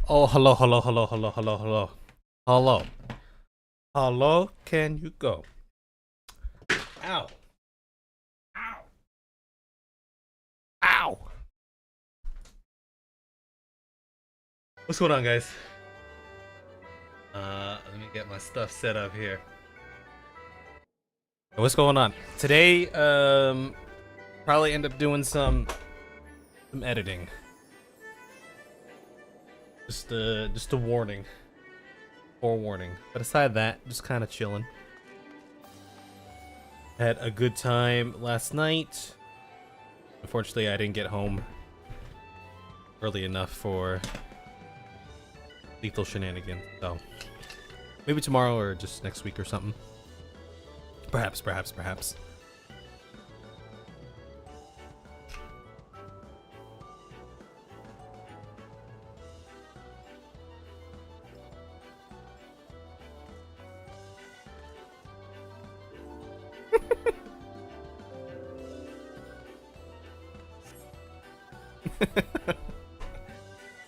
Oh, hello, hello, hello, hello, hello, hello. Hello. Hello, can you go? Ow. Ow. Ow. What's going on, guys? Let me get my stuff set up here. What's going on? Today, probably end up doing some editing. Just a warning. Forewarning. But aside that, just kind of chilling. Had a good time last night. Unfortunately, I didn't get home early enough for lethal shenanigans, so maybe tomorrow or just next week or something. Perhaps.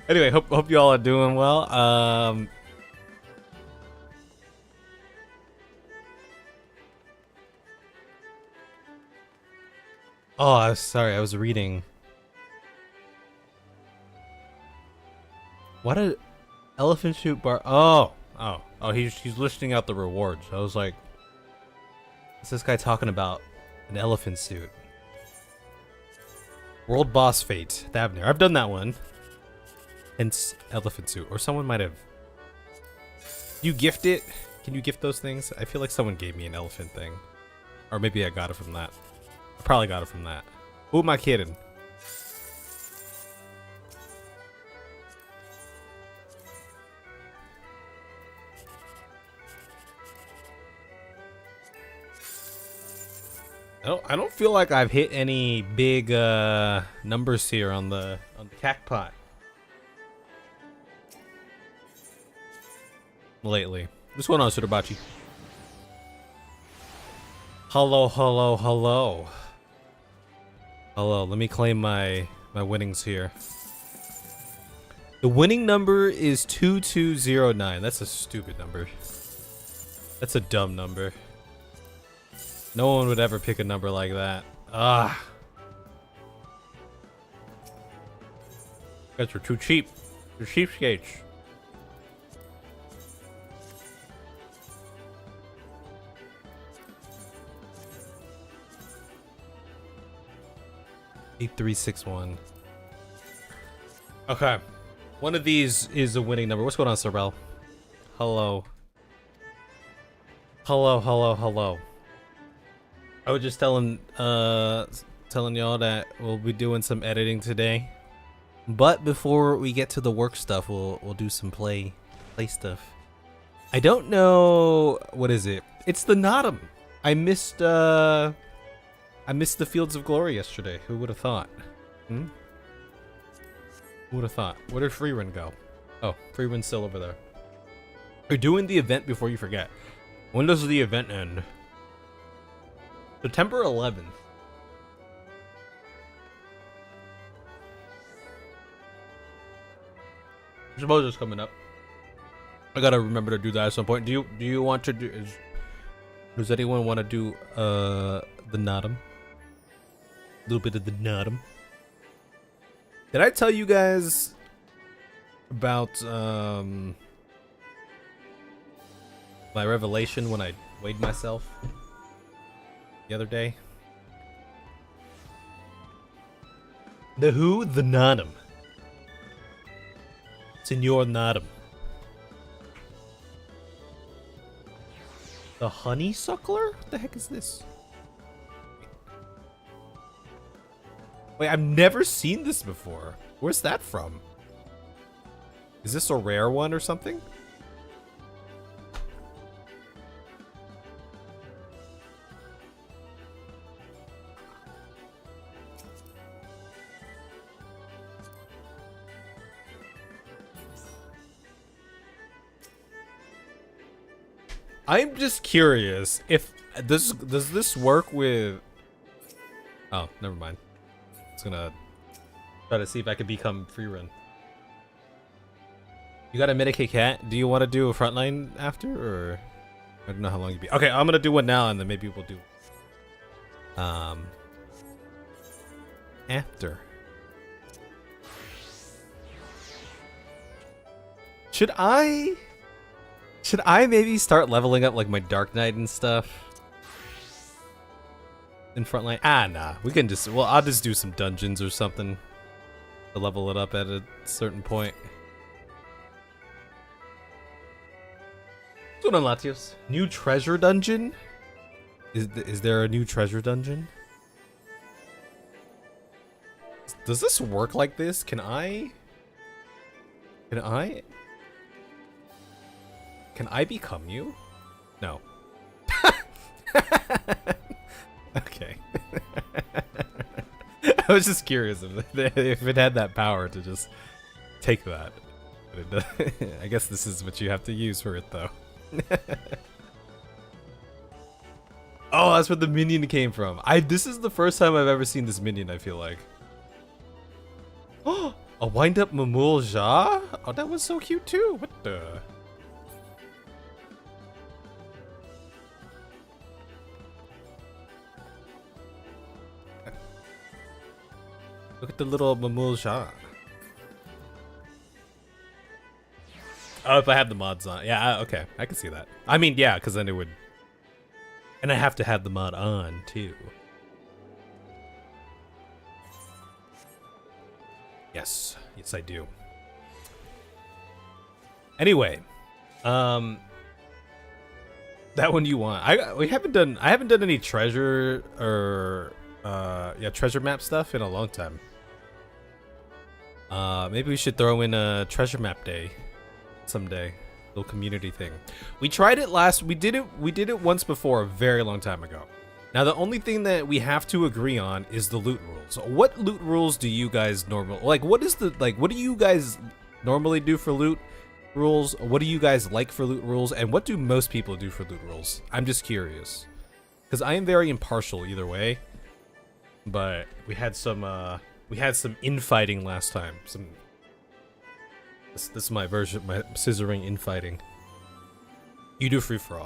Anyway, hope you all are doing well. Oh, I was sorry. I was reading. What a elephant shoot bar. Oh. He's listing out the rewards. I was like, what's this guy talking about? An elephant suit. World boss fate. Thavnir. I've done that one. Hence elephant suit. Or someone might have. You gift it? Can you gift those things? I feel like someone gave me an elephant thing. Or maybe I got it from that. I probably got it from that. Who am I kidding? I don't feel like I've hit any big numbers here on the cacti lately. What's going on, Sutabachi? Hello. Let me claim my winnings here. The winning number is 2209. That's a stupid number. That's a dumb number. No one would ever pick a number like that. Ah. You guys are too cheap. You're cheapskates. Eight, 361. Okay. One of these is a winning number. What's going on, Sorrel? Hello. I was just telling y'all that we'll be doing some editing today. But before we get to the work stuff, we'll do some play stuff. I don't know, what is it? It's the Nottum. I missed the Fields of Glory yesterday. Who would have thought? Who would have thought? Where did Freerun go? Oh, Freerun's still over there. You're doing the event before you forget. When does the event end? September 11th. I suppose it's coming up. I gotta remember to do that at some point. Do you want to do? Does anyone want to do the Nottum? A little bit of the Nottum. Did I tell you guys about my revelation when I weighed myself the other day? The who? The Nottum. Senor Nottum. The honeysuckler? What the heck is this? Wait, I've never seen this before. Where's that from? Is this a rare one or something? I'm just curious if does this work with. Oh, never mind. I was gonna try to see if I could become Freerun. You got a Medicaid cat? Do you want to do a frontline after, or I don't know how long you be. Okay, I'm gonna do one now, and then maybe we'll do um after. Should I maybe start leveling up like my Dark Knight and stuff in frontline? Ah, nah. We can just I'll just do some dungeons or something to level it up at a certain point. What's going on, Latios? New treasure dungeon? Is there a new treasure dungeon? Does this work like this? Can I become you? No. Okay. I was just curious if it had that power to just take that. But I guess this is what you have to use for it, though. Oh, that's where the minion came from. This is the first time I've ever seen this minion, I feel like. Oh, a wind-up Mamul Ja? Oh, that was so cute too. What the? Look at the little Mamul Ja. Oh, if I have the mods on. Yeah, okay. I can see that. I mean, yeah, because then it would... And I have to have the mod on, too. Yes. Yes, I do. Anyway. That one you want. I haven't done any treasure or... treasure map stuff in a long time. Maybe we should throw in a treasure map day someday. Little community thing. We tried it we did it once before a very long time ago. Now the only thing that we have to agree on is the loot rules. What loot rules do you guys what do you guys normally do for loot rules? What do you guys like for loot rules, and what do most people do for loot rules? I'm just curious, because I am very impartial either way. But we had some infighting last time. This is my version, my scissoring infighting. You do free for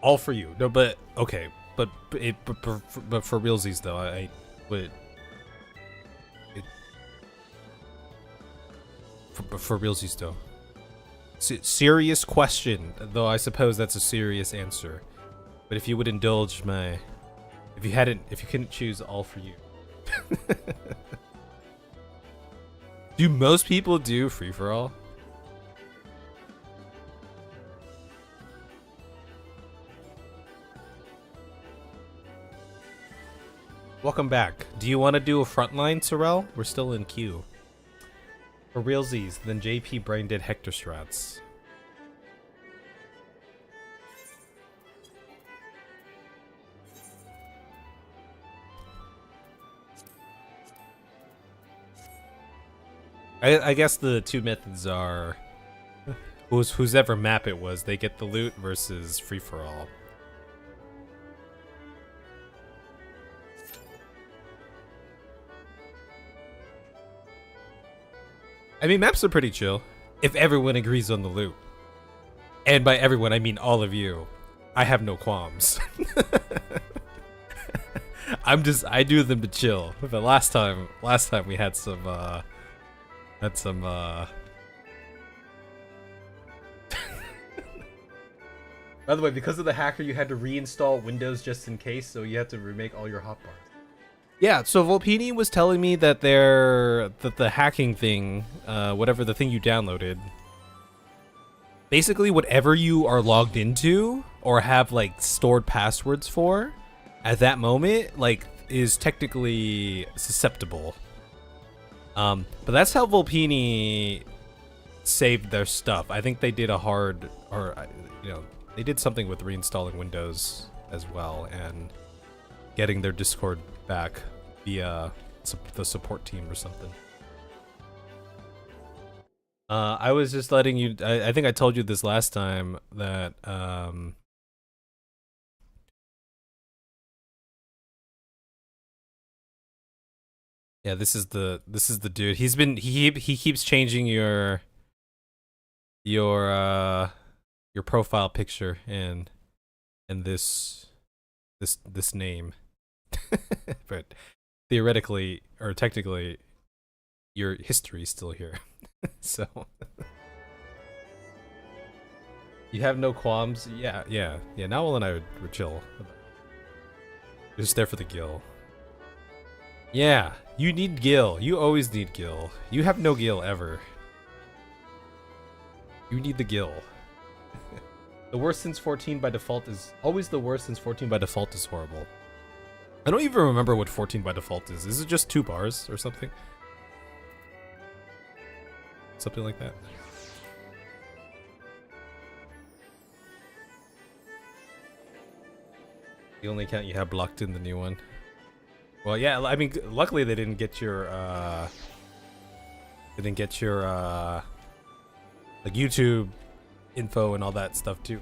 all for you. No, but okay, but for realsies though, I would. For realsies though. Serious question, though I suppose that's a serious answer. But if you would indulge my, if you couldn't choose all for you. Do most people do free for all? Welcome back. Do you want to do a frontline, Sorrel? We're still in queue. For realsies, then JP Brain did Hector strats. I guess the two methods are whosever map it was, they get the loot versus free for all. I mean, maps are pretty chill if everyone agrees on the loot. And by everyone, I mean all of you. I have no qualms. I do them to chill. But last time we had some By the way, because of the hacker, you had to reinstall Windows just in case, so you had to remake all your hotbars. Yeah, so Volpini was telling me that the hacking thing, whatever the thing you downloaded, basically whatever you are logged into or have like stored passwords for at that moment, like, is technically susceptible. But that's how Volpini saved their stuff. I think they did a hard, or they did something with reinstalling Windows as well and getting their Discord back via the support team or something. I was just letting you. I think I told you this last time that yeah, this is the dude. He keeps changing your your profile picture and this name. But theoretically or technically your history is still here. So you have no qualms? Yeah. Nowell and I were chill. We're just there for the Gil. Yeah, you need Gil. You always need Gil. You have no Gil ever. You need the Gil. The worst since 14 by default is always the worst since 14 by default is horrible. I don't even remember what 14 by default is. Is it just 2 bars or something? Something like that. The only account you have blocked in the new one. Well, yeah, I mean, luckily they didn't get your, like YouTube info and all that stuff too.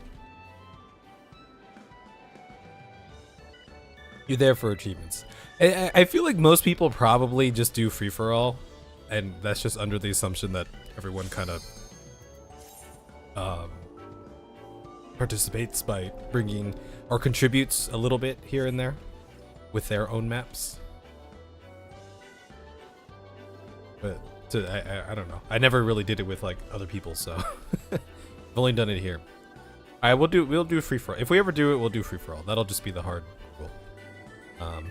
You're there for achievements. I feel like most people probably just do free-for-all, and that's just under the assumption that everyone kind of participates by bringing or contributes a little bit here and there with their own maps. But I don't know. I never really did it with like other people, so I've only done it here. Alright, we'll do free for all. If we ever do it, we'll do free for all. That'll just be the hard rule. So.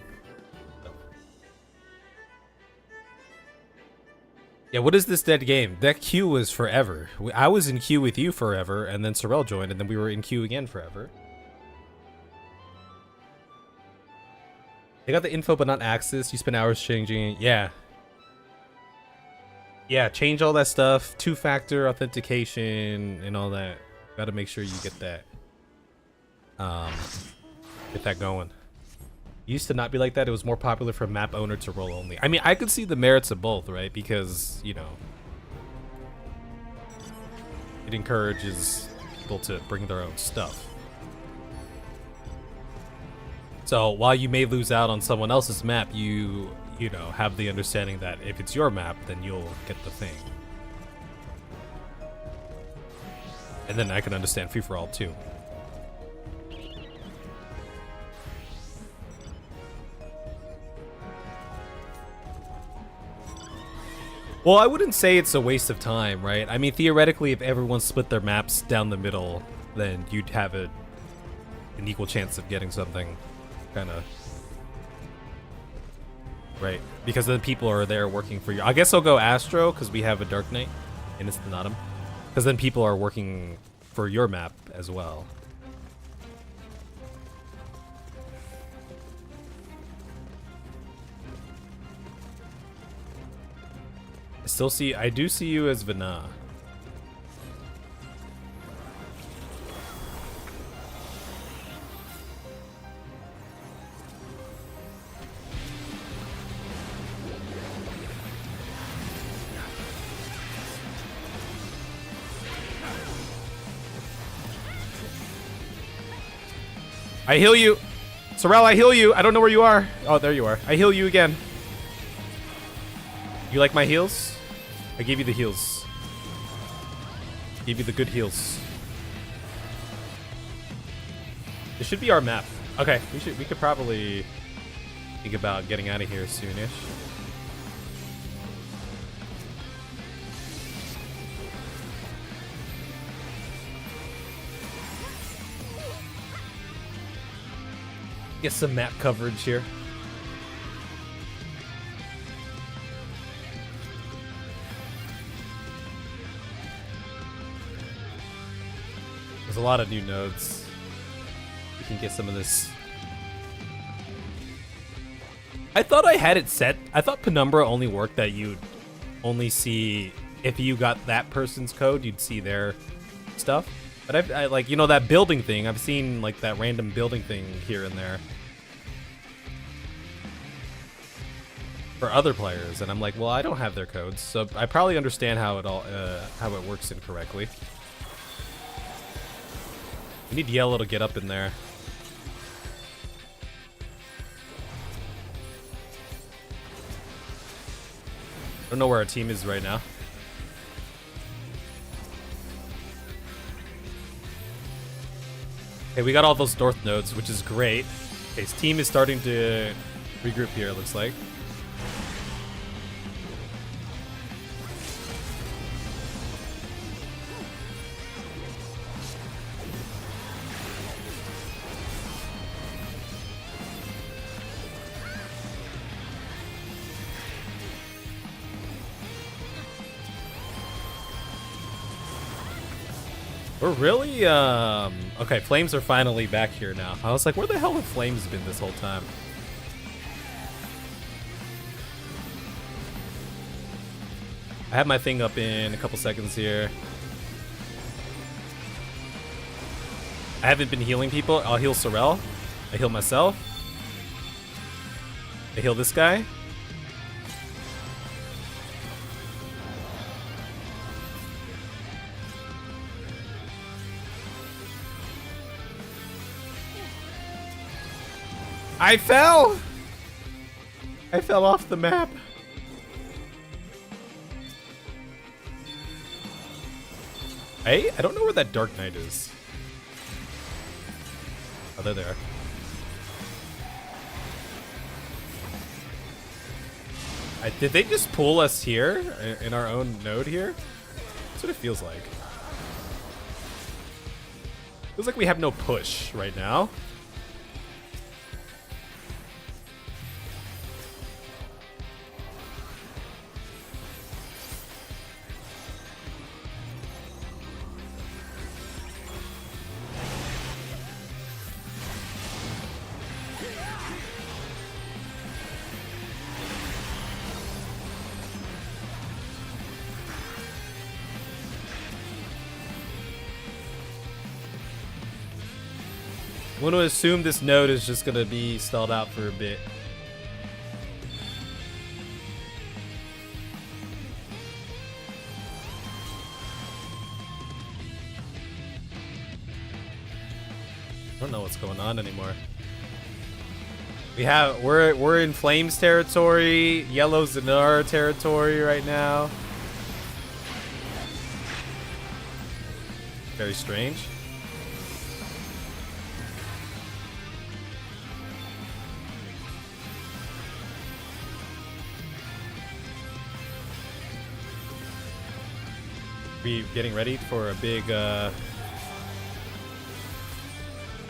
Yeah, what is this dead game? That queue was forever. I was in queue with you forever, and then Sorrel joined, and then we were in queue again forever. They got the info but not access. You spend hours changing it. Yeah. Yeah, change all that stuff. 2-factor authentication and all that. Gotta make sure you get that. Get that going. It used to not be like that. It was more popular for map owner to roll only. I mean, I could see the merits of both, right? Because, you know, it encourages people to bring their own stuff. So while you may lose out on someone else's map, you know, have the understanding that if it's your map, then you'll get the thing. And then I can understand free-for-all too. Well, I wouldn't say it's a waste of time, right? I mean, theoretically, if everyone split their maps down the middle, then you'd have an equal chance of getting something, kind of. Right, because then people are there working for you. I guess I'll go Astro, because we have a Dark Knight, and it's the Notum. Because then people are working for your map as well. I do see you as Vana. I heal you. Sorrel, I heal you. I don't know where you are. Oh, there you are. I heal you again. You like my heals? I gave you the heals. Gave you the good heals. This should be our map. Okay, we could probably think about getting out of here soonish. Get some map coverage here. There's a lot of new nodes. We can get some of this. I thought I had it set. I thought Penumbra only worked that you'd only see if you got that person's code, you'd see their stuff. But I like, you know, that building thing. I've seen like that random building thing here and there for other players, and I'm like, well, I don't have their codes, so I probably understand how it works incorrectly. We need Yellow to get up in there. I don't know where our team is right now. Okay, we got all those north nodes, which is great. Okay, his team is starting to regroup here, it looks like. We're really, okay, Flames are finally back here now. I was like, where the hell have Flames been this whole time? I have my thing up in a couple seconds here. I haven't been healing people. I'll heal Sorel. I heal myself. I heal this guy. I fell! I fell off the map. Hey, I don't know where that Dark Knight is. Oh, they're there. Did they just pull us here in our own node here? That's what it feels like. Feels like we have no push right now. I'm going to assume this node is just going to be stalled out for a bit. I don't know what's going on anymore. We're in Flames territory. Yellow's in our territory right now. Very strange. We getting ready for a big I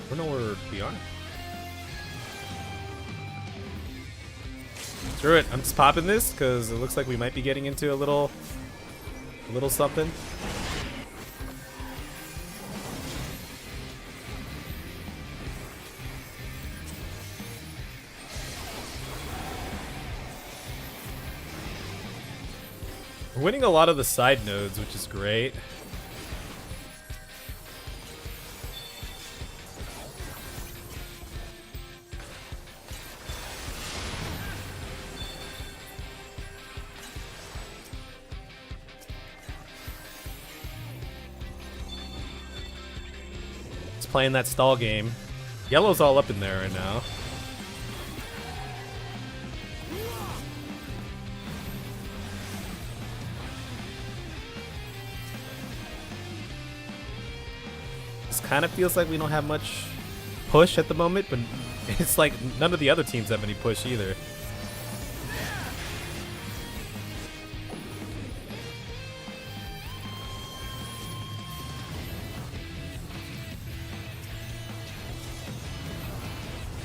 don't know where we are. Screw it, I'm just popping this because it looks like we might be getting into a little something. We're winning a lot of the side nodes, which is great. It's playing that stall game. Yellow's all up in there right now. Kind of feels like we don't have much push at the moment, but it's like none of the other teams have any push either.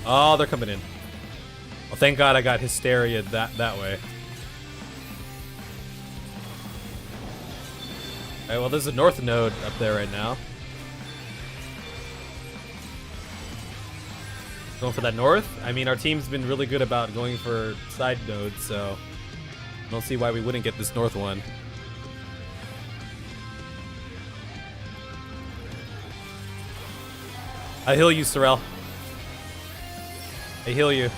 Oh, they're coming in. Well, thank God I got Hysteria that way. Alright, well, there's a north node up there right now. Going for that north? I mean, our team's been really good about going for side nodes, so I don't see why we wouldn't get this north one. I heal you, Sorel. I heal you.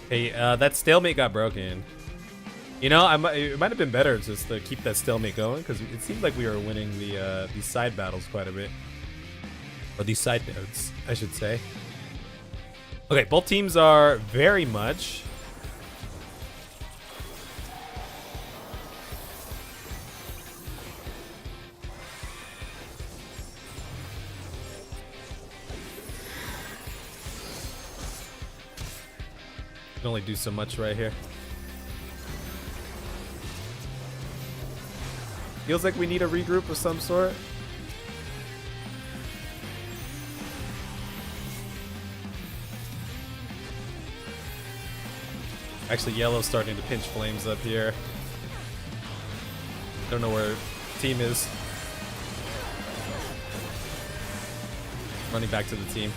Hey, that stalemate got broken. You know, it might have been better just to keep that stalemate going because it seemed like we were winning these side battles quite a bit, or these side nodes, I should say. Okay, both teams are very much Can only do so much right here. Feels like we need a regroup of some sort. Actually, yellow's starting to pinch flames up here. Don't know where team is. Running back to the team.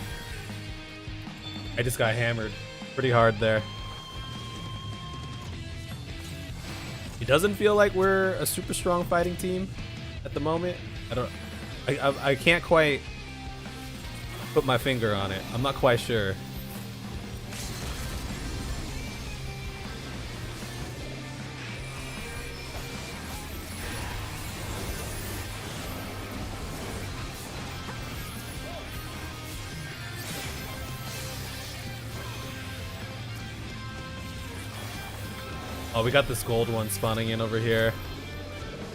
I just got hammered pretty hard there. It doesn't feel like we're a super strong fighting team at the moment. I can't quite put my finger on it. I'm not quite sure. Oh, we got this gold one spawning in over here.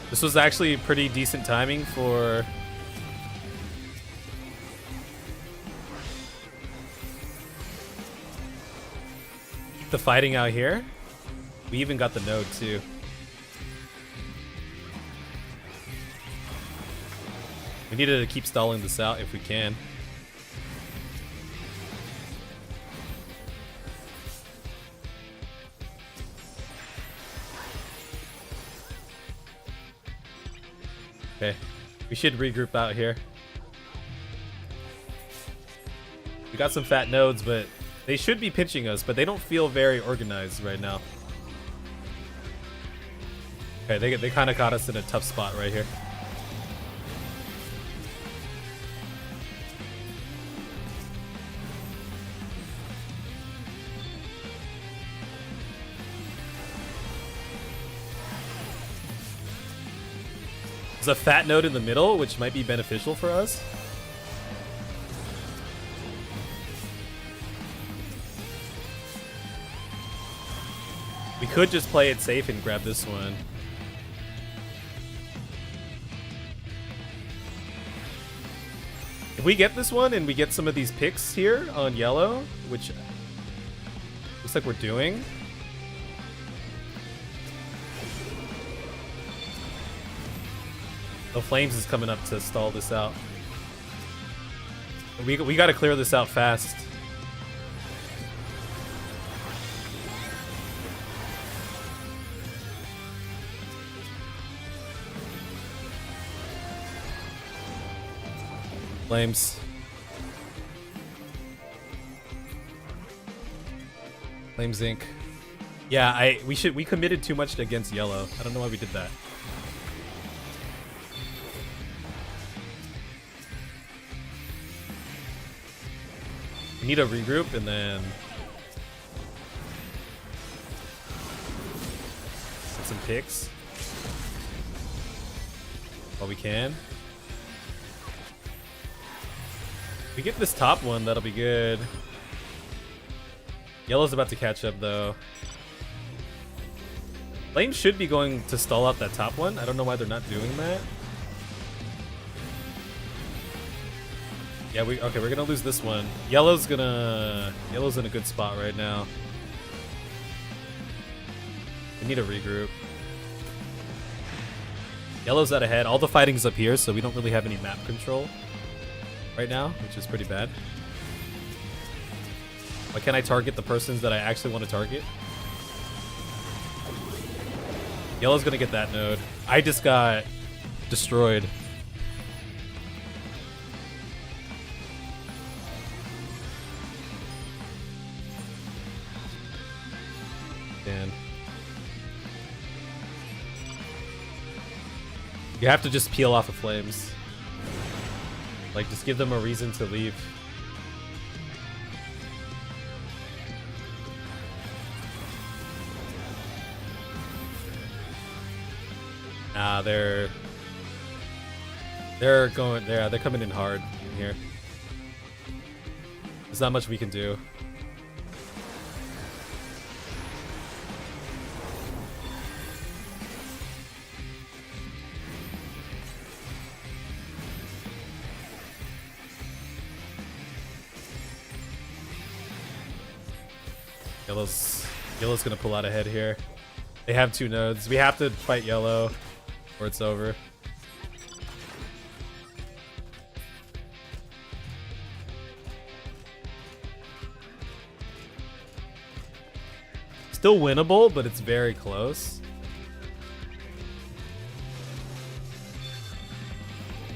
This was actually pretty decent timing for... the fighting out here. We even got the node too. We needed to keep stalling this out if we can. Okay, we should regroup out here. We got some fat nodes, but they should be pinching us, but they don't feel very organized right now. Okay, they kind of caught us in a tough spot right here. There's a fat node in the middle, which might be beneficial for us. We could just play it safe and grab this one. If we get this one and we get some of these picks here on yellow, which looks like we're doing. The Flames is coming up to stall this out. We got to clear this out fast. Flames. Flames Inc. Yeah, we committed too much against yellow. I don't know why we did that. We need a regroup and then get some picks while we can. If we get this top one, that'll be good. Yellow's about to catch up though. Flames should be going to stall out that top one. I don't know why they're not doing that. Yeah, okay, we're gonna lose this one. Yellow's in a good spot right now. We need a regroup. Yellow's out ahead. All the fighting's up here, so we don't really have any map control right now, which is pretty bad. Why can't I target the persons that I actually want to target? Yellow's gonna get that node. I just got destroyed. You have to just peel off the Flames. Like, just give them a reason to leave. Nah, they're going there. They're coming in hard in here. There's not much we can do. Yellow's Yellow's gonna pull out ahead here. They have 2 nodes. We have to fight yellow or it's over. Still winnable, but it's very close.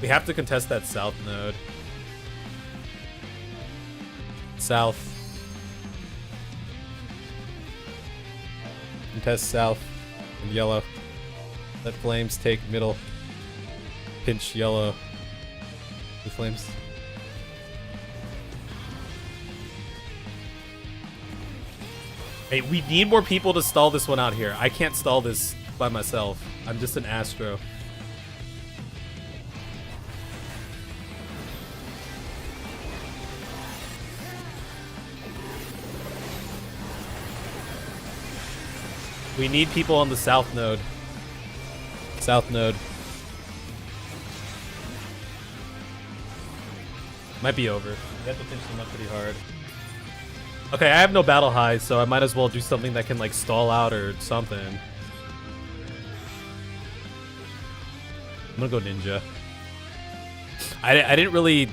We have to contest that south node. South. Contest south and yellow. Let flames take middle. Pinch yellow. The flames. Hey, we need more people to stall this one out here. I can't stall this by myself. I'm just an Astro. We need people on the south node. South node. Might be over. We have to pinch them up pretty hard. Okay, I have no battle high, so I might as well do something that can like stall out or something. I'm gonna go ninja. I didn't really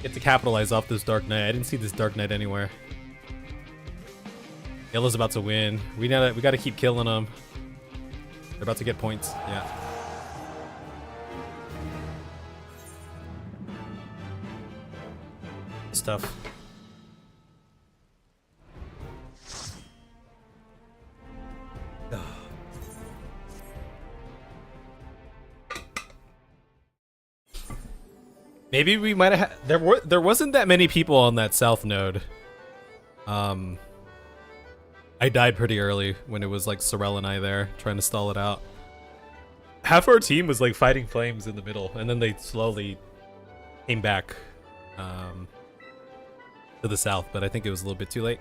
get to capitalize off this Dark Knight. I didn't see this Dark Knight anywhere. Yellow's about to win. We gotta keep killing them. They're about to get points. Yeah. Stuff. Maybe we might have. There wasn't that many people on that south node. I died pretty early when it was like Sorel and I there trying to stall it out. Half our team was like fighting flames in the middle, and then they slowly came back to the south, but I think it was a little bit too late.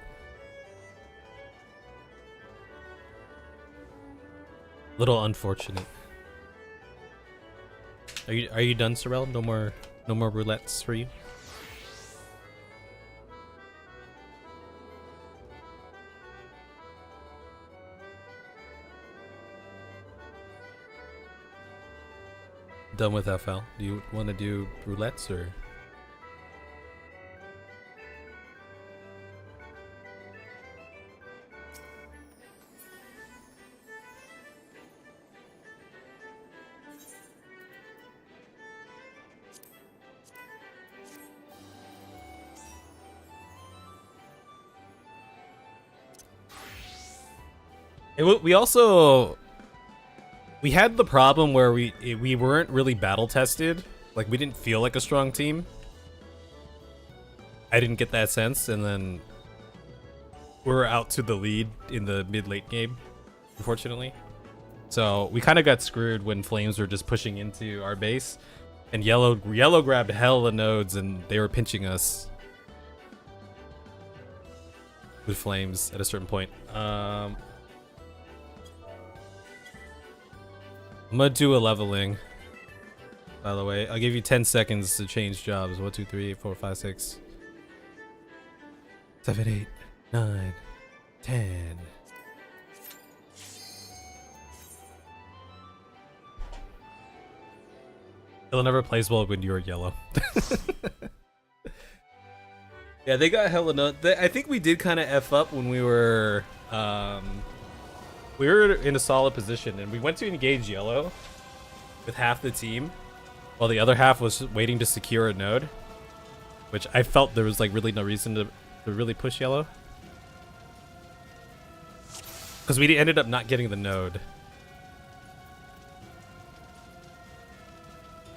Little unfortunate. Are you done, Sorel? No more roulettes for you? Done with FL. Do you want to do roulettes or? We had the problem where we weren't really battle tested. Like, we didn't feel like a strong team. I didn't get that sense, and then we were out to the lead in the mid-late game, unfortunately. So we kind of got screwed when flames were just pushing into our base, and yellow grabbed hella nodes, and they were pinching us with flames at a certain point. I'm gonna do a leveling, by the way. I'll give you 10 seconds to change jobs. 1, 2, 3, 4, 5, 6, 7, 8, 9, 10. It'll never plays well when you're yellow. Yeah, they got hella no. I think we did kind of F up when we were in a solid position, and we went to engage yellow with half the team while the other half was waiting to secure a node, which I felt there was like really no reason to really push yellow, because we ended up not getting the node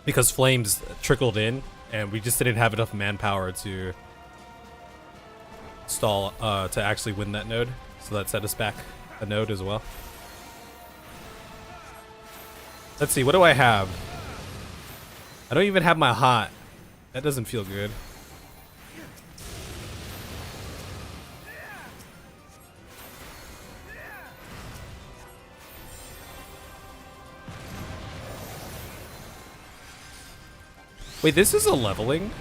because flames trickled in and we just didn't have enough manpower to stall to actually win that node, so that set us back a node as well. Let's see, what do I have? I don't even have my hot. That doesn't feel good. Wait, this is a leveling?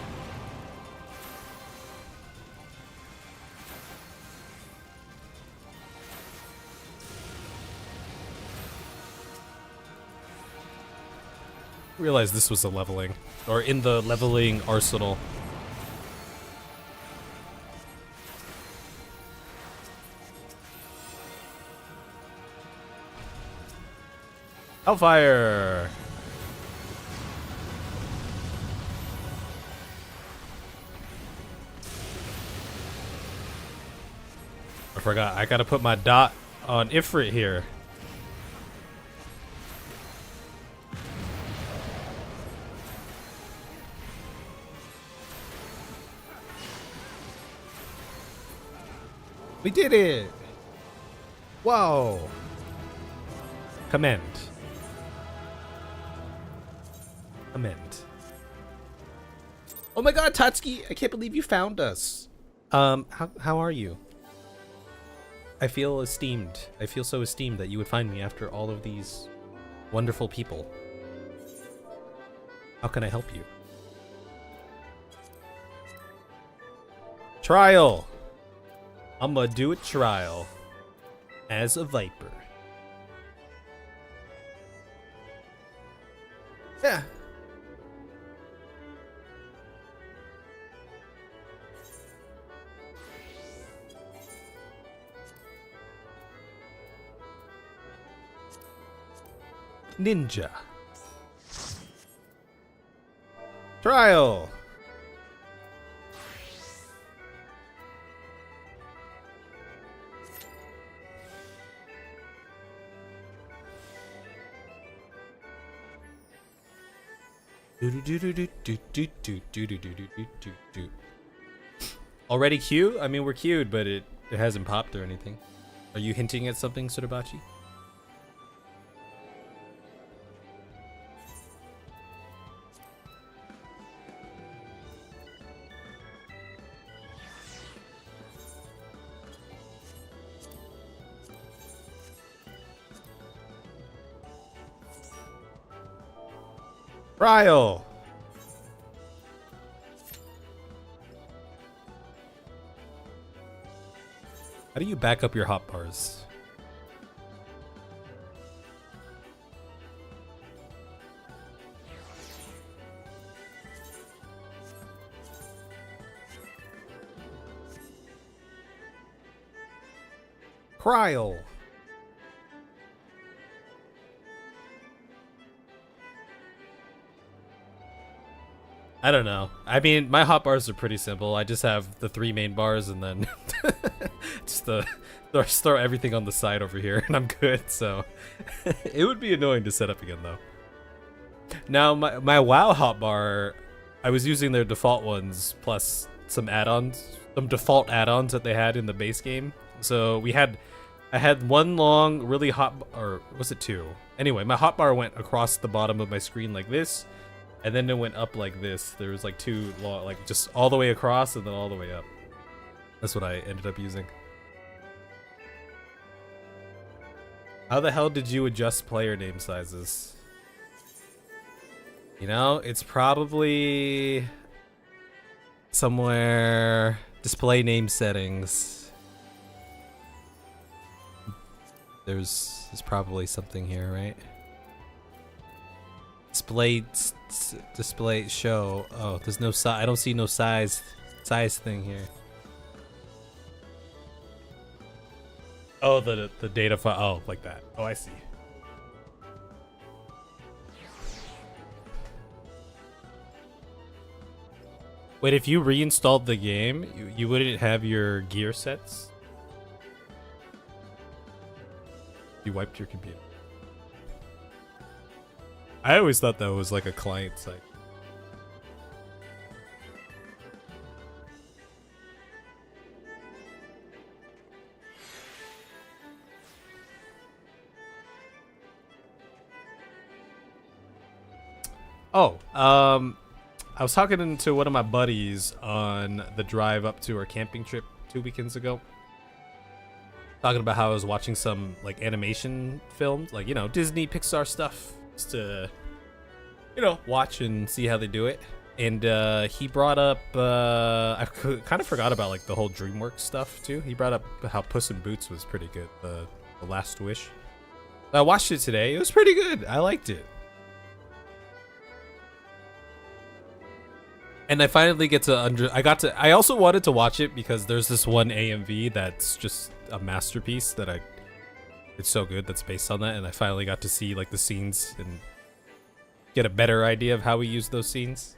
realize this was a leveling, or in the leveling arsenal. Hellfire! I forgot, I gotta put my dot on Ifrit here. We did it! Whoa! Commend. Commend. Oh my god, Tatsuki! I can't believe you found us! How are you? I feel esteemed. I feel so esteemed that you would find me after all of these wonderful people. How can I help you? Trial! I'm gonna do a trial as a Viper. Yeah. Ninja. Trial. Already queued? I mean, we're queued, but it hasn't popped or anything. Are you hinting at something, Surabachi? Trial. How do you back up your hotbars? Trial. I don't know. I mean, my hotbars are pretty simple. I just have the 3 main bars and then just throw everything on the side over here and I'm good. So it would be annoying to set up again though. Now my WoW hotbar, I was using their default ones plus some add-ons, some default add-ons that they had in the base game. So I had one long really hot, or was it 2? Anyway, my hotbar went across the bottom of my screen like this. And then it went up like this. There was like 2 long, like just all the way across and then all the way up. That's what I ended up using. How the hell did you adjust player name sizes? You know, it's probably somewhere display name settings. There's probably something here, right? Display show. Oh, there's no size. I don't see no size thing here. Oh, the data file. Oh, like that. Oh, I see. Wait, if you reinstalled the game, you wouldn't have your gear sets? You wiped your computer. I always thought that was like a client site. Oh, I was talking to one of my buddies on the drive up to our camping trip 2 weekends ago. Talking about how I was watching some like animation films, like, you know, Disney, Pixar stuff. Just to, you know, watch and see how they do it. And he brought up, I kind of forgot about like the whole DreamWorks stuff too. He brought up how Puss in Boots was pretty good, the Last Wish. I watched it today. It was pretty good. I liked it. And I finally get to I also wanted to watch it because there's this one AMV that's just a masterpiece it's so good that's based on that, and I finally got to see like the scenes and get a better idea of how we use those scenes.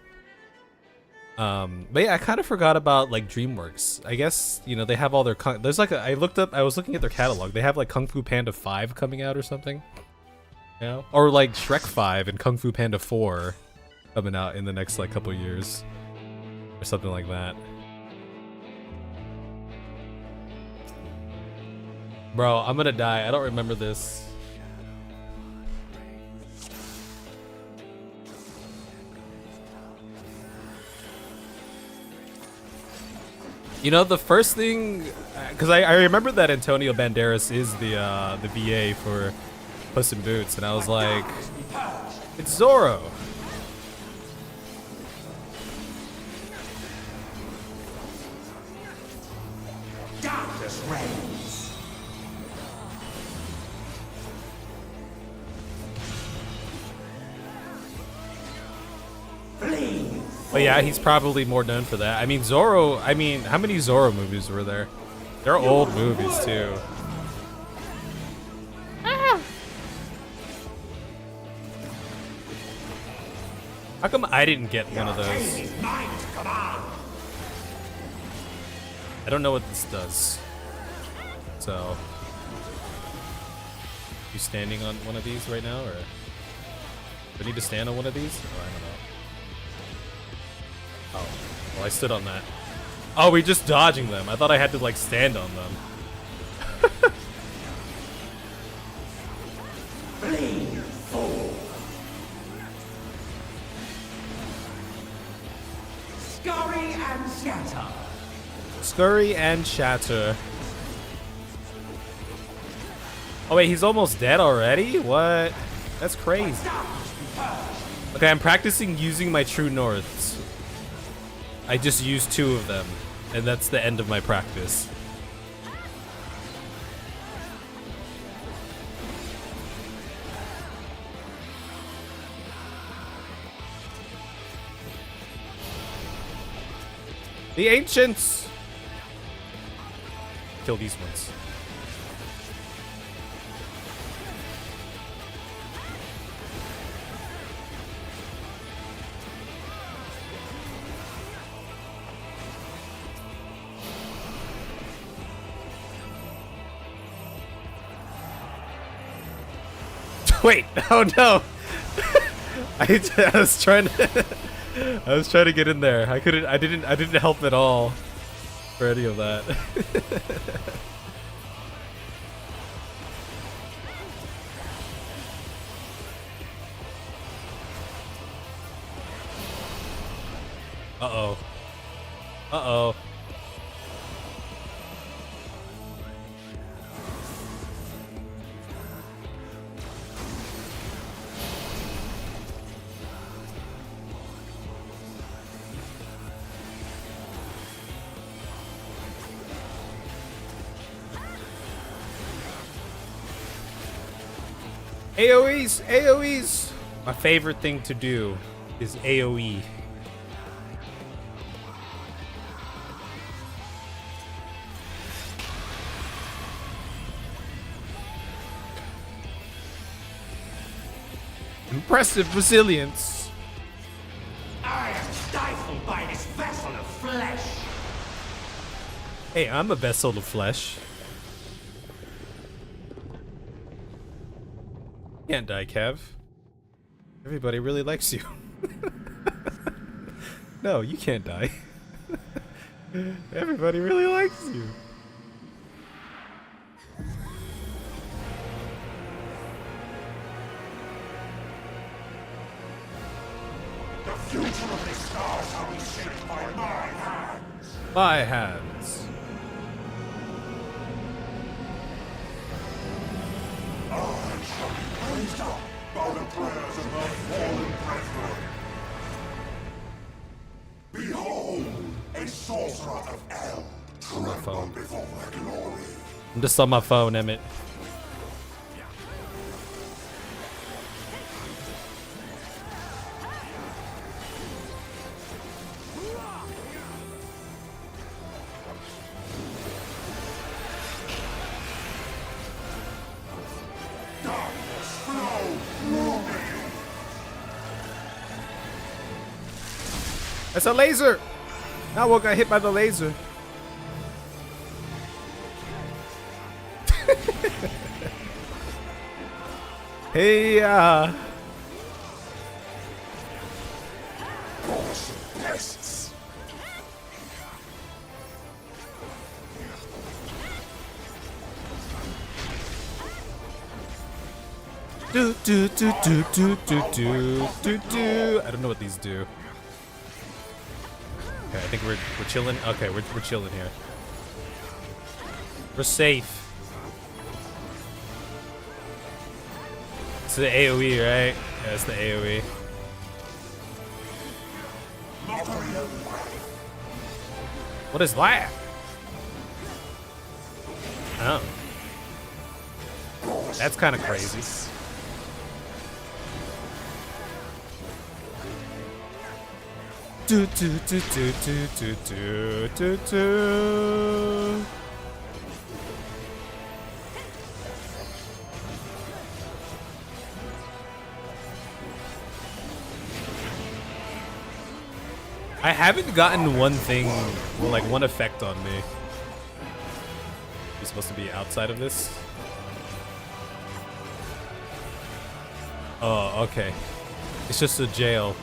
But yeah, I kind of forgot about like DreamWorks. I guess, you know, they have all their there's like I was looking at their catalog. They have like Kung Fu Panda 5 coming out or something. You know? Or like Shrek 5 and Kung Fu Panda 4 coming out in the next like couple years. Or something like that. Bro, I'm gonna die. I don't remember this. You know, the first thing, because I remember that Antonio Banderas is the VA for Puss in Boots, and I was like, it's Zorro. Darkness reigns. Flee. But yeah, he's probably more known for that. I mean, Zorro, how many Zorro movies were there? They're old movies, too. How come I didn't get one of those? I don't know what this does. So, you standing on one of these right now, or do I need to stand on one of these? Oh, I don't know. Oh, well, I stood on that. Oh, we're just dodging them. I thought I had to like stand on them. Flee, fool. Scurry and shatter. Scurry and shatter. Oh wait, he's almost dead already? What? That's crazy. Okay, I'm practicing using my true norths. I just used 2 of them, and that's the end of my practice. The ancients! Kill these ones. Wait, oh no! I was trying to I was trying to get in there. I didn't help at all for any of that. Uh-oh. Uh-oh. AoEs! AoEs! My favorite thing to do is AoE. Impressive resilience. I am stifled by this vessel of flesh. Hey, I'm a vessel of flesh. Can't die, Kev. Everybody really likes you. No, you can't die. Everybody really likes you. The future of these stars shall be shaped by my hands. My hands. I shall be raised up by the prayers of my fallen brethren. Behold, a sorcerer of El, tremble before their glory. I'm just on my phone, Emmett. That's a laser! Now we'll get hit by the laser. Hey, Pests. do do do do do do do do do. I don't know what these do. Okay, I think we're chilling. Okay, we're chilling here. We're safe. It's the AoE, right? Yeah, it's the AoE. What is that? Oh. That's kind of crazy. Do do do do do do do do do. I haven't gotten one thing, well, like one effect on me. You're supposed to be outside of this? Oh, okay. It's just a jail.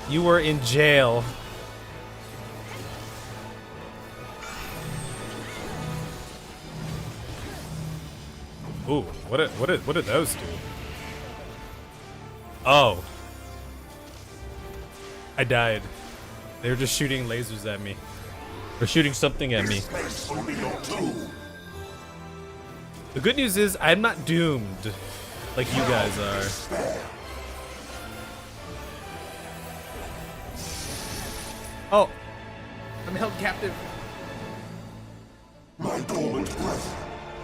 You were in jail. Ooh, what did those do? Oh. I died. They were just shooting lasers at me. Or shooting something at me. The good news is I'm not doomed like you guys are. Oh. I'm held captive. My dormant breath,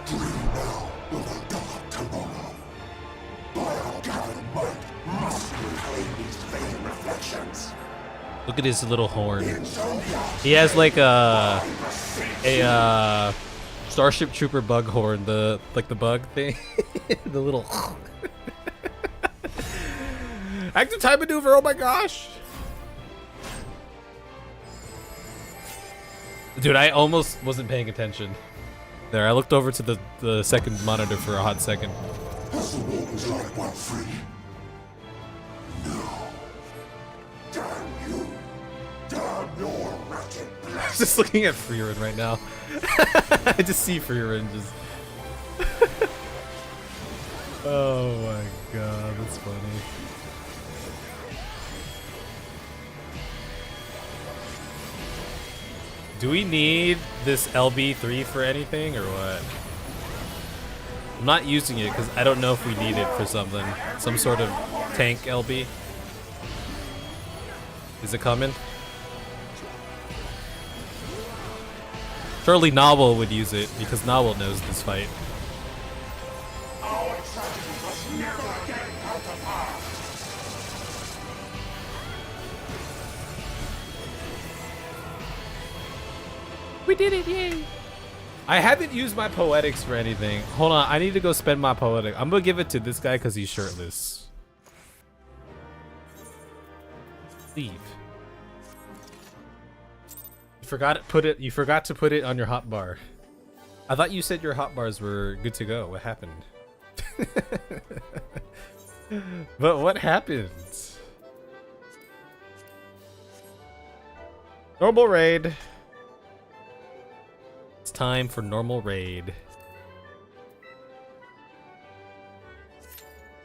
dream now, will I die tomorrow. By our gathered might, must reclaim these vain reflections. Look at his little horn. He has like a Starship Trooper bug horn, the bug thing. The little active time maneuver, oh my gosh. Dude, I almost wasn't paying attention. There, I looked over to the second monitor for a hot second. Has the waters like one free? No. Damn you. Damn your wretched blood. Just looking at Freerin right now. I just see Freerin just. Oh my god, that's funny. Do we need this LB3 for anything or what? I'm not using it because I don't know if we need it for something. Some sort of tank LB. Is it coming? Surely Novel would use it because Novel knows this fight. Our tragedy must never get out of hand. We did it, yay! I haven't used my poetics for anything. Hold on, I need to go spend my poetic. I'm gonna give it to this guy because he's shirtless. Ffxiv. You forgot to put it on your hotbar. I thought you said your hotbars were good to go. What happened? But what happened? Normal raid. It's time for normal raid.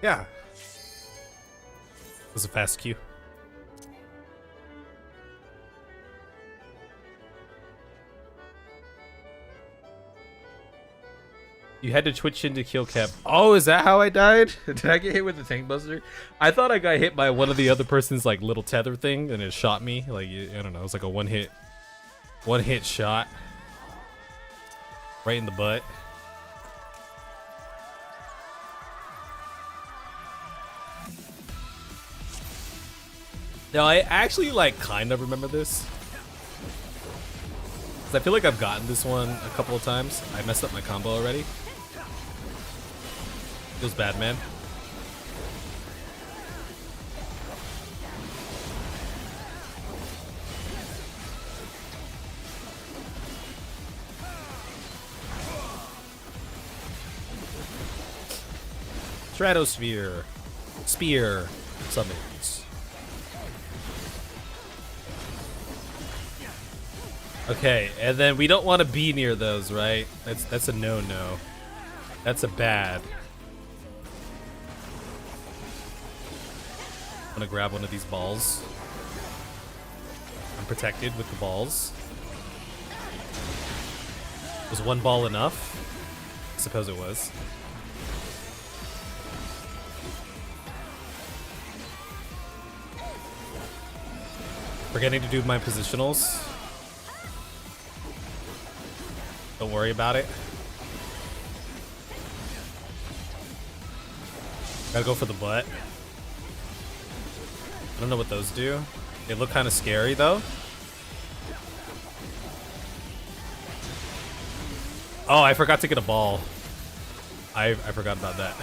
Yeah. It was a fast queue. You had to twitch into kill cap. Oh, is that how I died? Did I get hit with the tank buster? I thought I got hit by one of the other person's like little tether thing and it shot me. Like, I don't know, it was like a one hit shot. Right in the butt. Now I actually like kind of remember this. 'Cause I feel like I've gotten this one a couple of times. I messed up my combo already. Feels bad, man. Stratosphere. Spear. Summons. Okay, and then we don't want to be near those, right? That's a no-no. That's a bad. I'm gonna grab one of these balls. I'm protected with the balls. Was one ball enough? I suppose it was. Forgetting to do my positionals. Don't worry about it. Gotta go for the butt. I don't know what those do. They look kind of scary though. Oh, I forgot to get a ball. I forgot about that.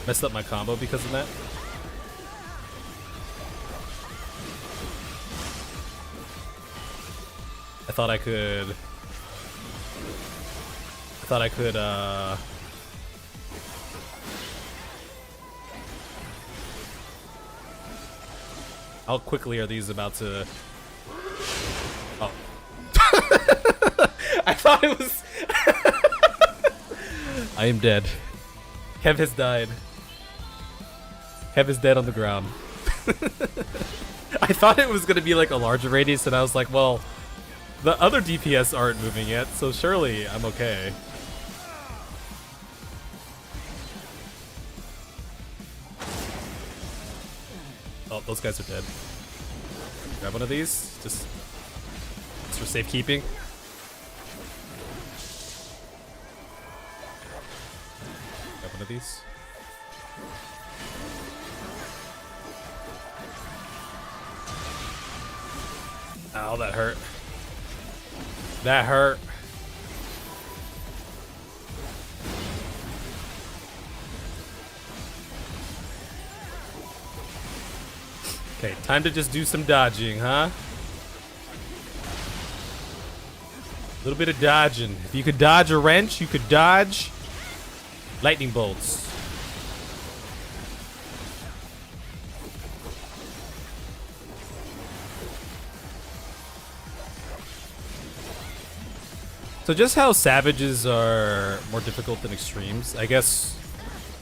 Messed up my combo because of that. I thought I could, how quickly are these about to... Oh. I thought it was... I am dead. Kev has died. Kev is dead on the ground. I thought it was going to be like a larger radius, and I was like, well, the other DPS aren't moving yet, so surely I'm okay. Oh, those guys are dead. Grab one of these, just for safekeeping. Grab one of these. Ow, that hurt. That hurt. Okay, time to just do some dodging, huh? A little bit of dodging. If you could dodge a wrench, you could dodge lightning bolts. So just how savages are more difficult than extremes. I guess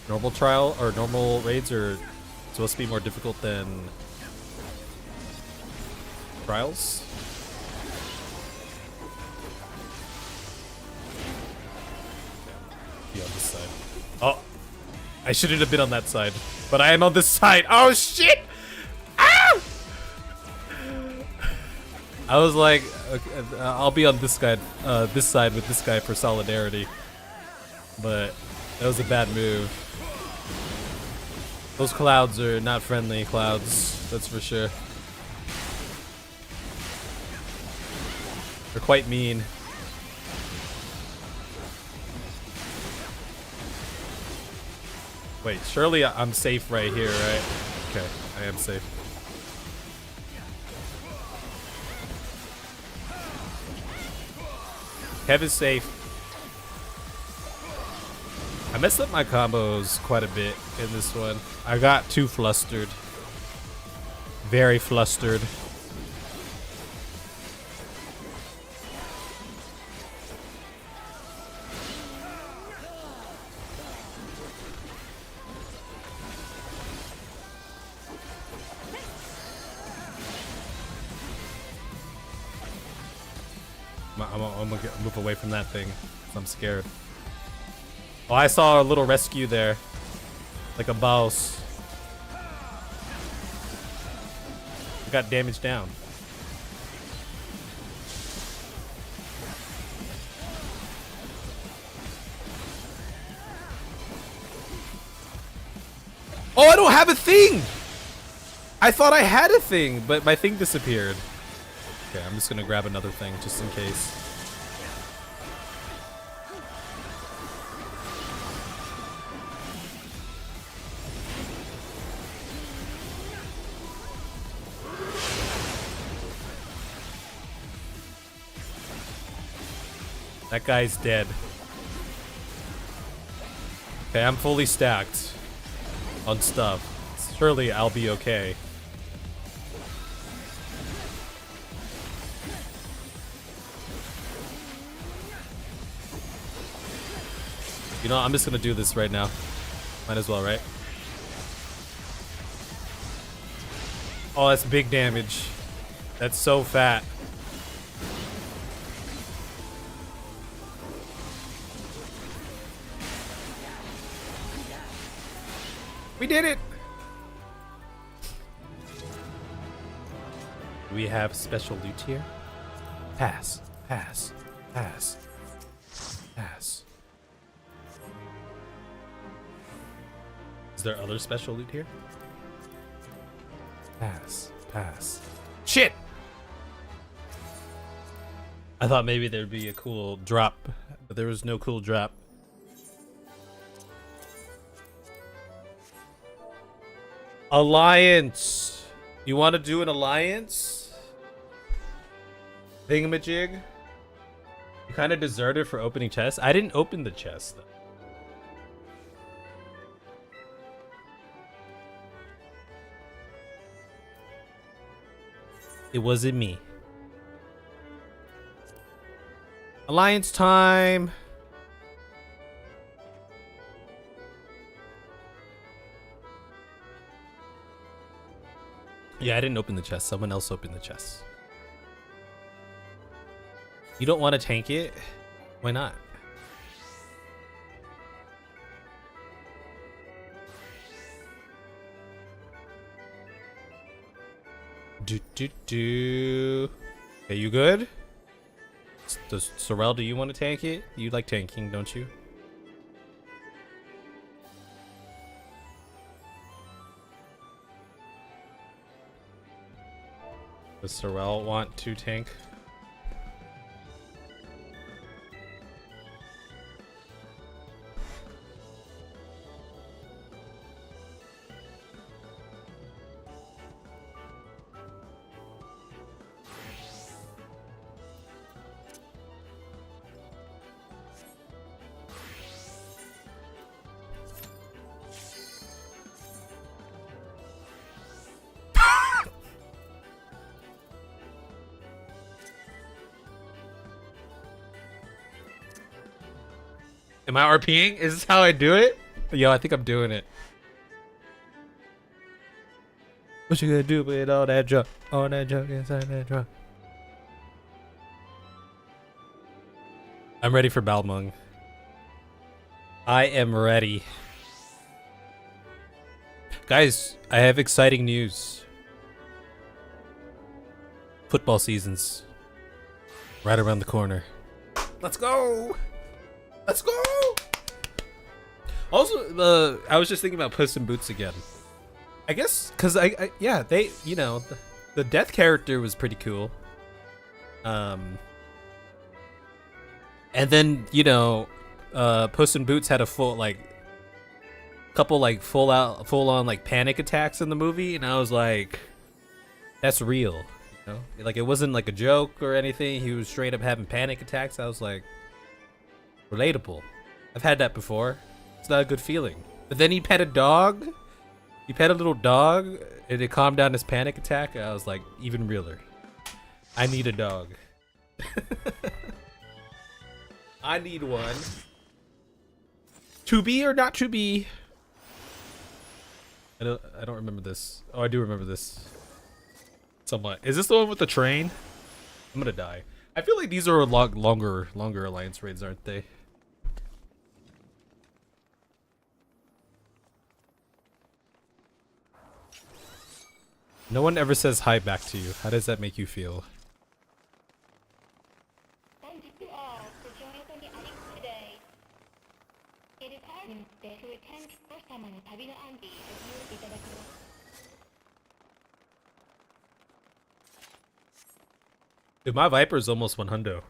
normal trial or normal raids are supposed to be more difficult than trials. Be on this side. Oh, I shouldn't have been on that side, but I am on this side. Oh shit! Ah! I was like, okay, I'll be on this side with this guy for solidarity, but that was a bad move. Those clouds are not friendly clouds, that's for sure. They're quite mean. Wait, surely I'm safe right here, right? Okay, I am safe. Kev is safe. I messed up my combos quite a bit in this one. I got too flustered. Very flustered. I'm gonna move away from that thing. I'm scared. Oh, I saw a little rescue there. Like a boss. I got damaged down. Oh, I don't have a thing! I thought I had a thing, but my thing disappeared. Okay, I'm just gonna grab another thing just in case. That guy's dead. Okay, I'm fully stacked on stuff. Surely I'll be okay. You know, I'm just gonna do this right now. Might as well, right? Oh, that's big damage. That's so fat. We did it! Do we have special loot here? Pass, pass, pass, pass. Is there other special loot here? Pass, pass. Shit! I thought maybe there'd be a cool drop, but there was no cool drop. Alliance! You want to do an alliance? Thingamajig? You kind of deserted for opening chests? I didn't open the chest, though. It wasn't me. Alliance time! Yeah, I didn't open the chest. Someone else opened the chest. You don't want to tank it? Why not? Hey, you good? Does Sorrel, do you want to tank it? You like tanking, don't you? Does Sorrel want to tank? Am I RPing? Is this how I do it? Yo, I think I'm doing it. What you gonna do with all that junk? All that junk inside that trunk. I'm ready for Balmung. I am ready. Guys, I have exciting news. Football season's right around the corner. Let's go! Let's go! Also, I was just thinking about Puss in Boots again. I guess, cause yeah, they, you know, the death character was pretty cool. And then, you know, Puss in Boots had a full, like, couple, like, full on, like, panic attacks in the movie, and I was like, that's real, you know? Like, it wasn't, like, a joke or anything. He was straight up having panic attacks. I was like, relatable. I've had that before. It's not a good feeling. But then he pet a dog. He pet a little dog, and it calmed down his panic attack. And I was like, even realer. I need a dog. I need one. To be or not to be? I don't remember this. Oh, I do remember this. Somewhat. Is this the one with the train? I'm gonna die. I feel like these are longer alliance raids, aren't they? No one ever says hi back to you. How does that make you feel? Thank you all for joining me today. It is our day to attend first time on the Tabino Andy review itadakimasu. Dude, my Viper is almost 100.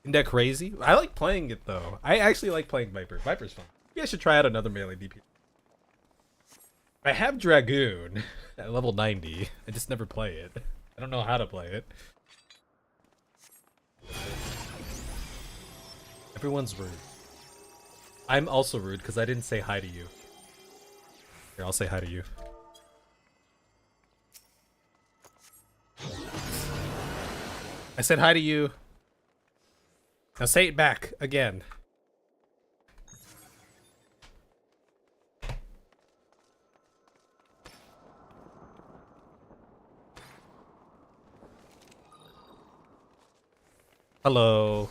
Isn't that crazy? I like playing it though. I actually like playing Viper. Viper's fun. You guys should try out another melee DP. I have Dragoon at level 90. I just never play it. I don't know how to play it. Everyone's rude. I'm also rude because I didn't say hi to you. Here, I'll say hi to you. I said hi to you. Now say it back again. Hello.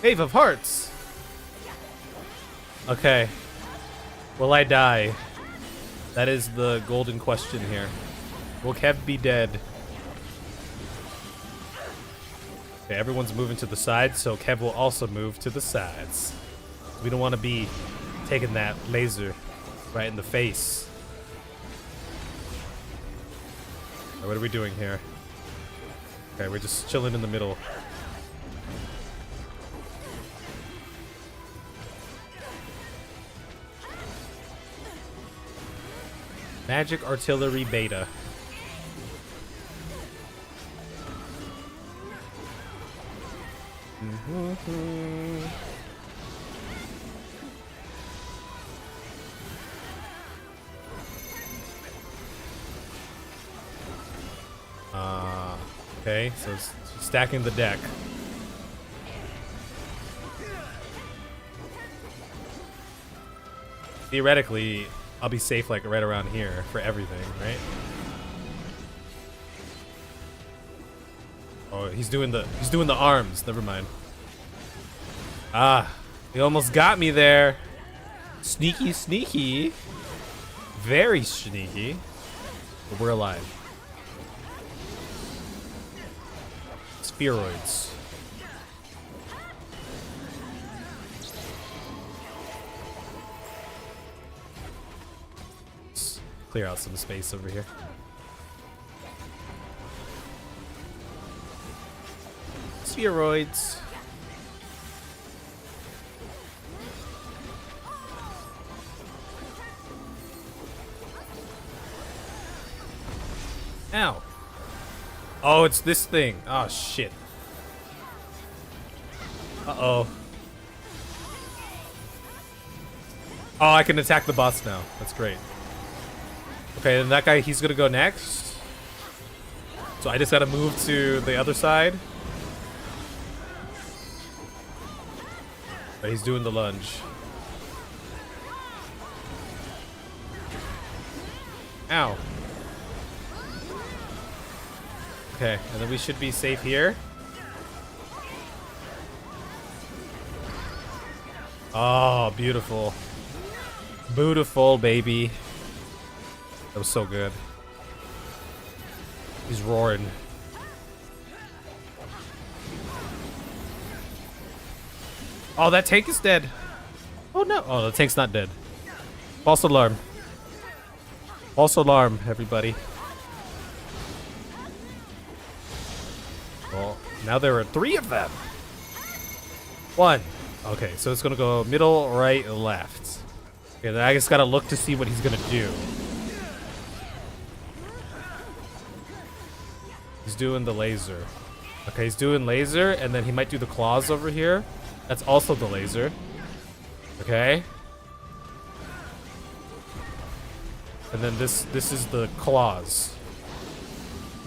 Ffxiv of Hearts. Okay. Will I die? That is the golden question here. Will Kev be dead? Okay, everyone's moving to the side, so Kev will also move to the sides. We don't want to be taking that laser right in the face. Right, what are we doing here? Okay, we're just chilling in the middle. Magic Artillery Beta. Okay, so it's stacking the deck. Theoretically, I'll be safe like right around here for everything, right? Oh, he's doing the arms. Never mind. Ah, he almost got me there. Sneaky, sneaky. Very sneaky. But we're alive. Spheroids. Let's clear out some space over here. Spheroids. Ow. Oh, it's this thing. Oh, shit. Uh-oh. Oh, I can attack the boss now. That's great. Okay, then that guy, he's gonna go next. So I just gotta move to the other side. But he's doing the lunge. Ow. Okay, and then we should be safe here. Oh, beautiful. Beautiful, baby. That was so good. He's roaring. Oh, that tank is dead. Oh, no. Oh, the tank's not dead. False alarm. False alarm, everybody. Well, now there are 3 of them. 1. Okay, so it's gonna go middle, right, left. Okay, then I just gotta look to see what he's gonna do. He's doing the laser. Okay, he's doing laser, and then he might do the claws over here. That's also the laser. Okay. And then this is the claws.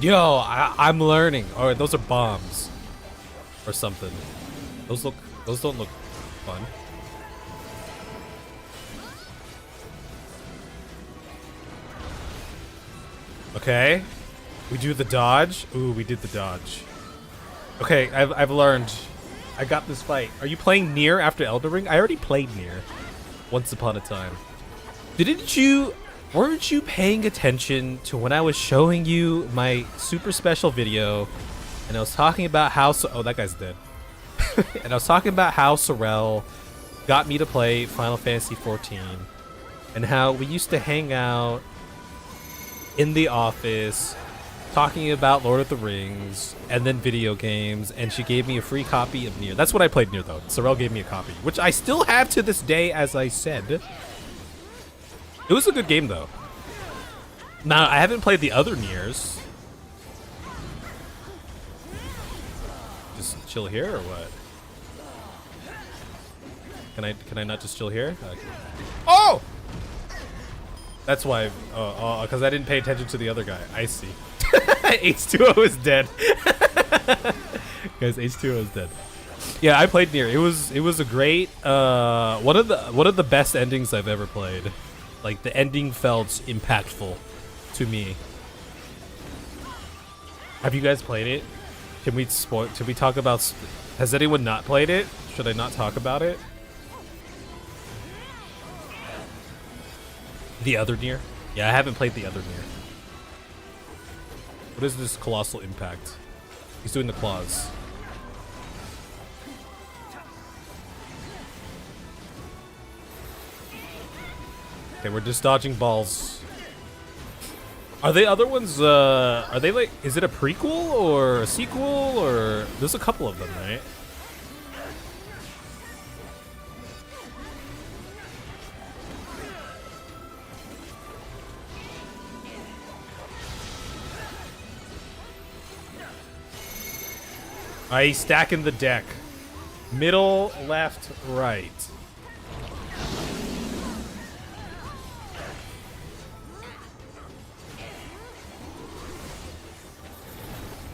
Yo, I'm learning. Alright, those are bombs. Or something. Those don't look fun. Okay. We do the dodge. Ooh, we did the dodge. Okay, I've learned. I got this fight. Are you playing Nier after Elden Ring? I already played Nier once upon a time. Weren't you paying attention to when I was showing you my super special video and I was talking about how oh, that guy's dead. And I was talking about how Sorrel got me to play Final Fantasy XIV and how we used to hang out in the office talking about Lord of the Rings and then video games, and she gave me a free copy of Nier. That's what I played Nier though. Sorrel gave me a copy, which I still have to this day, as I said. It was a good game though. Now, I haven't played the other Niers. Just chill here or what? Can I not just chill here? Okay. Oh! That's why. Oh, because I didn't pay attention to the other guy. I see. H2O is dead. Guys, H2O is dead. Yeah, I played Nier. It was a great one of the best endings I've ever played. Like the ending felt impactful to me. Have you guys played it? Can we talk about? Has anyone not played it? Should I not talk about it? The other Nier? Yeah, I haven't played the other Nier. What is this colossal impact? He's doing the claws. Okay, we're just dodging balls. Are they other ones, are they like, is it a prequel or a sequel or, there's a couple of them, right? He's stacking the deck. Middle, left, right.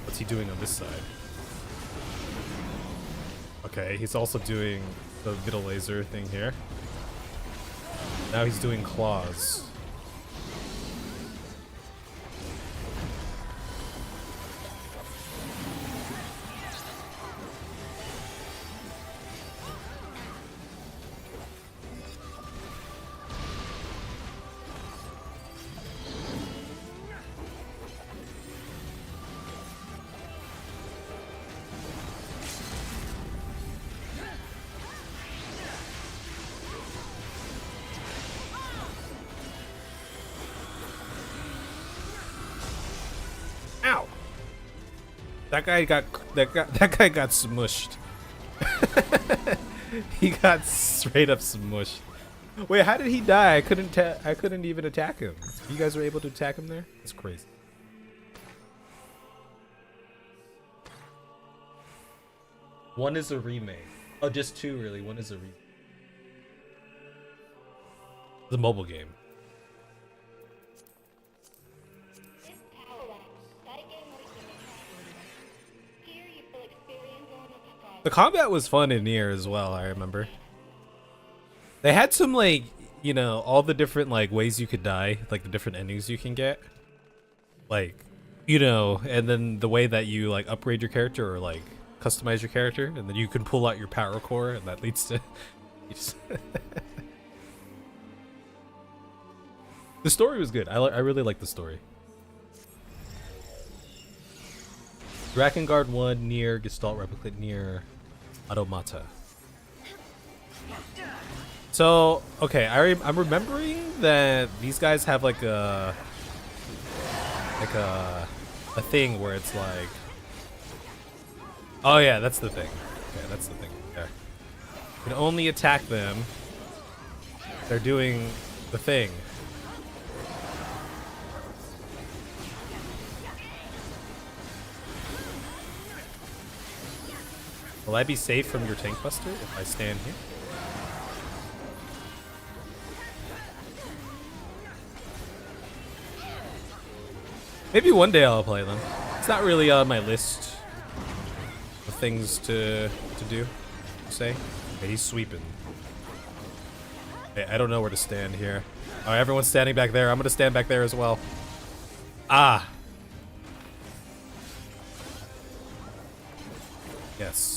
What's he doing on this side? Okay, he's also doing the middle laser thing here. Now he's doing claws. Ow! That guy got smushed. He got straight up smushed. Wait, how did he die? I couldn't even attack him. You guys were able to attack him there? That's crazy. One is a remake. Oh, just two really. One is a remake. The mobile game. The combat was fun in Nier as well, I remember. They had some, like, you know, all the different, like, ways you could die, like, the different endings you can get. Like, you know, and then the way that you, like, upgrade your character or, like, customize your character, and then you can pull out your power core, and that leads to... The story was good. I really like the story. Drakengard 1, Nier, Gestalt Replicant, Nier, Automata. So, okay, I'm remembering that these guys have like a thing where it's like, oh yeah, that's the thing. Okay, that's the thing. There. You can only attack them. They're doing the thing. Will I be safe from your tank buster if I stand here? Maybe one day I'll play them. It's not really on my list of things to do, say. Okay, he's sweeping. Okay, I don't know where to stand here. Oh, everyone's standing back there. I'm gonna stand back there as well. Ah. Yes.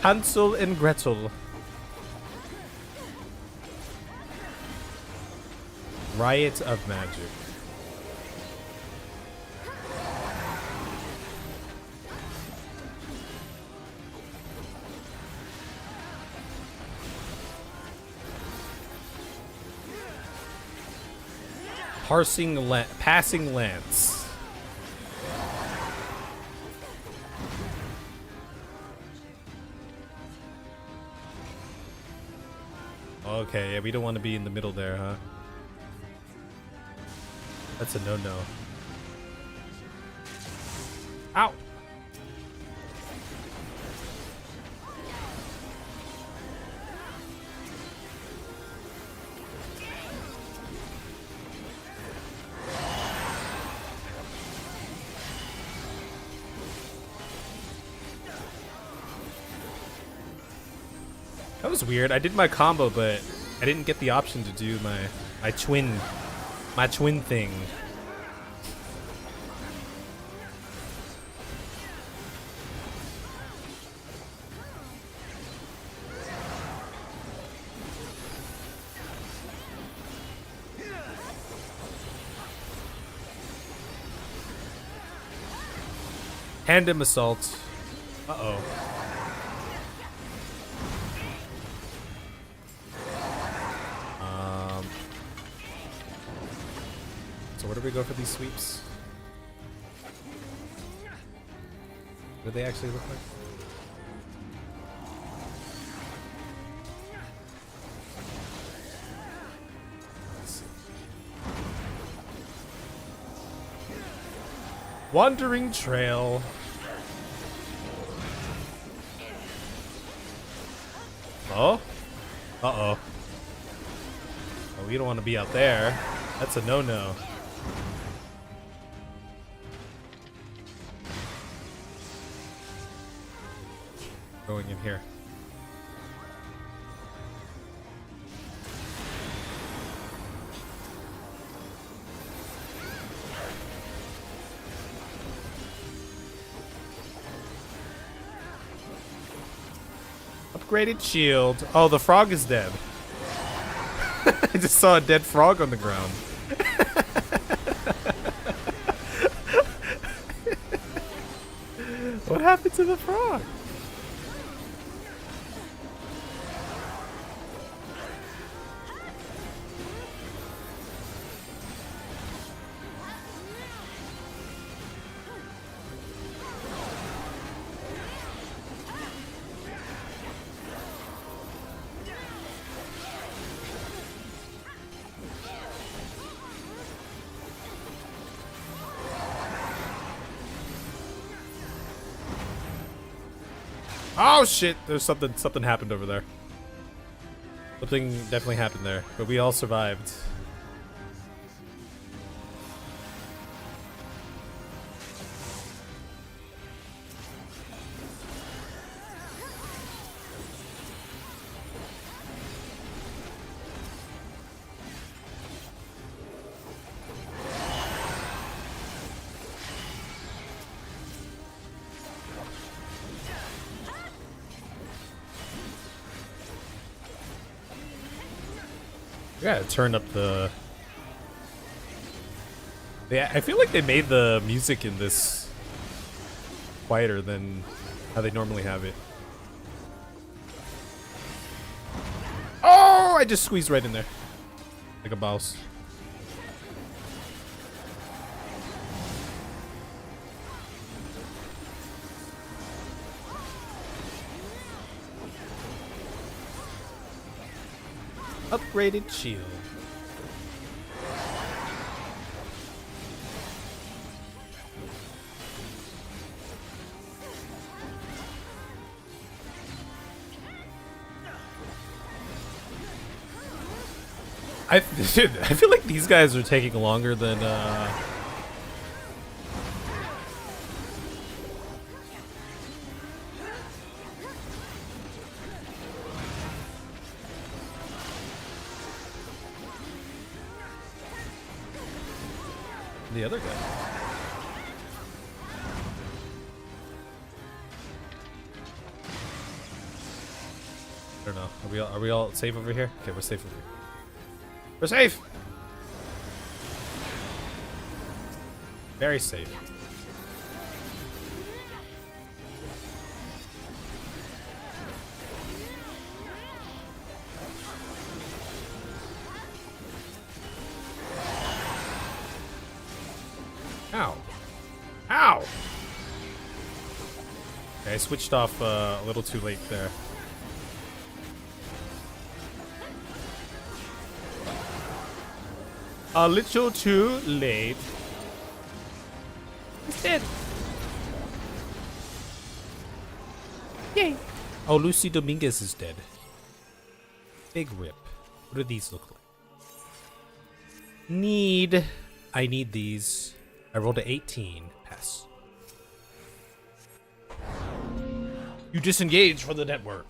Hansel and Gretel. Riot of Magic. Passing Lance. okay, yeah, we don't want to be in the middle there, huh? That's a no-no. Ow! That was weird. I did my combo, but I didn't get the option to do my twin thing. Tandem assault. Uh-oh. So where do we go for these sweeps? What do they actually look like? Let's see. Wandering Trail. Oh? Uh-oh. Oh, we don't want to be out there. That's a no-no. Going in here. Upgraded shield. Oh, the frog is dead. I just saw a dead frog on the ground. What happened to the frog? Oh shit! There's something happened over there. Something definitely happened there, but we all survived. Yeah, turn up the. Yeah, I feel like they made the music in this quieter than how they normally have it. Oh, I just squeezed right in there, like a mouse. Upgraded shield. Dude, I feel like these guys are taking longer than the other guy. I don't know. Are we all safe over here? Okay, we're safe over here. We're safe. Very safe. Ow. Ow! Okay, I switched off a little too late there. A little too late. He's dead. Yay. Oh, Lucy Dominguez is dead. Big rip. What do these look like? I need these. I rolled a 18. Pass. You disengage from the network.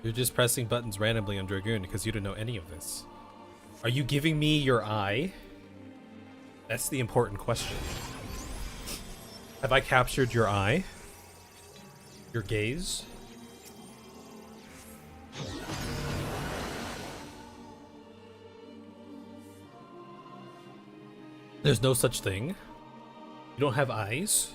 You're just pressing buttons randomly on Dragoon because you don't know any of this. Are you giving me your eye? That's the important question. Have I captured your eye? Your gaze? There's no such thing. You don't have eyes?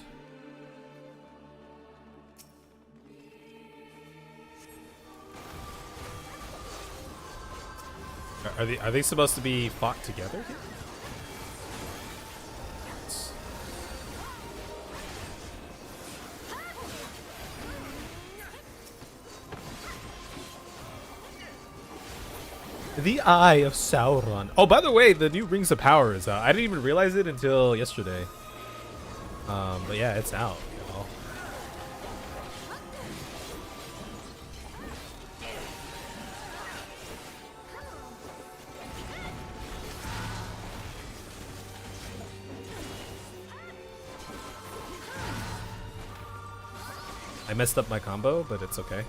Are they supposed to be fought together here? The Eye of Sauron. Oh, by the way, the new Rings of Power is out. I didn't even realize it until yesterday. But yeah, it's out. You know? I messed up my combo, but it's okay.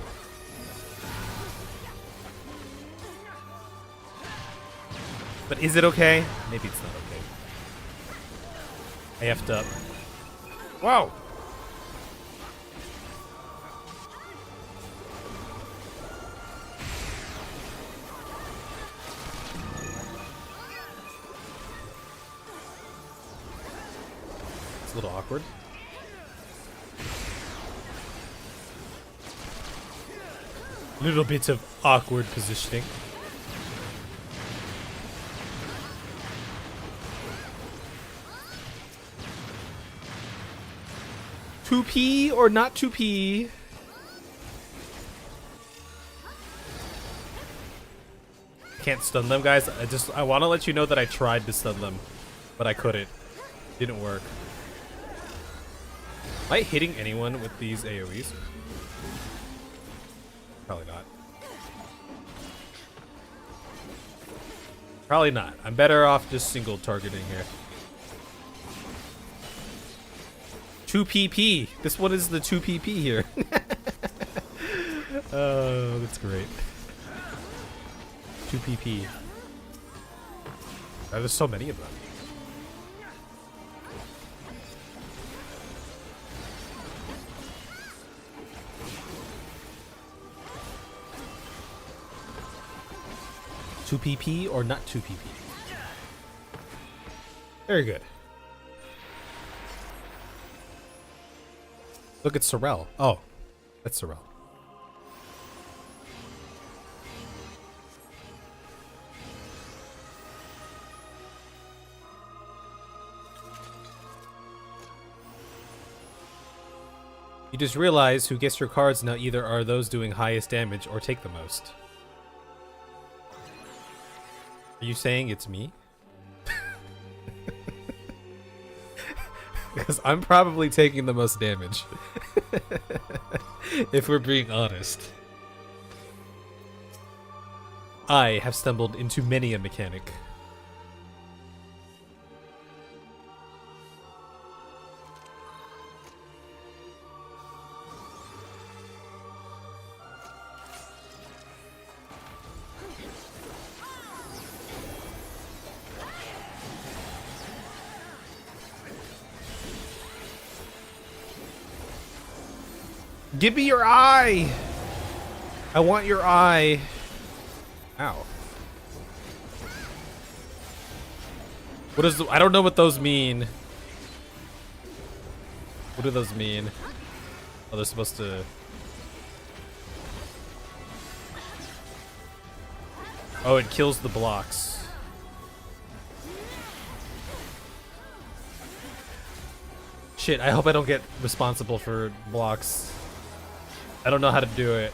But is it okay? Maybe it's not okay. I effed up. Wow! It's a little awkward. Little bit of awkward positioning. To pee or not to pee? Can't stun them, guys. I want to let you know that I tried to stun them, but I couldn't. Didn't work. Am I hitting anyone with these AoEs? Probably not. Probably not. I'm better off just single targeting here. 2PP. This one is the 2PP here. Oh, that's great. 2PP. Oh, there's so many of them. Two PP or not 2PP? Very good. Look at Sorrel. Oh, that's Sorrel. You just realize who gets your cards now either are those doing highest damage or take the most. Are you saying it's me? Because I'm probably taking the most damage. If we're being honest. I have stumbled into many a mechanic. Give me your eye! I want your eye. Ow. What is the, I don't know what those mean. What do those mean? Oh, they're supposed to... Oh, it kills the blocks. Shit, I hope I don't get responsible for blocks. I don't know how to do it.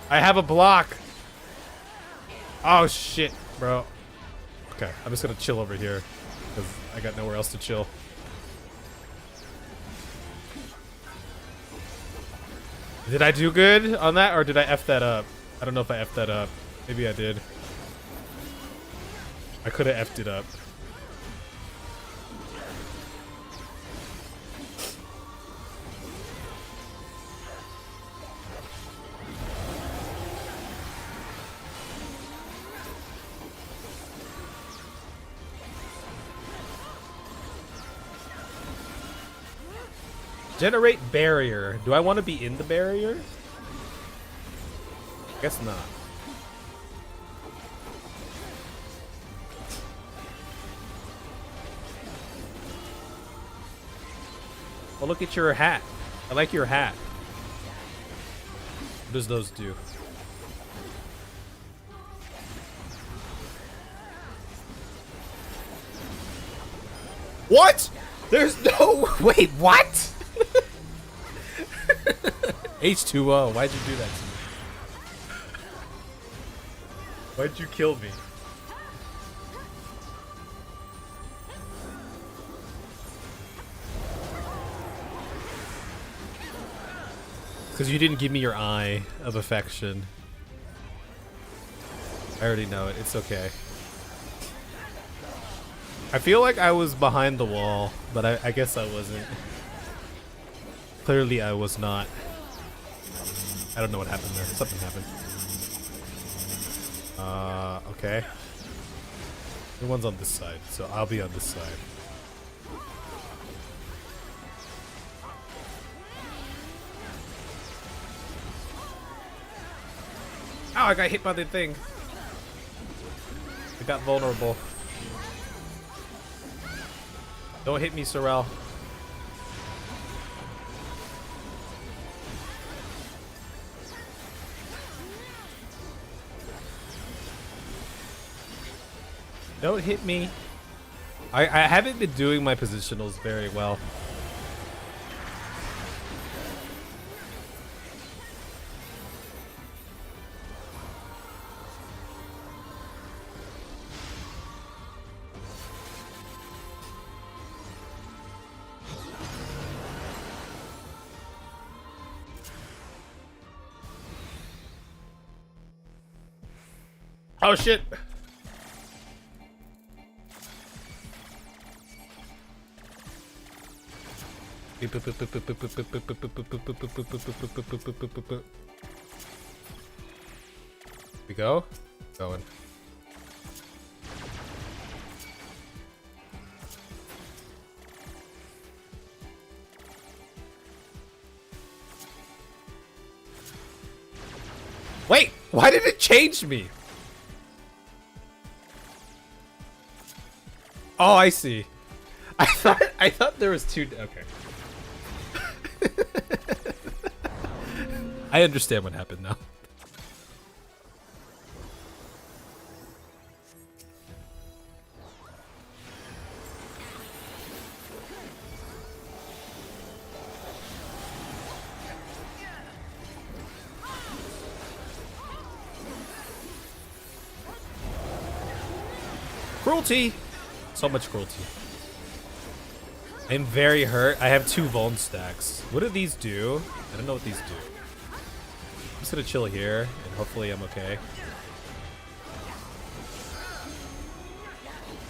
I have a block! Oh shit, bro. Okay, I'm just gonna chill over here because I got nowhere else to chill. Did I do good on that or did I F that up? I don't know if I F'd that up. Maybe I did. I could have F'd it up. Generate barrier. Do I want to be in the barrier? Guess not. Well, look at your hat. I like your hat. What does those do? What? There's no... Wait, what? H2O, why'd you do that to me? Why'd you kill me? Because you didn't give me your eye of affection. I already know it, it's okay. I feel like I was behind the wall, but I guess I wasn't. Clearly I was not. I don't know what happened there. Something happened. Okay. Everyone's on this side, so I'll be on this side. Ow, I got hit by the thing. I got vulnerable. Don't hit me, Sorrel. Don't hit me. I haven't been doing my positionals very well. Oh shit! We go? Going. Wait! Why did it change me? Oh, I see. I thought there was two. Okay. I understand what happened now. Cruelty! So much cruelty. I'm very hurt. I have 2 vuln stacks. What do these do? I don't know what these do. I'm just gonna chill here, and hopefully I'm okay.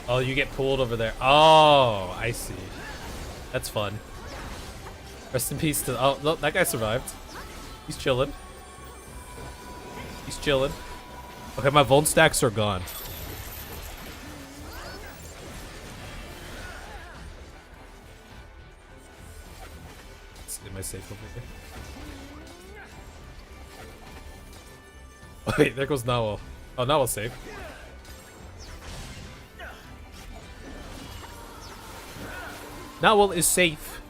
Oh, you get pulled over there. Oh, I see. That's fun. Rest in peace to... Oh, no, that guy survived. He's chilling. He's chilling. Okay, my vuln stacks are gone. Am I safe over here? Oh, wait, there goes Nawal. Oh, Nawal's safe. Nawal is safe.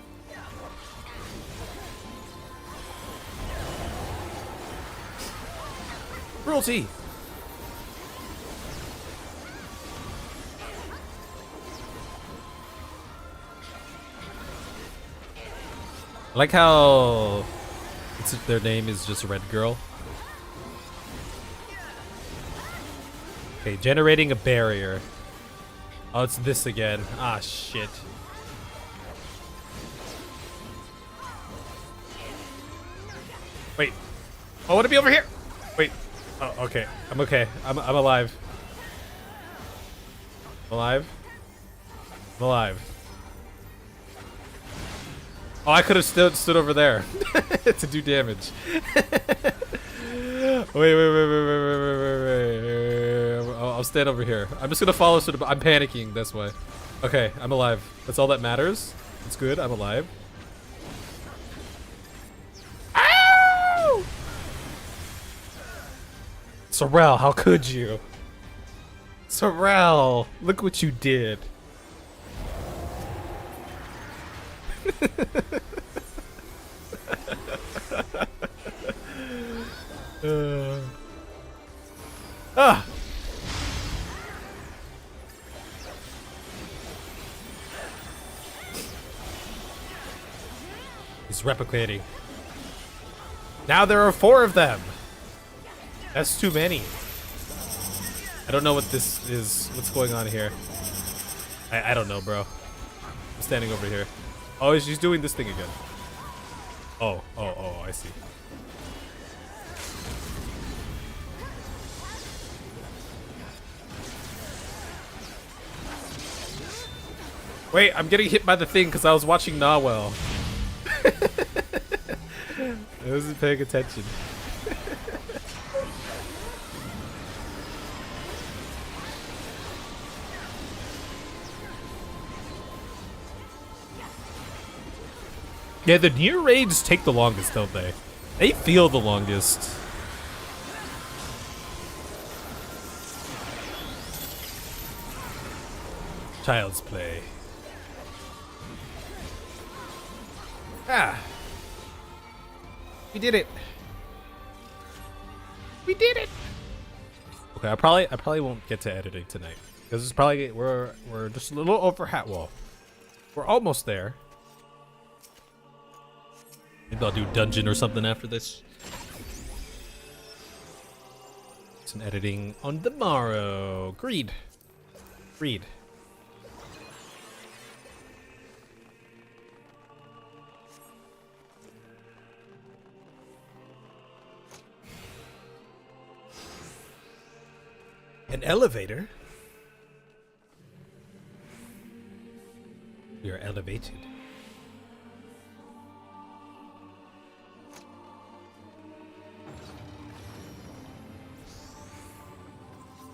Cruelty. I like how their name is just Red Girl. Okay, generating a barrier. Oh, it's this again. Ah, shit. Wait. Oh, I want to be over here. Wait. Oh, okay. I'm okay. I'm alive. I'm alive. I'm alive. Oh, I could have stood over there to do damage. Wait. I'll stand over here. I'm just gonna follow. I'm panicking. That's why. Okay, I'm alive. That's all that matters. It's good. I'm alive. Ow! Sorrel, how could you? Sorrel, look what you did. Ah! He's replicating. Now there are 4 of them. That's too many. I don't know what this is. What's going on here? I don't know, bro. I'm standing over here. Oh, she's doing this thing again. Oh, I see. Wait, I'm getting hit by the thing because I was watching Nawell. I wasn't paying attention. Yeah, the near raids take the longest, don't they? They feel the longest. Child's play. Ah. We did it. We did it. Okay, I probably won't get to editing tonight because it's probably we're just a little over Hatwall. We're almost there. Maybe I'll do dungeon or something after this. Some editing on the morrow. Greed. Greed. An elevator? We are elevated.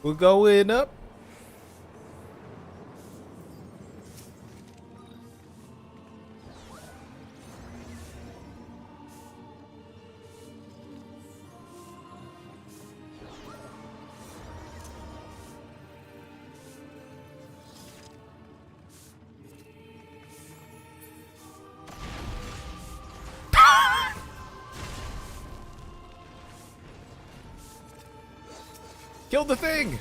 We're going up. Kill the thing!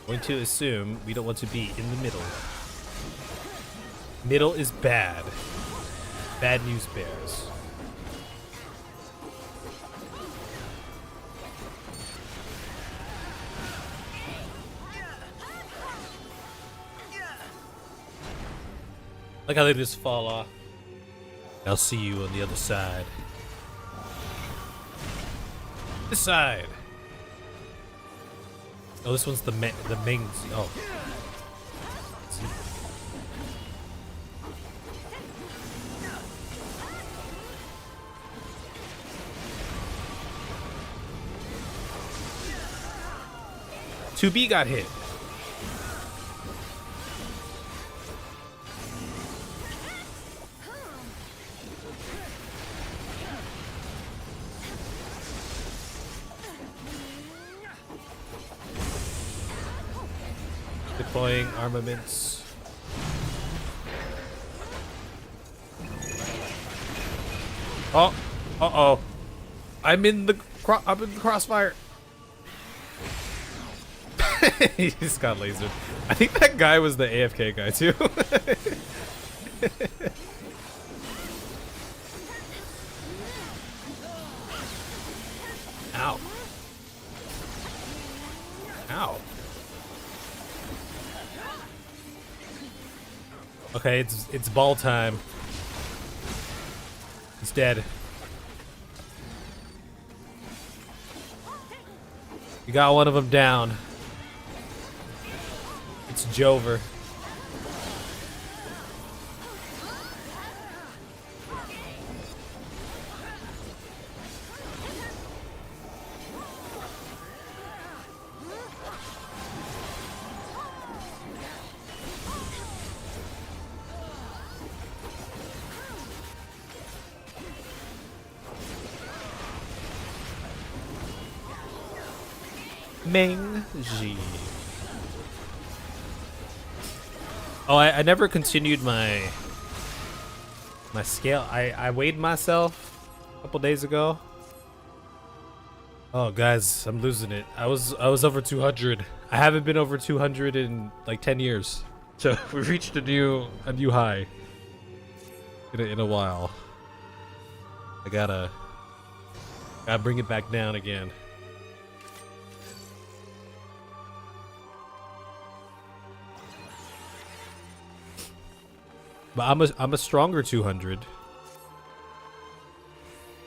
Going to assume we don't want to be in the middle. Middle is bad. Bad news bears. Like how they just fall off. I'll see you on the other side. This side. Oh, this one's the main. Oh. Two B got hit. Deploying armaments. Oh, uh-oh. I'm in the crossfire. He just got lasered. I think that guy was the AFK guy too. Ow. Ow. Okay, it's ball time. He's dead. You got one of them down. It's Jover. Ming Ji. Oh, I never continued my scale. I weighed myself a couple days ago. Oh, guys, I'm losing it. I was over 200. I haven't been over 200 in like 10 years. So we reached a new high in a while. I gotta bring it back down again. But I'm a stronger 200.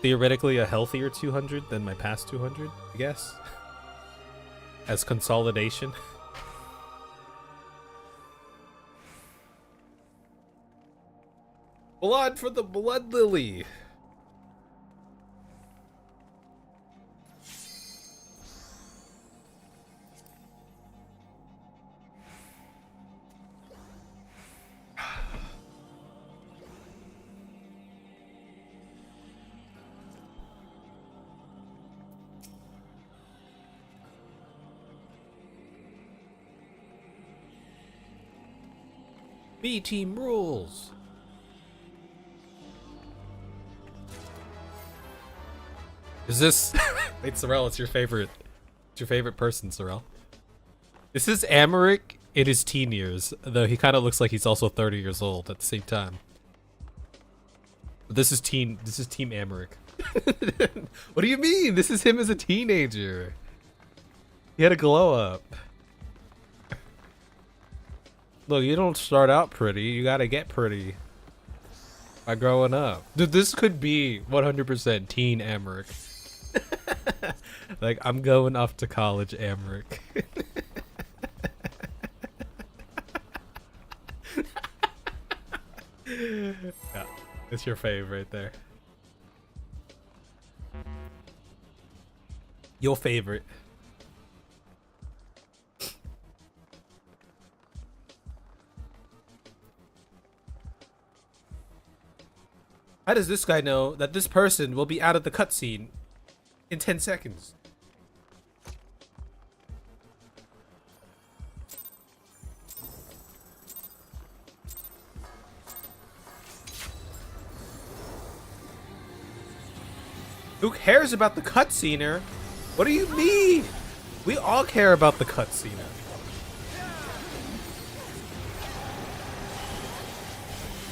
Theoretically a healthier 200 than my past 200, I guess. As consolidation. Blood for the Blood Lily. B team rules. Is this wait, Sorrel, it's your favorite. It's your favorite person, Sorrel. This is Amaric in his teen years, though he kind of looks like he's also 30 years old at the same time. But this is Team Amaric. What do you mean? This is him as a teenager. He had a glow up. Look, you don't start out pretty, you gotta get pretty by growing up. Dude, this could be 100% teen Amaric. Like, I'm going off to college Amaric. Yeah, it's your fave right there. Your favorite. How does this guy know that this person will be out of the cutscene in 10 seconds? Who cares about the cutscener? What do you mean? We all care about the cutscener.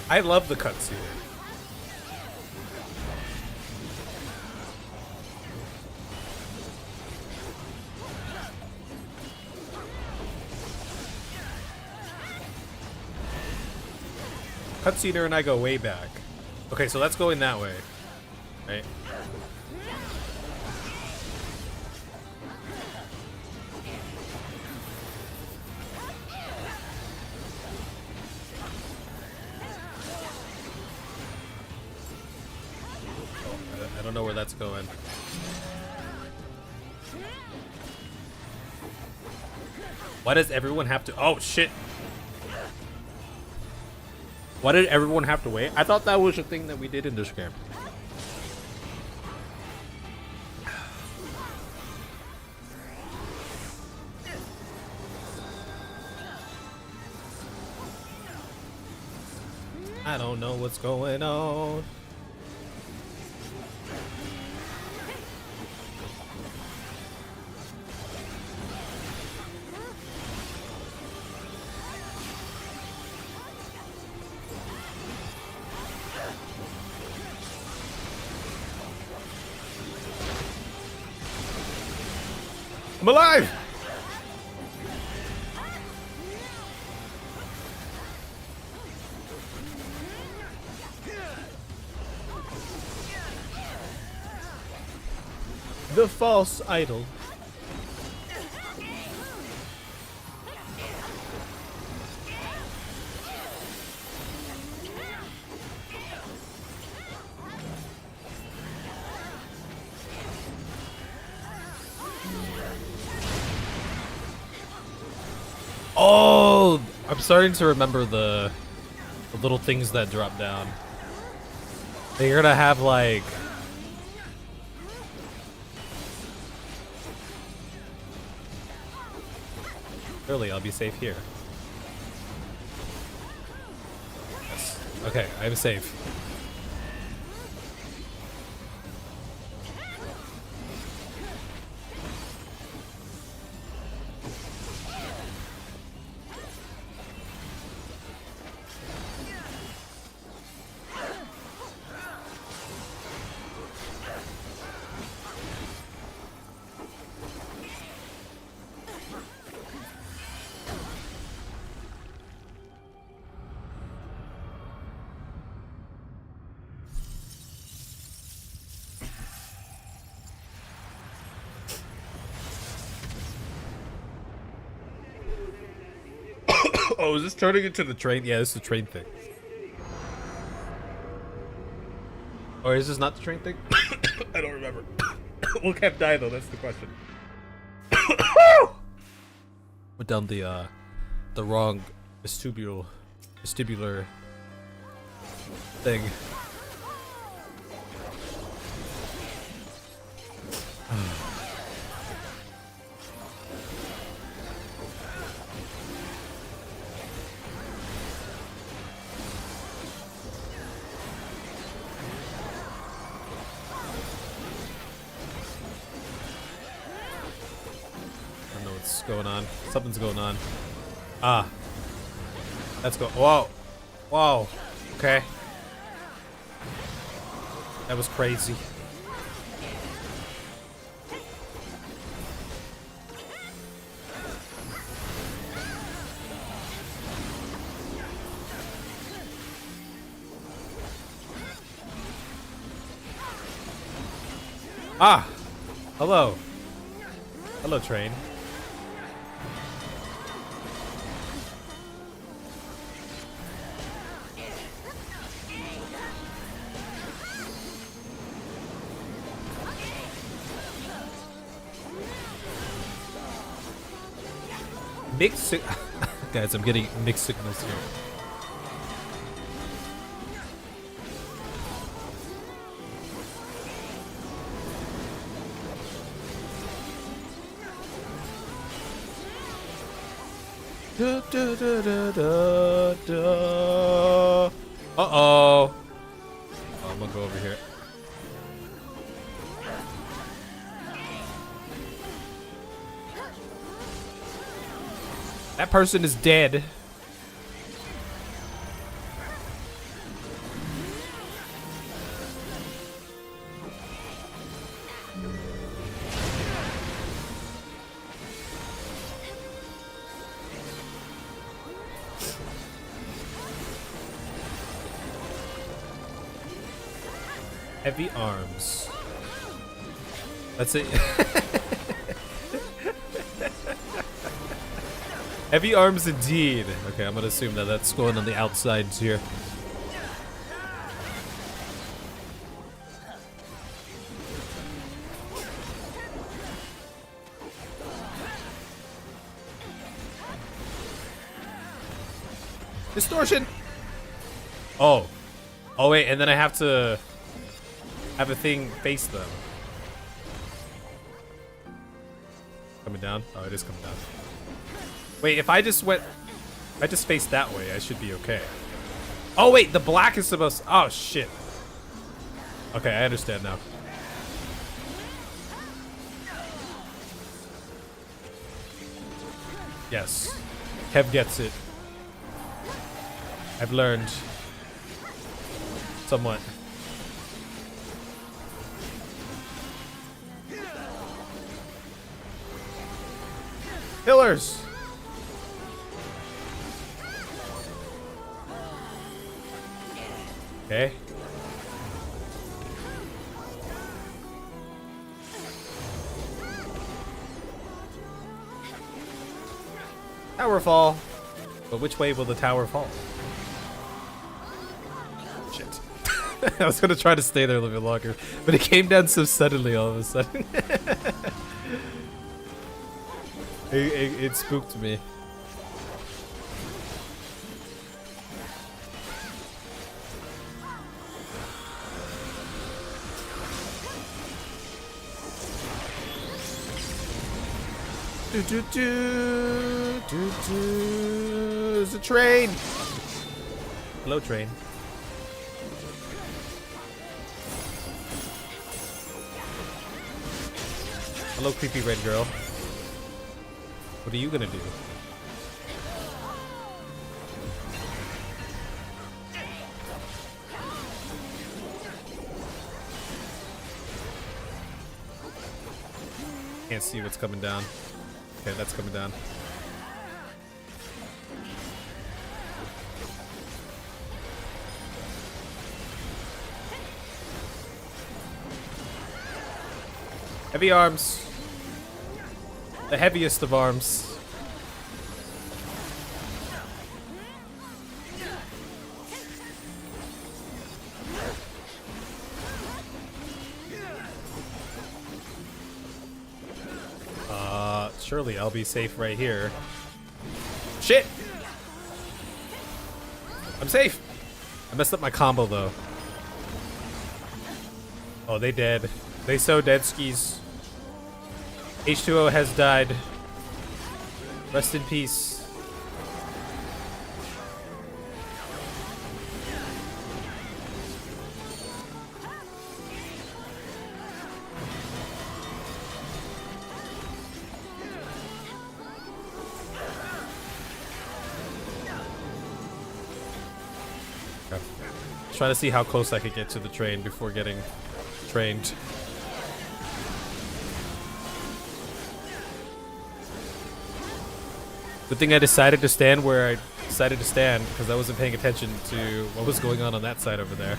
I love the cutscener. Cutscener and I go way back. Okay, so that's going that way, right? I don't know where that's going. Why does everyone have to? Oh shit! Why did everyone have to wait? I thought that was a thing that we did in this game. I don't know what's going on. I'm alive! The false idol. Oh, I'm starting to remember the little things that drop down. They're gonna have like Surely I'll be safe here. Yes. Okay, I'm safe. Oh, is this turning into the train? Yeah, this is the train thing. Or is this not the train thing? I don't remember. We'll kept die though, that's the question. Went down the wrong vestibular thing. Going on. Something's going on. Ah. Let's go. Whoa. Whoa. Okay. That was crazy. Ah. Hello. Hello, train. Mixed guys, I'm getting mixed signals here. Da, da, da, da, da, da. Uh-oh. Oh, I'm gonna go over here. That person is dead. Heavy arms. That's it. Heavy arms indeed. Okay, I'm gonna assume that that's going on the outsides here. Distortion! Oh. Oh wait, and then I have to have a thing face them. Coming down? Oh, it is coming down. Wait, if I just faced that way, I should be okay. Oh wait, the black is supposed to, oh shit. Okay, I understand now. Yes. Kev gets it. I've learned. Somewhat. Pillars! Okay. Tower fall. But which way will the tower fall? Shit. I was gonna try to stay there a little bit longer, but it came down so suddenly all of a sudden. It spooked me. There's a train. Hello, train. Hello, creepy red girl. What are you gonna do? Can't see what's coming down. Okay, that's coming down. Heavy arms. The heaviest of arms. Surely I'll be safe right here. Shit! I'm safe! I messed up my combo though. Oh, they dead. They so dead skis. H2O has died. Rest in peace. Okay. Trying to see how close I could get to the train before getting trained. Good thing I decided to stand where I decided to stand, because I wasn't paying attention to what was going on that side over there.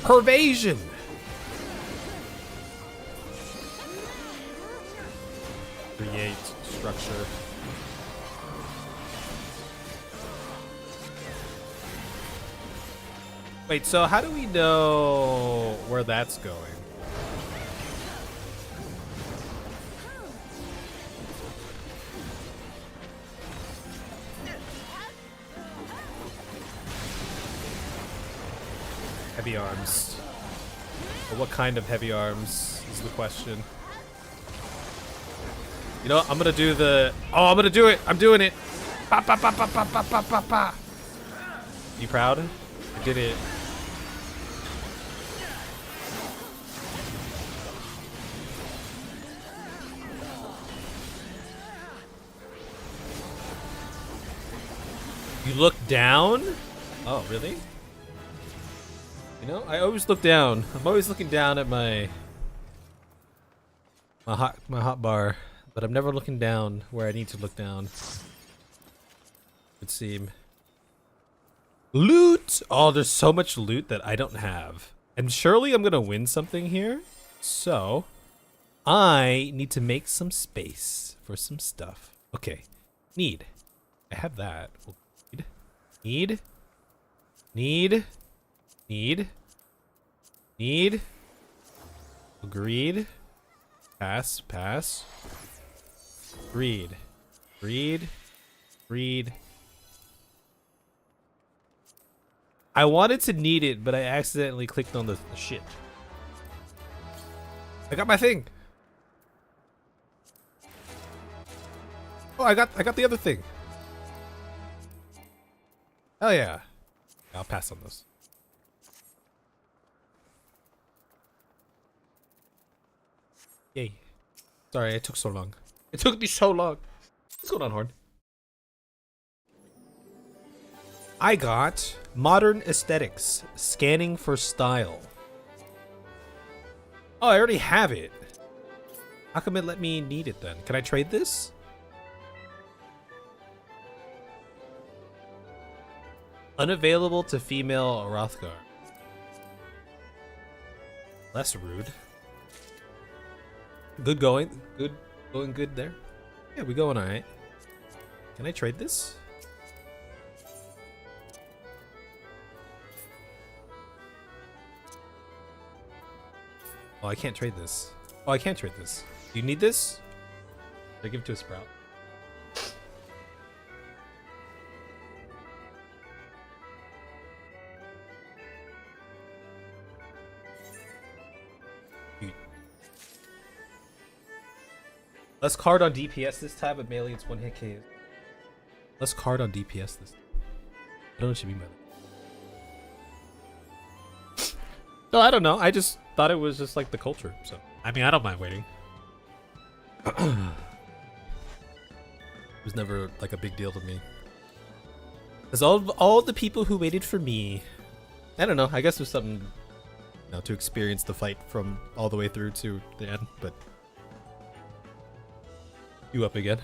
Pervasion! Create structure. Wait, so how do we know where that's going? Heavy arms. But what kind of heavy arms is the question. You know what? I'm gonna do the... Oh, I'm gonna do it! I'm doing it! Ba, ba, ba, ba, ba, ba, ba, ba, ba. You proud? I did it. You look down? Oh, really? You know, I always look down. I'm always looking down at my hot bar, but I'm never looking down where I need to look down. It would seem. Loot! Oh, there's so much loot that I don't have. And surely I'm gonna win something here. So, I need to make some space for some stuff. Okay, need. I have that. Need. Agreed. Pass. Agreed. I wanted to need it, but I accidentally clicked on the shit. I got my thing. Oh, I got the other thing. Hell yeah. I'll pass on this. Yay. Sorry, it took so long. It took me so long. What's going on, Horn? I got modern aesthetics, scanning for style. Oh, I already have it. How come it let me need it then? Can I trade this? Unavailable to female Rothgar. Less rude. Good going. Good there. Yeah, we going alright. Can I trade this? Oh, I can't trade this. Oh, I can't trade this. Do you need this? Should I give it to a Sprout? Less card on DPS this time, but melee it's one hit KO. Less card on DPS this time. I don't know what you mean by that. No, I don't know. I just thought it was just like the culture. So I mean, I don't mind waiting. It was never like a big deal to me. Cause all the people who waited for me, I don't know. I guess there's something, you know, to experience the fight from all the way through to the end, but. You up again?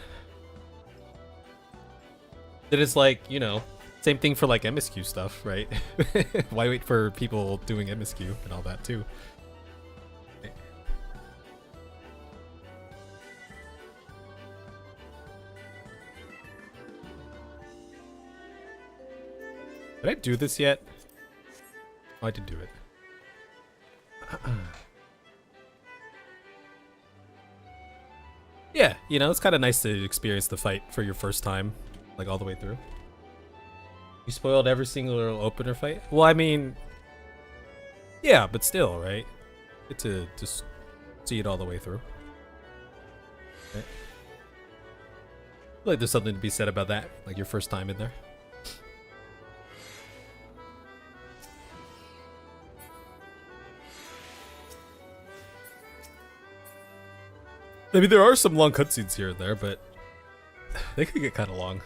Then it's like, you know, same thing for like MSQ stuff, right? Why wait for people doing MSQ and all that too? Did I do this yet? Oh, I did do it. Yeah, you know, it's kind of nice to experience the fight for your first time, like all the way through. You spoiled every single opener fight? Well, I mean, yeah, but still, right? Get to just see it all the way through. Right? I feel like there's something to be said about that, like your first time in there. I mean, there are some long cutscenes here and there, but they could get kind of long.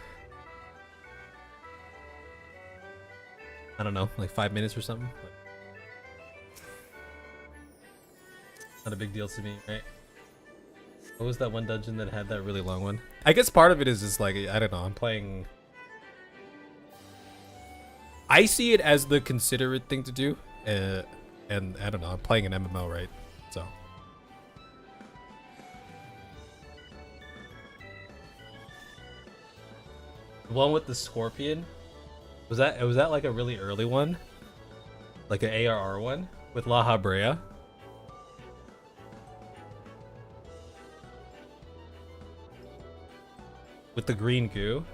I don't know, like 5 minutes or something. But not a big deal to me, right? What was that one dungeon that had that really long one? I guess part of it is just like, I don't know, I'm playing... I see it as the considerate thing to do, and I don't know, I'm playing an MMO, right? So... The one with the scorpion, was that like a really early one, like an ARR one with La Habrea? With the green goo,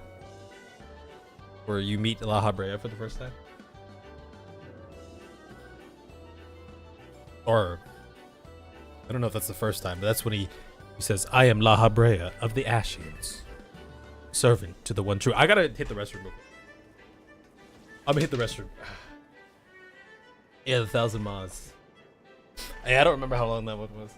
where you meet La Habrea for the first time? Or I don't know if that's the first time, but that's when he says, "I am La Habrea of the Ashians, servant to the one true." I gotta hit the restroom. I'm gonna hit the restroom. Yeah, the 1,000 Ma's. Hey, I don't remember how long that one was.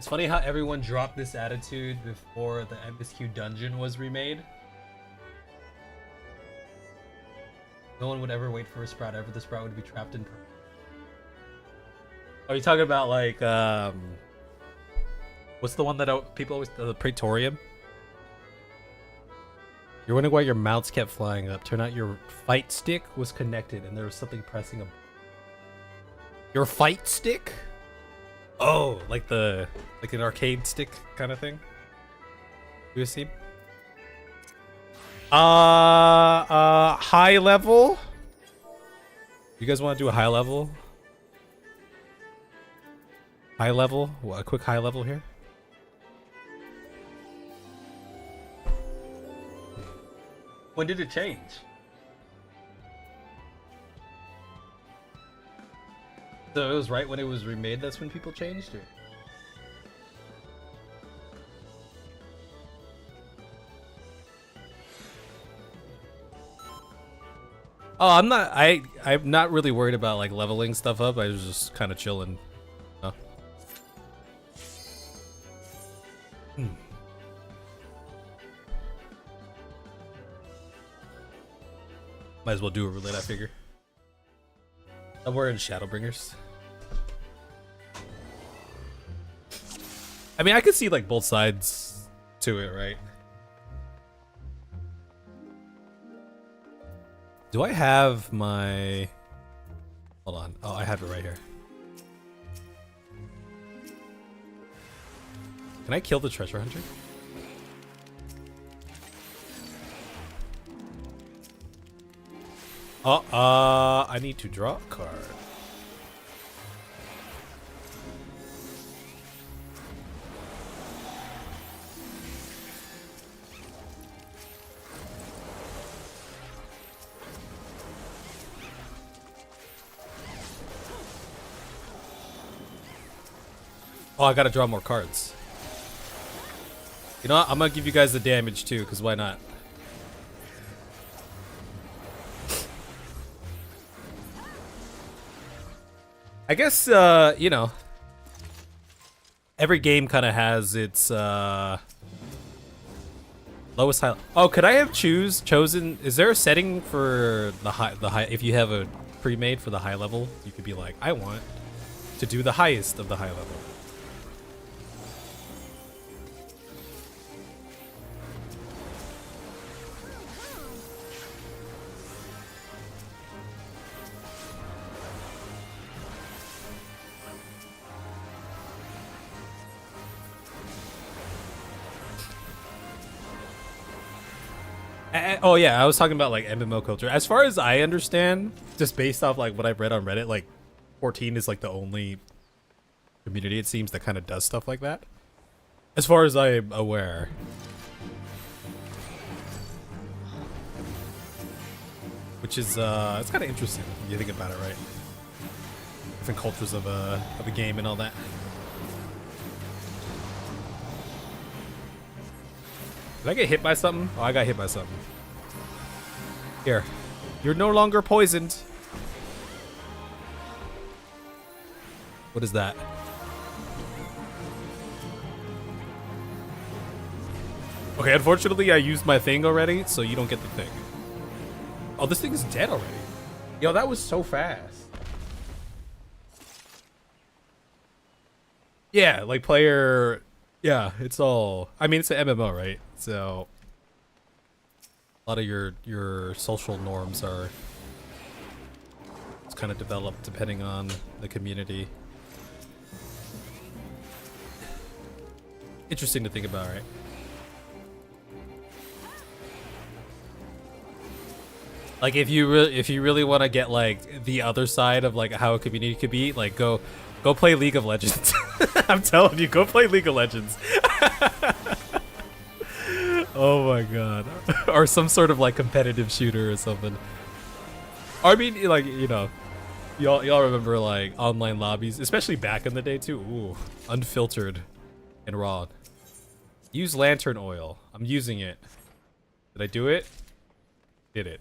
It's funny how everyone dropped this attitude before the MSQ dungeon was remade. No one would ever wait for a sprout ever. The sprout would be trapped in. Are you talking about like what's the one that people always the Praetorium? You're wondering why your mounts kept flying up. Turn out your fight stick was connected and there was something pressing a. Your fight stick? Oh, like an arcade stick kind of thing. You see? High level. You guys want to do a high level? High level? What, a quick high level here? When did it change? So it was right when it was remade, that's when people changed it? Oh, I'm not really worried about like leveling stuff up. I was just kind of chilling. Huh? Might as well do a roulette, I figure. Somewhere in Shadowbringers. I mean, I could see like both sides to it, right? Do I have my... Hold on. Oh, I have it right here. Can I kill the treasure hunter? Oh, I need to draw a card. Oh, I gotta draw more cards. You know what? I'm gonna give you guys the damage too, because why not? I guess, you know, every game kind of has its lowest high. Oh, could I have chosen? Is there a setting for the high? If you have a pre-made for the high level, you could be like, I want to do the highest of the high level. Oh yeah, I was talking about like MMO culture. As far as I understand, just based off like what I've read on Reddit, like 14 is like the only community it seems that kind of does stuff like that. As far as I'm aware. Which is it's kind of interesting when you think about it, right? Different cultures of a game and all that. Did I get hit by something? Oh, I got hit by something. Here. You're no longer poisoned. What is that? Okay, unfortunately I used my thing already, so you don't get the thing. Oh, this thing is dead already. Yo, that was so fast. Yeah, like player... Yeah, it's all... I mean, it's an MMO, right? So... a lot of your social norms are... it's kind of developed depending on the community. Interesting to think about, right? Like if you really want to get like the other side of like how a community could be, like go play League of Legends. I'm telling you, go play League of Legends. Oh my god. Or some sort of like competitive shooter or something. I mean, like, you know, y'all remember like online lobbies, especially back in the day too. Ooh, unfiltered and raw. Use lantern oil. I'm using it. Did I do it? Did it.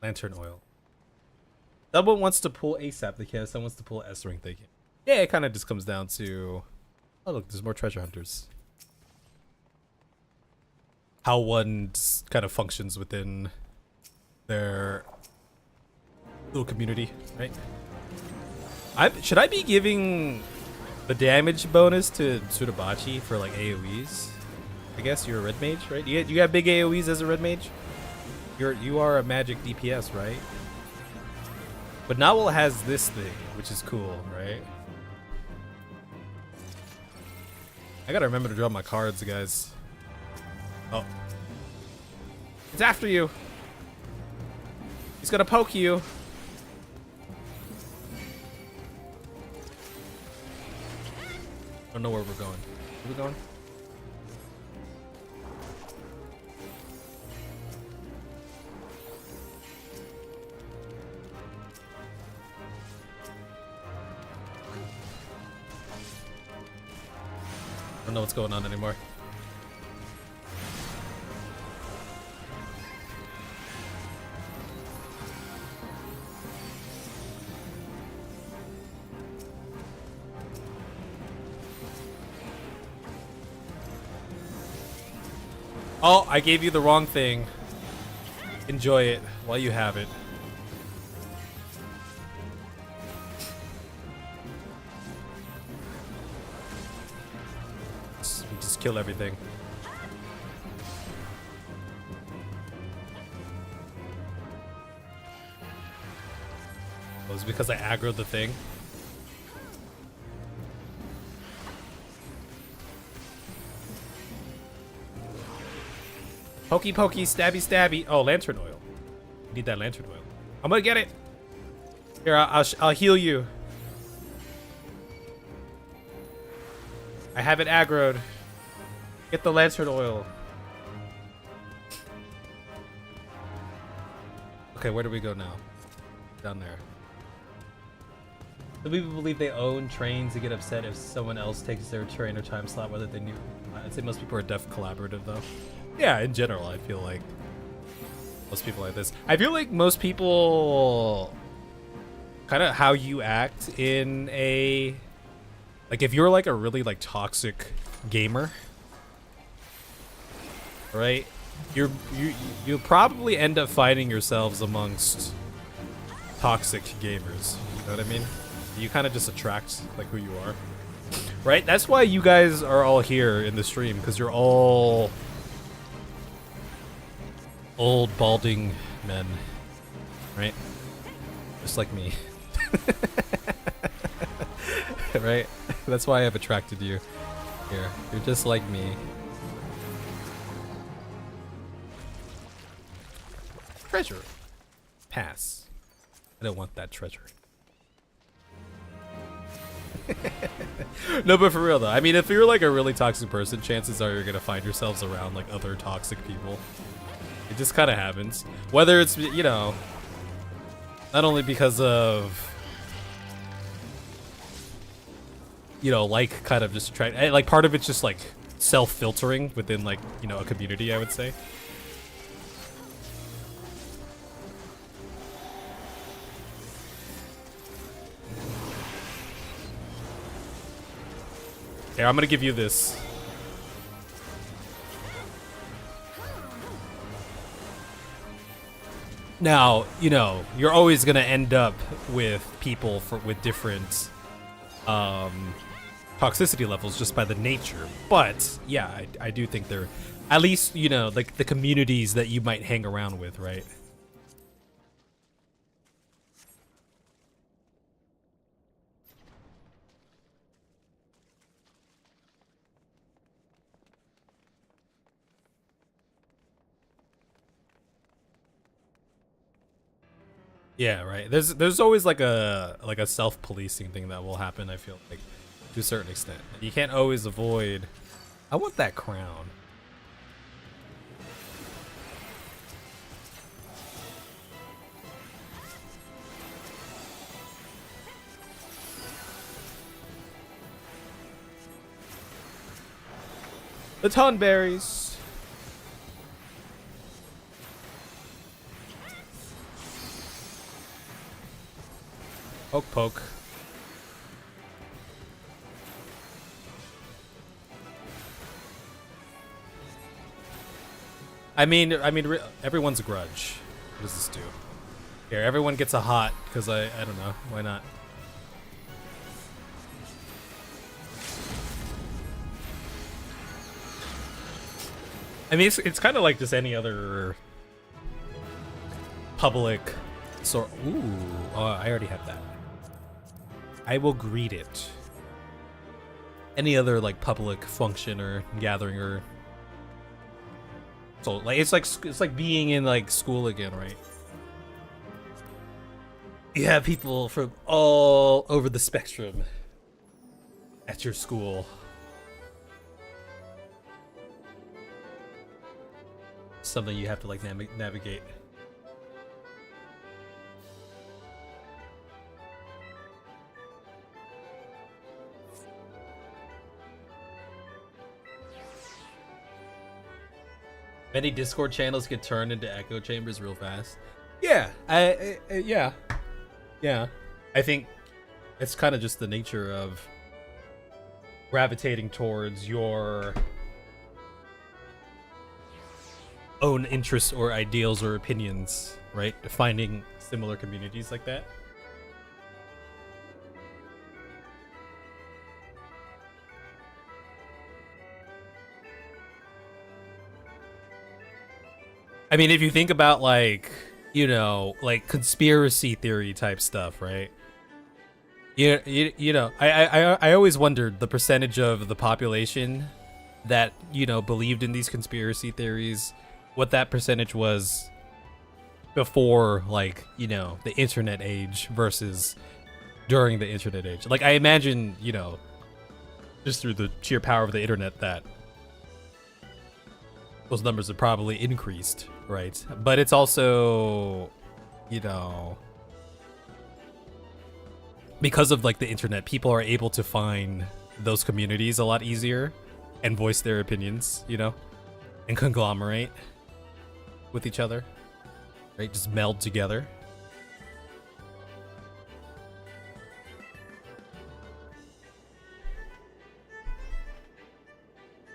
Lantern oil. Someone wants to pull ASAP, they can. Someone wants to pull S rank, they can. Yeah, it kind of just comes down to... Oh, look, there's more treasure hunters. How one kind of functions within their little community, right? Should I be giving the damage bonus to Tsudabachi for like AoEs? I guess you're a red mage, right? You got big AoEs as a red mage? You are a magic DPS, right? But Nawal has this thing, which is cool, right? I gotta remember to draw my cards, guys. Oh. It's after you. He's gonna poke you. I don't know where we're going. Where are we going? I don't know what's going on anymore. Oh, I gave you the wrong thing. Enjoy it while you have it. Just kill everything. Oh, it was because I aggroed the thing. Pokey pokey, stabby stabby. Oh, lantern oil. Need that lantern oil. I'm gonna get it. Here, I'll heal you. I have it aggroed. Get the lantern oil. Okay, where do we go now? Down there. Some people believe they own trains and get upset if someone else takes their train or time slot, whether they knew. I'd say most people are def collaborative though. Yeah, in general, I feel like most people like this. I feel like most people kind of how you act in a like if you're like a really like toxic gamer, right? You'll probably end up finding yourselves amongst toxic gamers. You know what I mean? You kind of just attract like who you are, right? That's why you guys are all here in the stream, because you're all old balding men, right? Just like me. Right? That's why I've attracted you here. You're just like me. Treasure. Pass. I don't want that treasure. No, but for real though, I mean, if you're like a really toxic person, chances are you're gonna find yourselves around like other toxic people. It just kind of happens. Whether it's, you know, not only because of, you know, like kind of just trying, like part of it's just like self-filtering within like, you know, a community, I would say. Here, I'm gonna give you this. Now, you know, you're always gonna end up with people with different toxicity levels just by the nature. But yeah, I do think they're at least, you know, like the communities that you might hang around with, right? Yeah, right. There's always like a self-policing thing that will happen, I feel like, to a certain extent. You can't always avoid. I want that crown. The tonberries. Poke poke. Everyone's a grudge. What does this do? Here, everyone gets a hot, because I don't know. Why not? I mean, it's kind of like just any other public sort. Ooh, I already have that. I will greet it. Any other like public function or gathering or so like it's like being in like school again, right? You have people from all over the spectrum at your school. Something you have to like navigate. Many Discord channels get turned into echo chambers real fast. Yeah, yeah. I think it's kind of just the nature of gravitating towards your own interests or ideals or opinions, right? Finding similar communities like that. I mean, if you think about like, you know, like conspiracy theory type stuff, right? You know, I always wondered the percentage of the population that, you know, believed in these conspiracy theories, what that percentage was before, like, you know, the internet age versus during the internet age. Like, I imagine, you know, just through the sheer power of the internet that those numbers have probably increased, right? But it's also, you know, because of like the internet, people are able to find those communities a lot easier and voice their opinions, you know, and conglomerate with each other, right? Just meld together.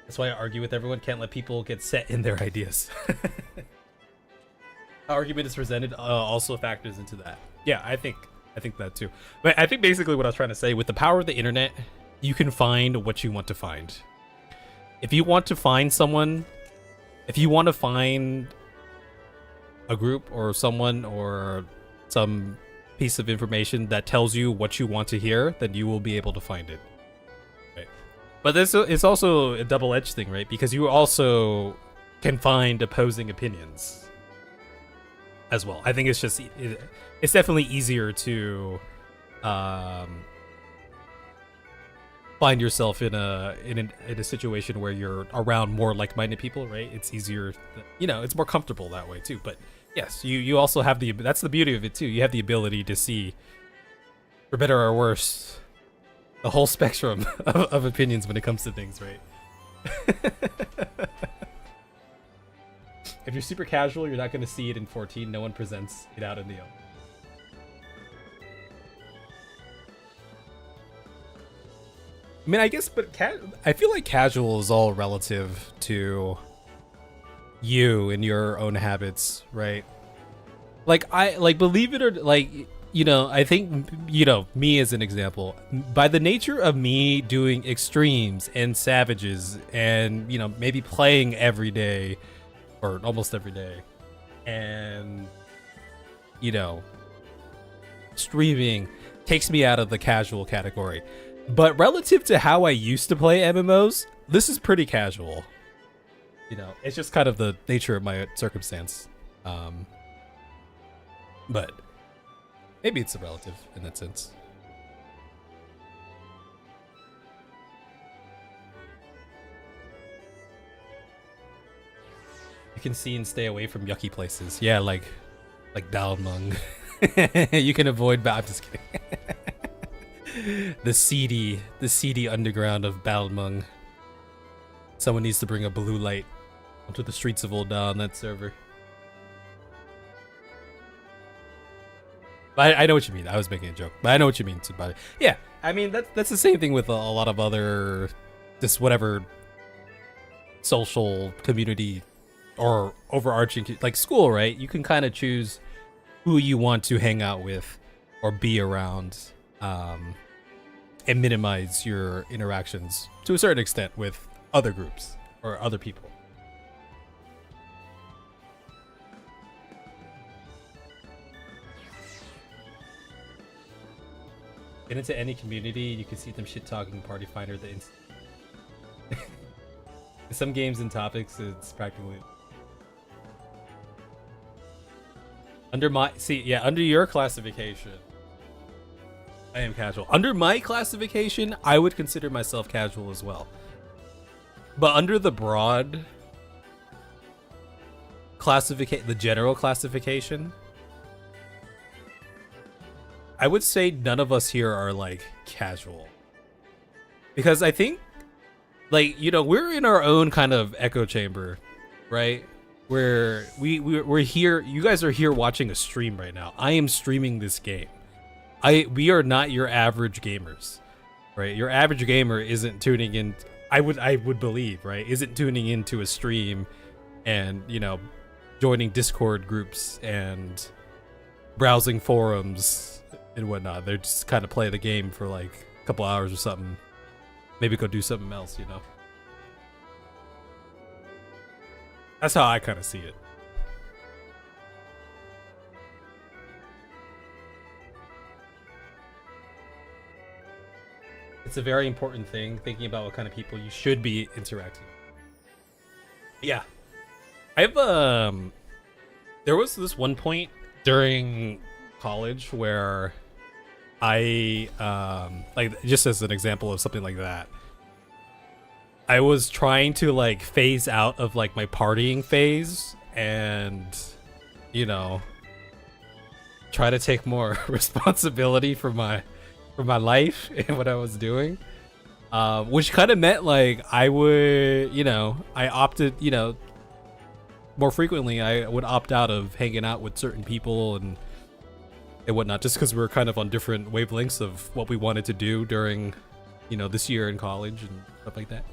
That's why I argue with everyone. Can't let people get set in their ideas. How argument is presented also factors into that. Yeah, I think that too. But I think basically what I was trying to say, with the power of the internet, you can find what you want to find. If you want to find someone, if you want to find a group or someone or some piece of information that tells you what you want to hear, then you will be able to find it. Right. But this is also a double-edged thing, right? Because you also can find opposing opinions as well. I think it's just it's definitely easier to find yourself in a situation where you're around more like-minded people, right? It's easier, you know, it's more comfortable that way too. But yes, you also have that's the beauty of it too. You have the ability to see, for better or worse, the whole spectrum of opinions when it comes to things, right? If you're super casual, you're not going to see it in 14. No one presents it out in the open. I mean, I guess, but I feel like casual is all relative to you and your own habits, right? Like, believe it or like, you know, I think, you know, me as an example, by the nature of me doing extremes and savages and, you know, maybe playing every day or almost every day and, you know, streaming takes me out of the casual category. But relative to how I used to play MMOs, this is pretty casual. You know, it's just kind of the nature of my circumstance. But maybe it's a relative in that sense. You can see and stay away from yucky places. Yeah, like Balmung. You can avoid. I'm just kidding. The seedy underground of Balmung. Someone needs to bring a blue light onto the streets of Ul'dah on that server. But I know what you mean. I was making a joke, but I know what you mean too. But yeah, I mean that's the same thing with a lot of other, just whatever social community or overarching like school, right? You can kind of choose who you want to hang out with or be around, and minimize your interactions to a certain extent with other groups or other people. Get into any community, you can see them shit talking Party Finder the instant. In some games and topics, it's practically under your classification, I am casual. Under my classification, I would consider myself casual as well. But under the broad classification, the general classification, I would say none of us here are like casual. Because I think, like, you know, we're in our own kind of echo chamber, right? Where we're here, you guys are here watching a stream right now. I am streaming this game. We are not your average gamers, right? Your average gamer isn't tuning in, I would believe, right? Isn't tuning into a stream and, you know, joining Discord groups and browsing forums and whatnot. They're just kind of play the game for like a couple hours or something. Maybe go do something else, you know? That's how I kind of see it. It's a very important thing, thinking about what kind of people you should be interacting with. Yeah. I've, there was this one point during college where I, like, just as an example of something like that, I was trying to like phase out of like my partying phase and, you know, try to take more responsibility for my life and what I was doing, which kind of meant like I would, you know, I opted, you know, more frequently I would opt out of hanging out with certain people and whatnot, just because we were kind of on different wavelengths of what we wanted to do during, you know, this year in college and stuff like that.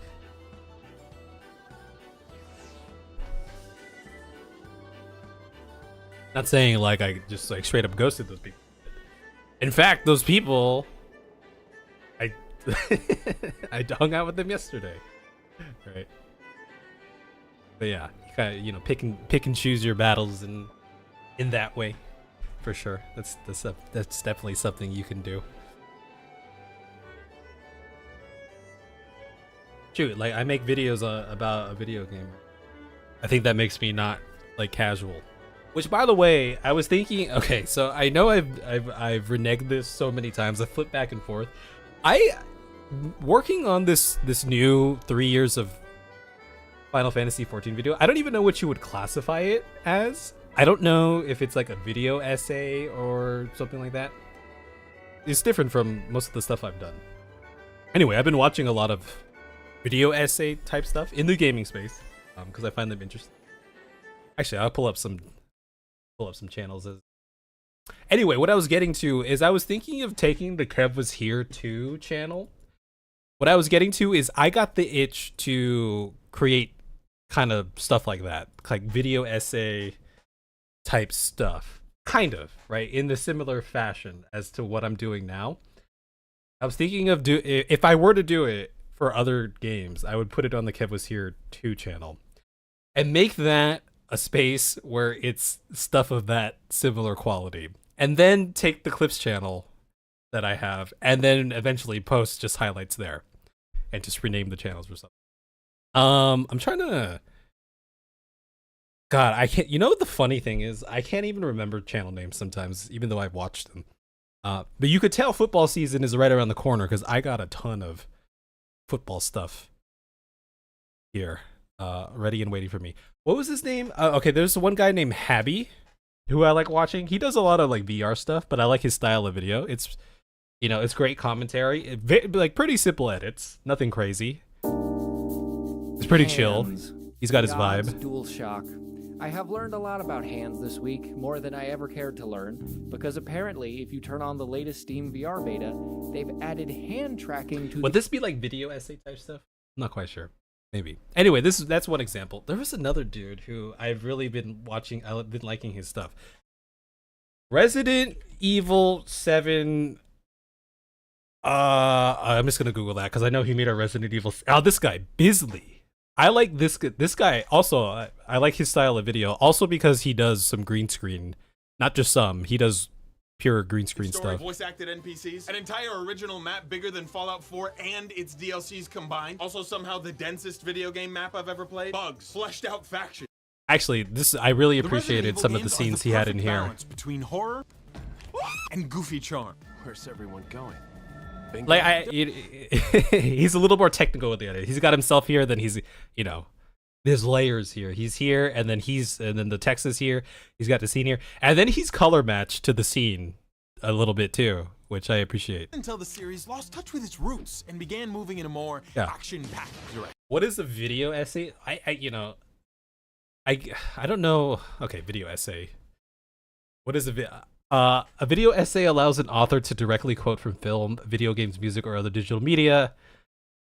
Not saying like I just like straight up ghosted those people. In fact, those people, I I hung out with them yesterday, right? But yeah, you kind of, you know, pick and choose your battles in that way, for sure. That's definitely something you can do. Shoot, like I make videos about a video game. I think that makes me not like casual. Which, by the way, I was thinking. Okay, so I know I've reneged this so many times. I flip back and forth. Working on this new 3 years of Final Fantasy 14 video. I don't even know what you would classify it as. I don't know if it's like a video essay or something like that. It's different from most of the stuff I've done. Anyway, I've been watching a lot of video essay type stuff in the gaming space because I find them interesting. Actually, I'll pull up some channels. Anyway, what I was getting to is I was thinking of taking the Kev Was Here too channel. What I was getting to is I got the itch to create kind of stuff like that, like video essay type stuff, kind of, right, in the similar fashion as to what I'm doing now. I was thinking of if I were to do it for other games, I would put it on the Kev Was Here 2 channel and make that a space where it's stuff of that similar quality, and then take the clips channel that I have and then eventually post just highlights there and just rename the channels or something. I'm trying to, God, I can't, you know what the funny thing is, I can't even remember channel names sometimes, even though I've watched them. But you could tell football season is right around the corner because I got a ton of football stuff here, ready and waiting for me. What was his name? Okay, there's one guy named Habby who I like watching. He does a lot of like VR stuff, but I like his style of video. It's, you know, it's great commentary. Like pretty simple edits, nothing crazy. It's pretty chill. He's got his vibe. Dual shock. I have learned a lot about hands this week, more than I ever cared to learn, because apparently if you turn on the latest Steam VR beta, they've added hand tracking to Would this be like video essay type stuff? I'm not quite sure. Maybe. Anyway, that's one example. There was another dude who I've really been watching. I've been liking his stuff. Resident Evil 7. I'm just gonna Google that because I know he made a Resident Evil. Oh, this guy Bisley. I like this guy. Also, I like his style of video. Also because he does some green screen, not just some. He does pure green screen stuff. Voice acted NPCs, an entire original map bigger than Fallout 4 and its DLCs combined. Also, somehow the densest video game map I've ever played. Bugs, fleshed out factions. Actually, I really appreciated some of the scenes he had in here. Between horror and goofy charm. Where's everyone going? Like he's a little more technical with the edit. He's got himself here, then he's, you know, there's layers here. He's here, and then the text is here. He's got the scene here, and then he's color matched to the scene a little bit too, which I appreciate. Until the series lost touch with its roots and began moving in a more action-packed direction. What is a video essay? I don't know. Okay, video essay. What is a video essay allows an author to directly quote from film, video games, music, or other digital media.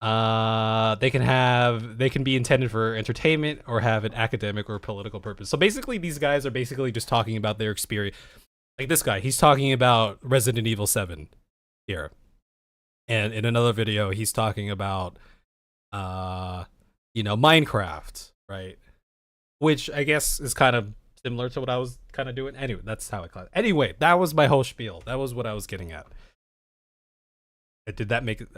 They can be intended for entertainment or have an academic or political purpose. So basically, these guys are basically just talking about their experience. Like this guy, he's talking about Resident Evil 7 here, and in another video, he's talking about Minecraft, right? Which I guess is kind of similar to what I was kind of doing. Anyway, that's how I call it. Anyway, that was my whole spiel. That was what I was getting at. Did that make it?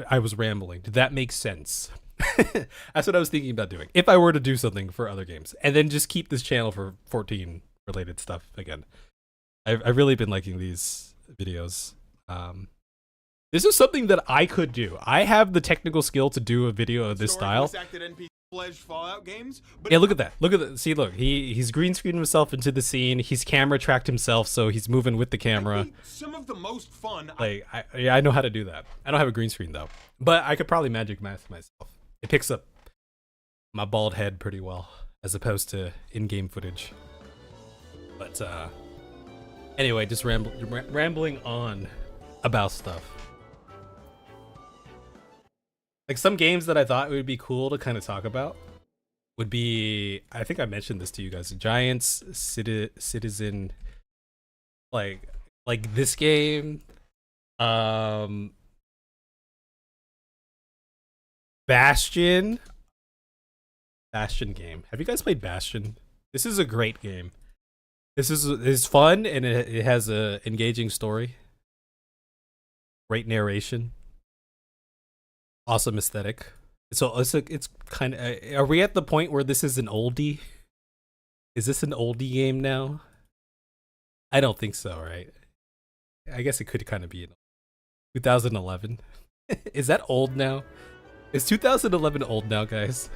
I was rambling. Did that make sense? That's what I was thinking about doing. If I were to do something for other games, and then just keep this channel for 14 related stuff again. I've really been liking these videos. This is something that I could do. I have the technical skill to do a video of this style. Fallout games, but yeah, look at that. Look at that. See, look, he's green screened himself into the scene. He's camera tracked himself, so he's moving with the camera. Some of the most fun. Like, I know how to do that. I don't have a green screen though, but I could probably magic math myself. It picks up my bald head pretty well, as opposed to in-game footage. But anyway, just rambling on about stuff. Like some games that I thought would be cool to kind of talk about would be, I think I mentioned this to you guys, Giants, Citizen, like this game, Bastion game. Have you guys played Bastion? This is a great game. This is fun, and it has a engaging story. Great narration. Awesome aesthetic. So it's kind of. Are we at the point where this is an oldie? Is this an oldie game now? I don't think so, right? I guess it could kind of be 2011. Is that old now? Is 2011 old now, guys?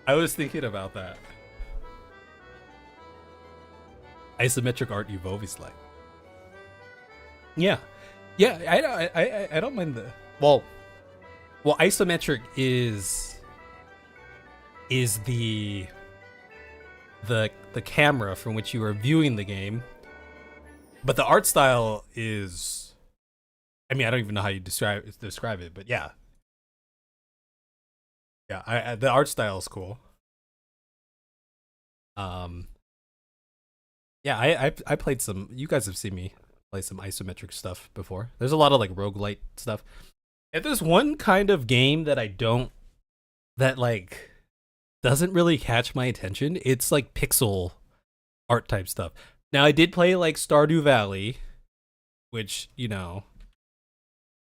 I was thinking about that. Isometric art you've always liked. Yeah. Yeah, I don't mind the well isometric is the camera from which you are viewing the game, but the art style is, I mean, I don't even know how you describe it, but yeah, the art style is cool. Yeah, I played some. You guys have seen me play some isometric stuff before. There's a lot of like roguelite stuff. If there's one kind of game that doesn't really catch my attention, it's like pixel art type stuff. Now I did play like Stardew Valley, which, you know,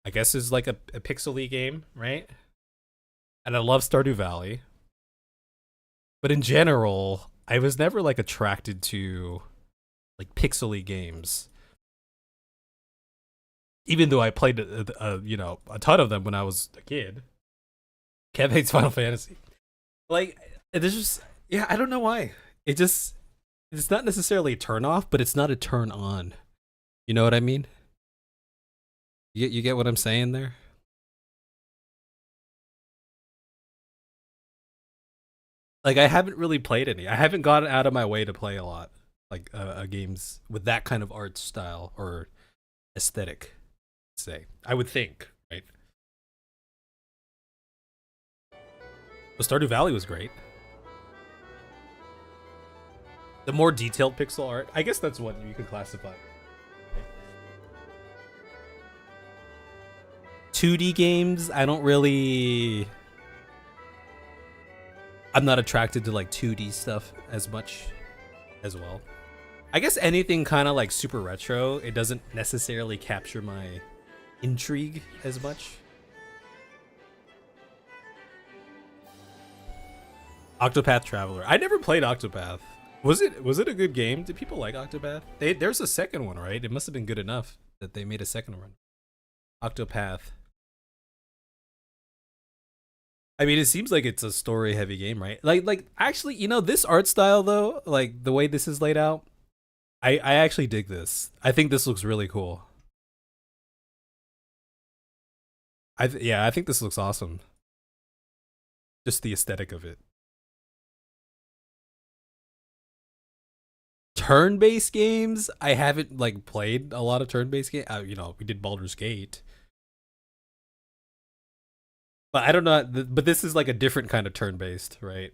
I guess is like a pixely game, right? And I love Stardew Valley. But in general, I was never like attracted to like pixely games. Even though I played a ton of them when I was a kid. Kev hates Final Fantasy. Like, there's just, yeah, I don't know why. It's not necessarily a turn off, but it's not a turn on. You know what I mean? You get what I'm saying there? Like I haven't really played any. I haven't gone out of my way to play a lot, like games with that kind of art style or aesthetic. Say, I would think, right? But Stardew Valley was great. The more detailed pixel art, I guess that's what you can classify. 2D games, I don't really. I'm not attracted to like 2D stuff as much as well. I guess anything kind of like super retro, it doesn't necessarily capture my intrigue as much. Octopath Traveler. I never played Octopath. Was it a good game? Did people like Octopath? There's a second one, right? It must have been good enough that they made a second one. Octopath. I mean, it seems like it's a story-heavy game, right? Like actually, you know, this art style though, like the way this is laid out, I actually dig this. I think this looks really cool. Yeah, I think this looks awesome. Just the aesthetic of it. Turn-based games, I haven't like played a lot of turn-based games. You know, we did Baldur's Gate. But I don't know. But this is like a different kind of turn-based, right?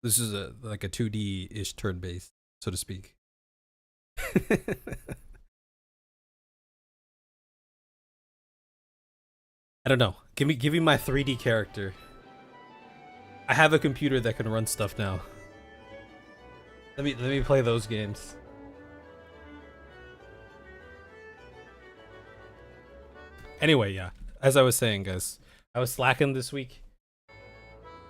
This is like a 2D-ish turn-based, so to speak. I don't know. Give me my 3D character. I have a computer that can run stuff now. Let me play those games. Anyway, yeah. As I was saying, guys, I was slacking this week,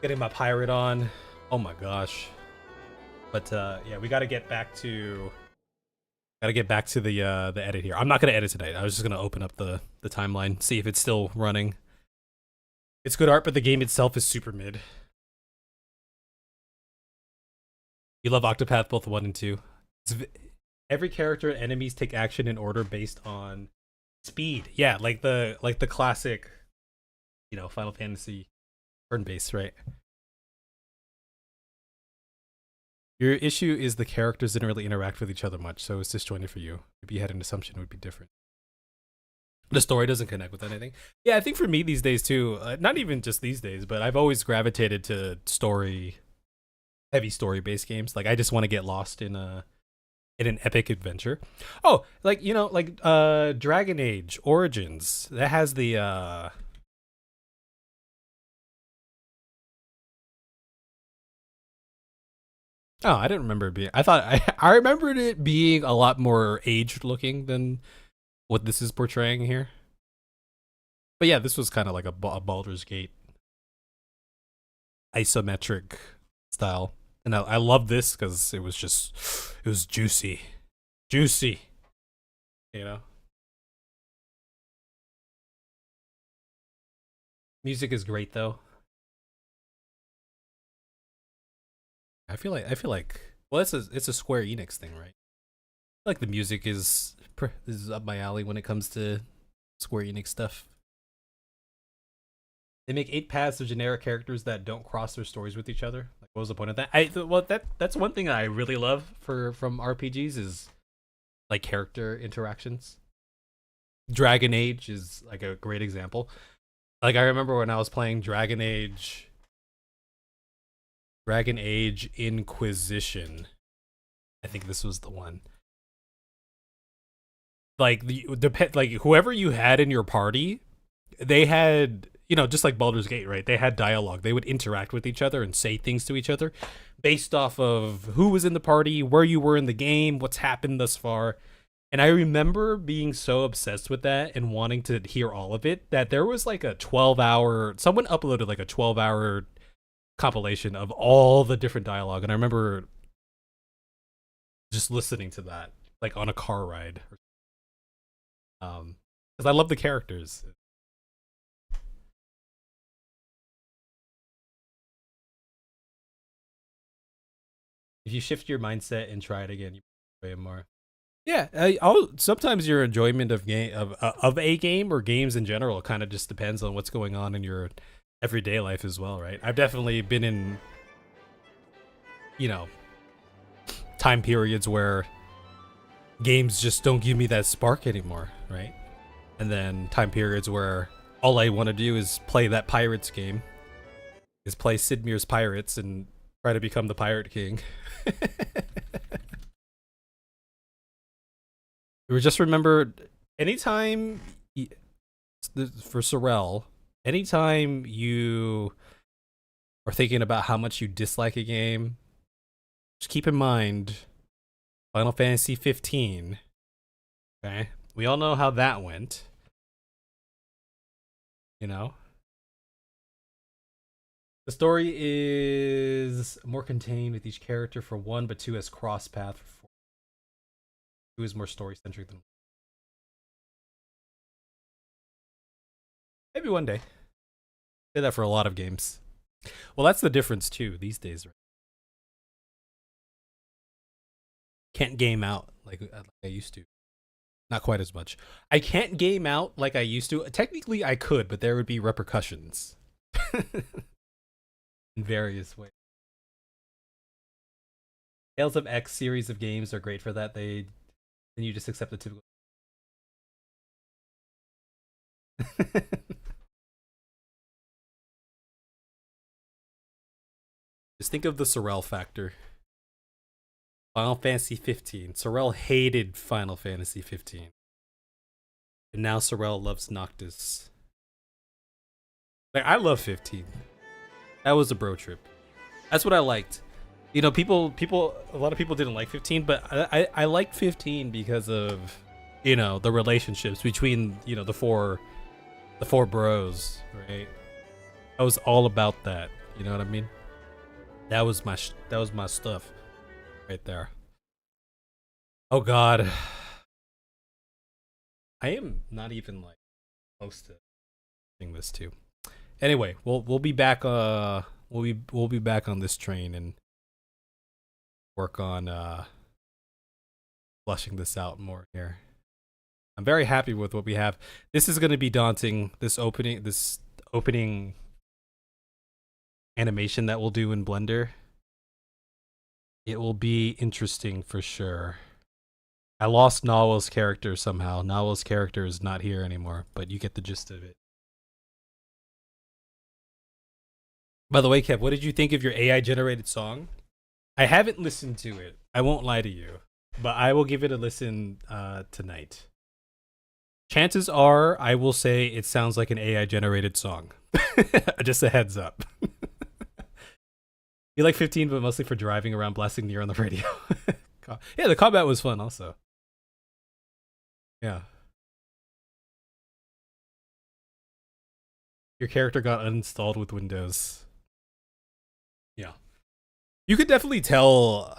getting my pirate on. Oh my gosh! But yeah, we got to get back to the edit here. I'm not gonna edit tonight. I was just gonna open up the timeline, see if it's still running. It's good art, but the game itself is super mid. You love Octopath both 1 and 2. Every character and enemies take action in order based on speed. Yeah, like the classic, you know, Final Fantasy turn-based, right? Your issue is the characters didn't really interact with each other much, so it's disjointed for you. If you had an assumption, it would be different. The story doesn't connect with anything. Yeah, I think for me these days too, not even just these days, but I've always gravitated to heavy story-based games. Like I just want to get lost in an epic adventure. Oh, like, you know, like Dragon Age Origins, that has the oh, I didn't remember it being. I remembered it being a lot more aged looking than what this is portraying here. But yeah, this was kind of like a Baldur's Gate isometric style. And I love this because it was juicy. Juicy. You know? Music is great though. I feel like well, it's a Square Enix thing, right? Like the music is up my alley when it comes to Square Enix stuff. They make 8 paths of generic characters that don't cross their stories with each other. Like, what was the point of that? That's one thing I really love from RPGs is like character interactions. Dragon Age is like a great example. Like I remember when I was playing Dragon Age Inquisition. I think this was the one. Like like whoever you had in your party, they had, you know, just like Baldur's Gate, right? They had dialogue. They would interact with each other and say things to each other based off of who was in the party, where you were in the game, what's happened thus far. And I remember being so obsessed with that and wanting to hear all of it that there was like a 12-hour, someone uploaded like a 12-hour compilation of all the different dialogue. And I remember just listening to that like on a car ride. Because I love the characters. If you shift your mindset and try it again, you enjoy it more. Yeah, sometimes your enjoyment of a game or games in general kind of just depends on what's going on in your everyday life as well, right? I've definitely been in you know, time periods where games just don't give me that spark anymore, right? And then time periods where all I want to do is play that Pirates game, is play Sid Meier's Pirates and try to become the Pirate King. We just remember, anytime for Sorrel, anytime you are thinking about how much you dislike a game, just keep in mind Final Fantasy 15. Okay, we all know how that went. You know, the story is more contained with each character for 1, but 2 has cross path for 4. 2 is more story centric than. Maybe one day. Say that for a lot of games. Well, that's the difference too these days, right? Can't game out like I used to. Not quite as much. I can't game out like I used to. Technically, I could, but there would be repercussions in various ways. Tales of X series of games are great for that. Then you just accept the typical. Just think of the Sorrel factor. Final Fantasy 15. Sorrel hated Final Fantasy 15. And now Sorrel loves Noctis. Like, I love 15. That was a bro trip. That's what I liked. You know, a lot of people didn't like 15, but I like 15 because of, you know, the relationships between, you know, the four bros, right? I was all about that. You know what I mean? That was my stuff right there. Oh God, I am not even like close to doing this too. Anyway, we'll be back. We'll be back on this train and work on flushing this out more here. I'm very happy with what we have. This is going to be daunting. This opening animation that we'll do in Blender. It will be interesting for sure. I lost Nawal's character somehow. Nawal's character is not here anymore, but you get the gist of it. By the way, Kev, what did you think of your AI generated song? I haven't listened to it. I won't lie to you, but I will give it a listen tonight. Chances are I will say it sounds like an AI generated song. Just a heads up. You like 15, but mostly for driving around blasting Nier on the radio. Yeah, the combat was fun also. Yeah. Your character got uninstalled with Windows. Yeah. You could definitely tell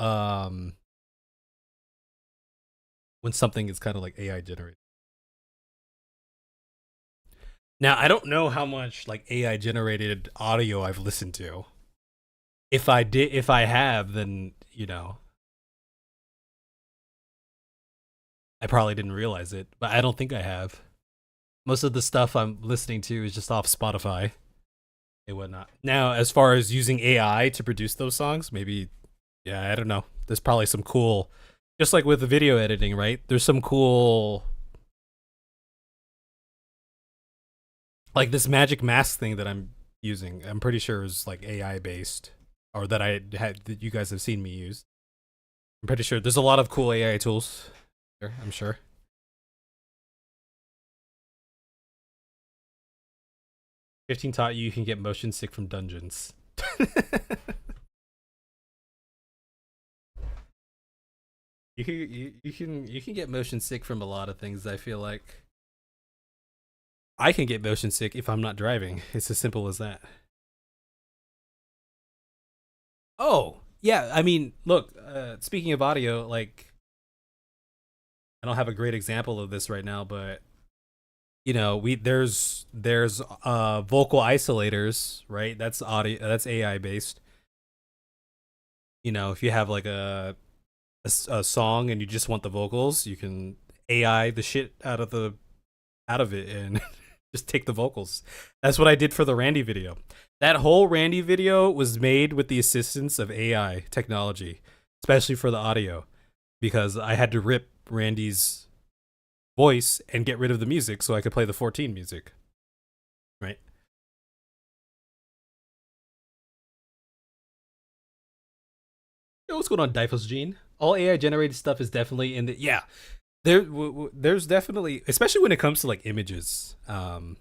when something is kind of like AI generated. Now, I don't know how much like AI generated audio I've listened to. If I have, then, you know, I probably didn't realize it, but I don't think I have. Most of the stuff I'm listening to is just off Spotify and whatnot. Now, as far as using AI to produce those songs, maybe, yeah, I don't know. There's probably some cool, just like with the video editing, right? There's some cool, like this magic mask thing that I'm using. I'm pretty sure is like AI based, or that that you guys have seen me use. I'm pretty sure there's a lot of cool AI tools there, I'm sure. "15 taught you can get motion sick from dungeons." You can get motion sick from a lot of things, I feel like. I can get motion sick if I'm not driving. It's as simple as that. Oh, yeah, I mean, look, speaking of audio, like, I don't have a great example of this right now, but you know, there's vocal isolators, right? That's audio, that's AI based. You know, if you have like a song and you just want the vocals, you can AI the shit out of it and Just take the vocals. That's what I did for the Randy video. That whole Randy video was made with the assistance of AI technology, especially for the audio, because I had to rip Randy's voice and get rid of the music so I could play the 14 music. Right? Yo, what's going on, Difos Gene? All AI generated stuff is definitely in the there's definitely, especially when it comes to like images, there's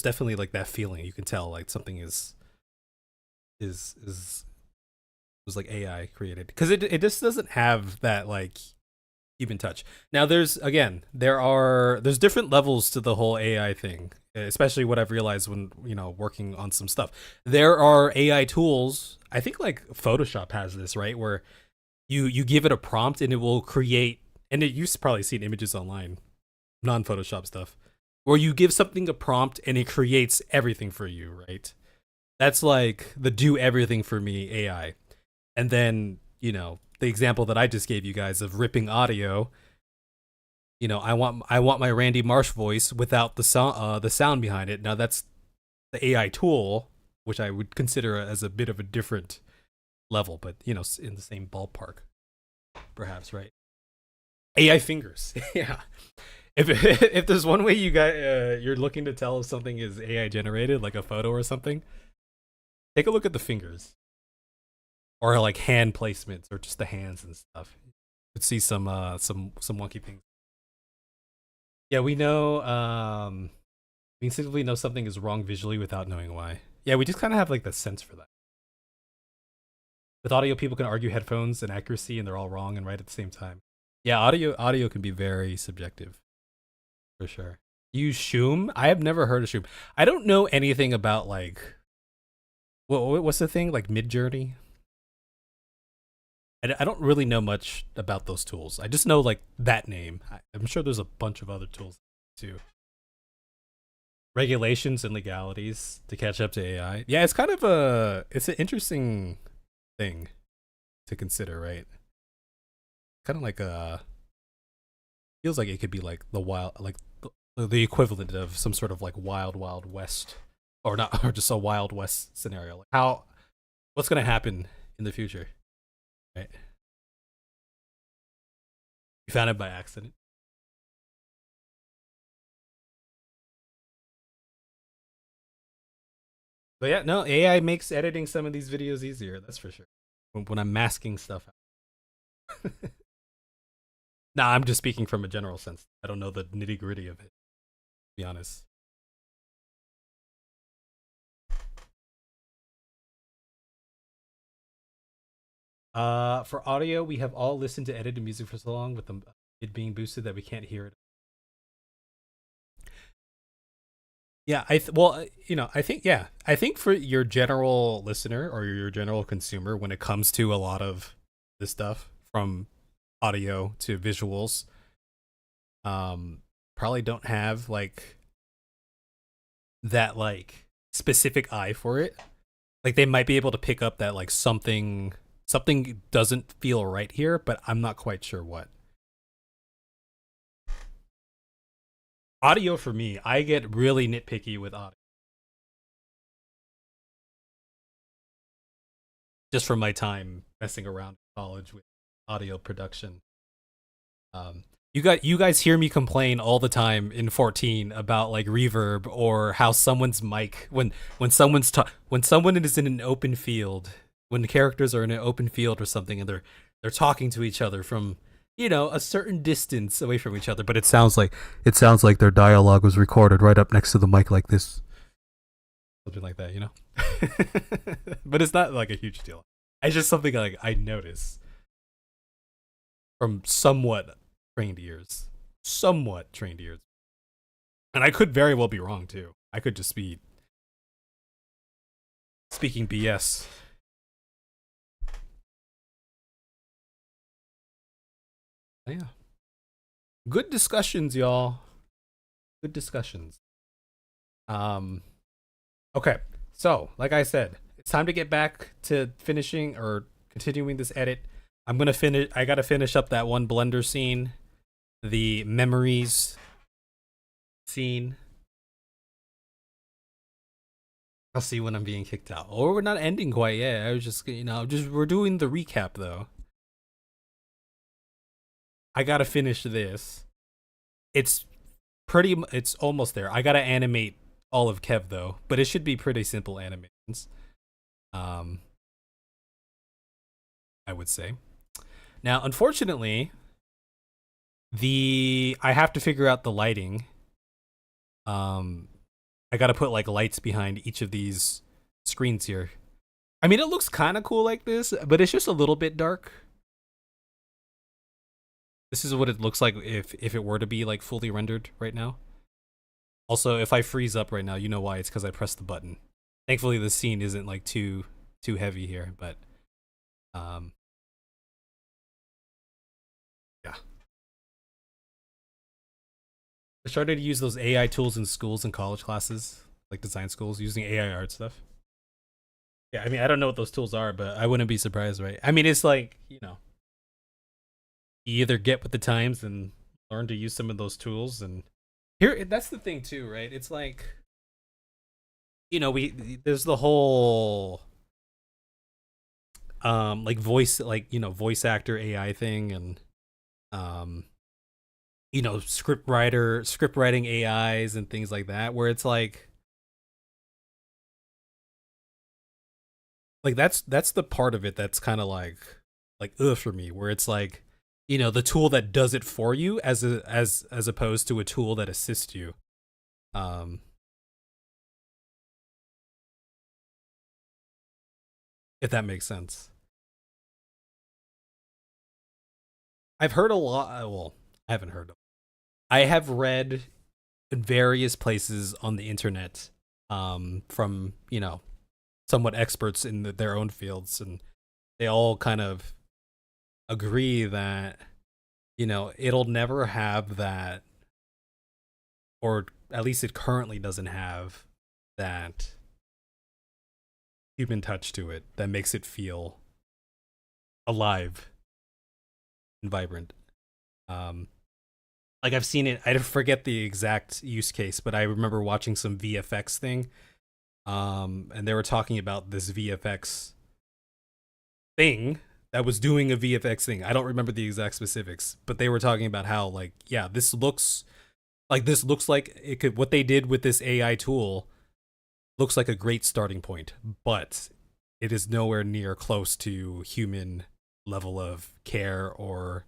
definitely like that feeling. You can tell like something is was like AI created, because it just doesn't have that like human touch. Now there's different levels to the whole AI thing, especially what I've realized when, you know, working on some stuff. There are AI tools, I think like Photoshop has this, right, where you give it a prompt and it will create, and you've probably seen images online, non-Photoshop stuff, where you give something a prompt and it creates everything for you, right? That's like the do everything for me AI. And then, you know, the example that I just gave you guys of ripping audio, you know, I want my Randy Marsh voice without the sound behind it. Now that's the AI tool, which I would consider as a bit of a different level, but, you know, in the same ballpark, perhaps, right? AI fingers. Yeah. If there's one way you got you're looking to tell if something is AI generated, like a photo or something, take a look at the fingers, or like hand placements, or just the hands and stuff. You could see some wonky things. Yeah, we know. We instinctively know something is wrong visually without knowing why. Yeah, we just kind of have like the sense for that. With audio, people can argue headphones and accuracy, and they're all wrong and right at the same time. Yeah, audio can be very subjective, for sure. Use Shoom? I have never heard of Shoom. I don't know anything about like what's the thing, like Midjourney. I don't really know much about those tools. I just know like that name. I'm sure there's a bunch of other tools too. Regulations and legalities to catch up to AI. Yeah, it's kind of it's an interesting thing to consider, right? Kind of like feels like it could be like the equivalent of some sort of like wild west, or not, or just a wild west scenario. Like what's going to happen in the future, right? You found it by accident. But yeah, no, AI makes editing some of these videos easier, that's for sure. When I'm masking stuff out. Nah, I'm just speaking from a general sense. I don't know the nitty gritty of it, to be honest. For audio, we have all listened to edited music for so long with it being boosted that we can't hear it. Yeah, I think for your general listener or your general consumer, when it comes to a lot of this stuff, from audio to visuals, probably don't have like that like specific eye for it. Like they might be able to pick up that like something doesn't feel right here, but I'm not quite sure what. Audio for me, I get really nitpicky with audio. Just from my time messing around in college with audio production. You guys hear me complain all the time in 14 about like reverb, or how someone's mic when someone is in an open field, when the characters are in an open field or something, and they're talking to each other from, you know, a certain distance away from each other, but it sounds like their dialogue was recorded right up next to the mic like this. Something like that, you know? But it's not like a huge deal. It's just something like I notice from somewhat trained ears. And I could very well be wrong too. I could just be speaking BS. Yeah. Good discussions, y'all. Good discussions. Okay. So, like I said, it's time to get back to finishing or continuing this edit. I gotta finish up that one Blender scene, the memories scene. I'll see when I'm being kicked out. Or we're not ending quite yet. I was just, we're doing the recap though. I gotta finish this. It's it's almost there. I gotta animate all of Kev though, but it should be pretty simple animations. I would say. Now, unfortunately, I have to figure out the lighting. I gotta put like lights behind each of these screens here. I mean, it looks kind of cool like this, but it's just a little bit dark. This is what it looks like if it were to be like fully rendered right now. Also, if I freeze up right now, you know why. It's because I pressed the button. Thankfully, the scene isn't like too heavy here, but yeah. I started to use those AI tools in schools and college classes, like design schools, using AI art stuff. Yeah, I mean, I don't know what those tools are, but I wouldn't be surprised, right? I mean, it's like, you either get with the times and learn to use some of those tools. And here, that's the thing too, right? It's like, there's the whole like voice actor AI thing, and script writing AIs and things like that, where it's like that's the part of it that's kind of like ugh for me, where it's like, the tool that does it for you as opposed to a tool that assists you. If that makes sense. I've heard a lot. Well, I haven't heard. I have read in various places on the internet, from somewhat experts in their own fields, and they all kind of agree that it'll never have that, or at least it currently doesn't have that human touch to it that makes it feel alive and vibrant. Like I've seen it, I forget the exact use case, but I remember watching some VFX thing, and they were talking about this VFX thing that was doing a VFX thing. I don't remember the exact specifics, but they were talking about how, like, yeah, this looks like it could, what they did with this AI tool looks like a great starting point, but it is nowhere near close to human level of care or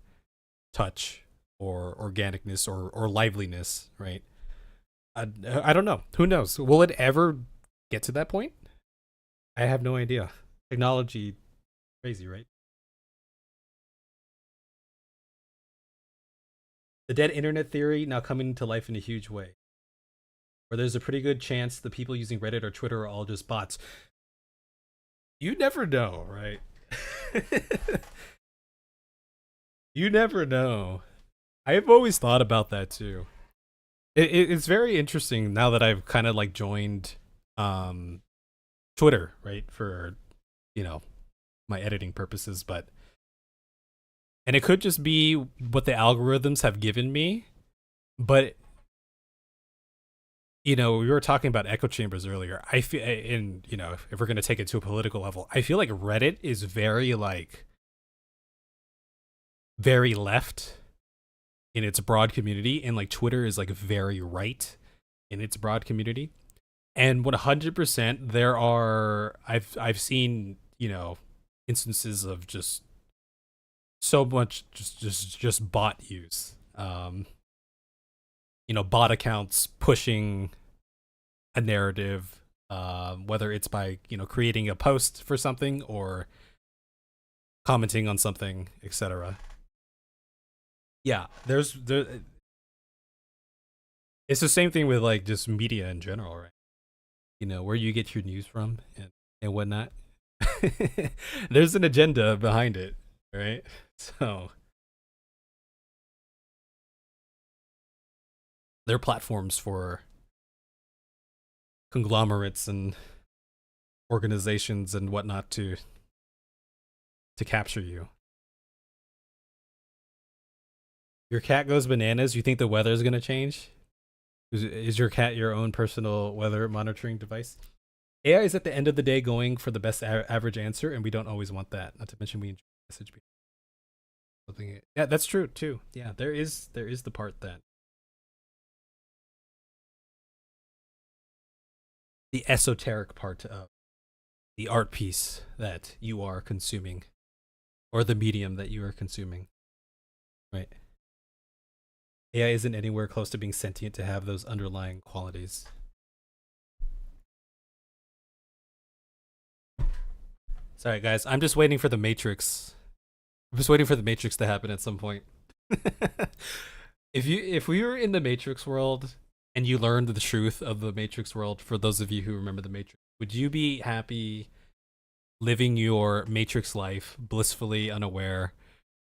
touch or organicness or liveliness, right? I don't know. Who knows? Will it ever get to that point? I have no idea. Technology, crazy, right? The dead internet theory now coming to life in a huge way, where there's a pretty good chance the people using Reddit or Twitter are all just bots. You never know, right? You never know. I've always thought about that too. It's very interesting now that I've kind of like joined Twitter, right, for my editing purposes, and it could just be what the algorithms have given me, but we were talking about echo chambers earlier. I feel, and if we're going to take it to a political level, I feel like Reddit is very left in its broad community, and like Twitter is like very right in its broad community. And 100% there are, I've seen instances of just so much just bot use, bot accounts pushing a narrative, whether it's by creating a post for something or commenting on something, etc. Yeah, it's the same thing with like just media in general, right? Where you get your news from and whatnot. There's an agenda behind it, right? So they're platforms for conglomerates and organizations and whatnot to capture you. Your cat goes bananas. You think the weather is gonna change? Is your cat your own personal weather monitoring device? AI is at the end of the day going for the best average answer, and we don't always want that. Not to mention we enjoy message. Yeah, that's true too. Yeah, there is the part that the esoteric part of the art piece that you are consuming, or the medium that you are consuming, right? AI isn't anywhere close to being sentient to have those underlying qualities. Sorry, guys. I'm just waiting for the Matrix. I'm just waiting for the Matrix to happen at some point. If we were in the Matrix world and you learned the truth of the Matrix world, for those of you who remember the Matrix, would you be happy living your Matrix life blissfully unaware,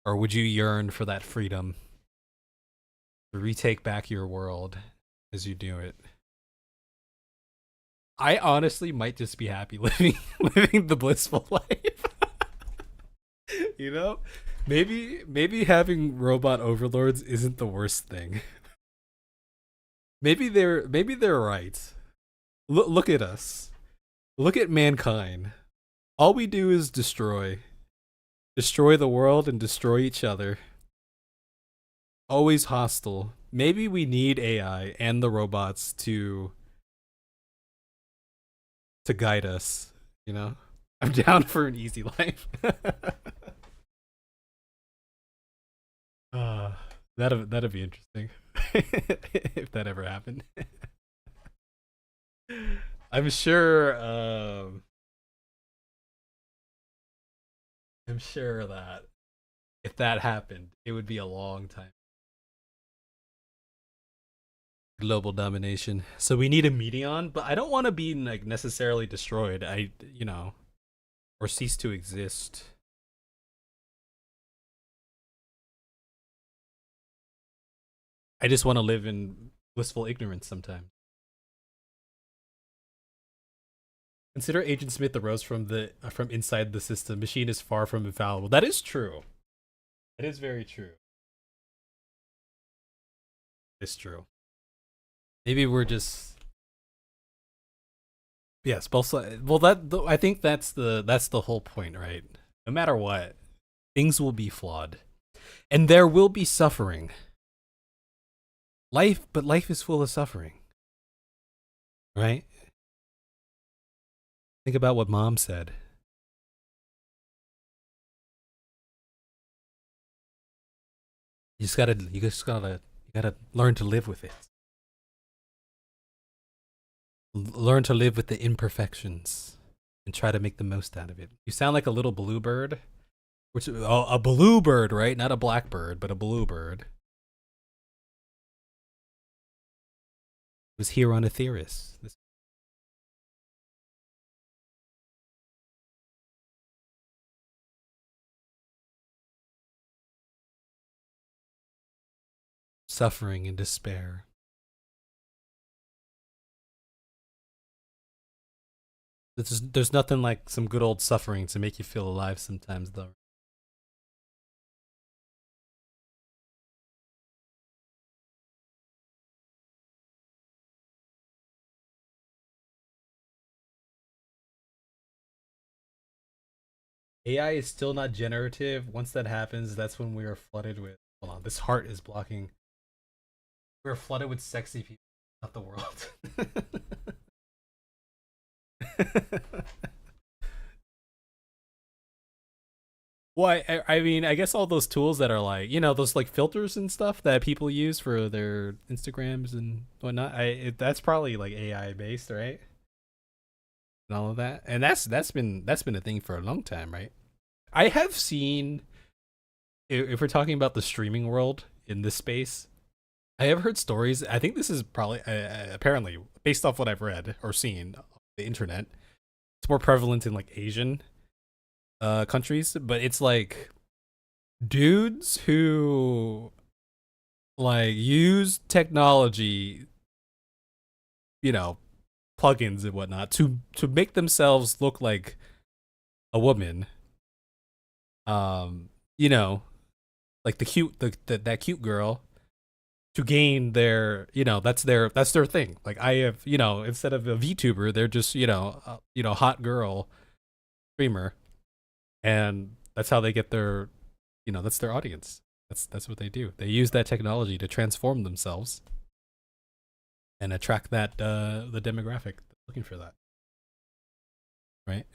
or would you yearn for that freedom to retake back your world as you do it? I honestly might just be happy living the blissful life. You know? Maybe having robot overlords isn't the worst thing. Maybe they're right. Look at us. Look at mankind. All we do is destroy the world and destroy each other. Always hostile. Maybe we need AI and the robots to guide us, you know? I'm down for an easy life. That'd be interesting. If that ever happened. I'm sure that if that happened, it would be a long time. Global domination. So we need a median, but I don't want to be like necessarily destroyed. Or cease to exist. I just want to live in blissful ignorance sometimes. Consider Agent Smith arose from inside the system. Machine is far from infallible. That is true. That is very true. It's true. Maybe we're just both sides. Well, I think that's the whole point, right? No matter what, things will be flawed, and there will be suffering. But life is full of suffering, right? Think about what Mom said. You gotta learn to live with it. Learn to live with the imperfections and try to make the most out of it. You sound like a little bluebird, a bluebird, right? Not a blackbird, but a bluebird. Was here on Aetheris. Suffering and despair. There's nothing like some good old suffering to make you feel alive sometimes, though. AI is still not generative. Once that happens, that's when we are flooded with. Hold on, this heart is blocking. We're flooded with sexy people, not the world. Well, I mean, I guess all those tools that are like, those like filters and stuff that people use for their Instagrams and whatnot. That's probably like AI based, right? And all of that, and that's been a thing for a long time, right? I have seen, if we're talking about the streaming world in this space, I have heard stories. I think this is probably apparently based off what I've read or seen on the internet. It's more prevalent in like Asian countries, but it's like dudes who like use technology, plugins and whatnot to make themselves look like a woman. Like the cute that cute girl to gain their, that's their thing. Like I have, instead of a VTuber, they're just, hot girl streamer, and that's how they get their, that's their audience. That's what they do. They use that technology to transform themselves and attract that the demographic looking for that. Right?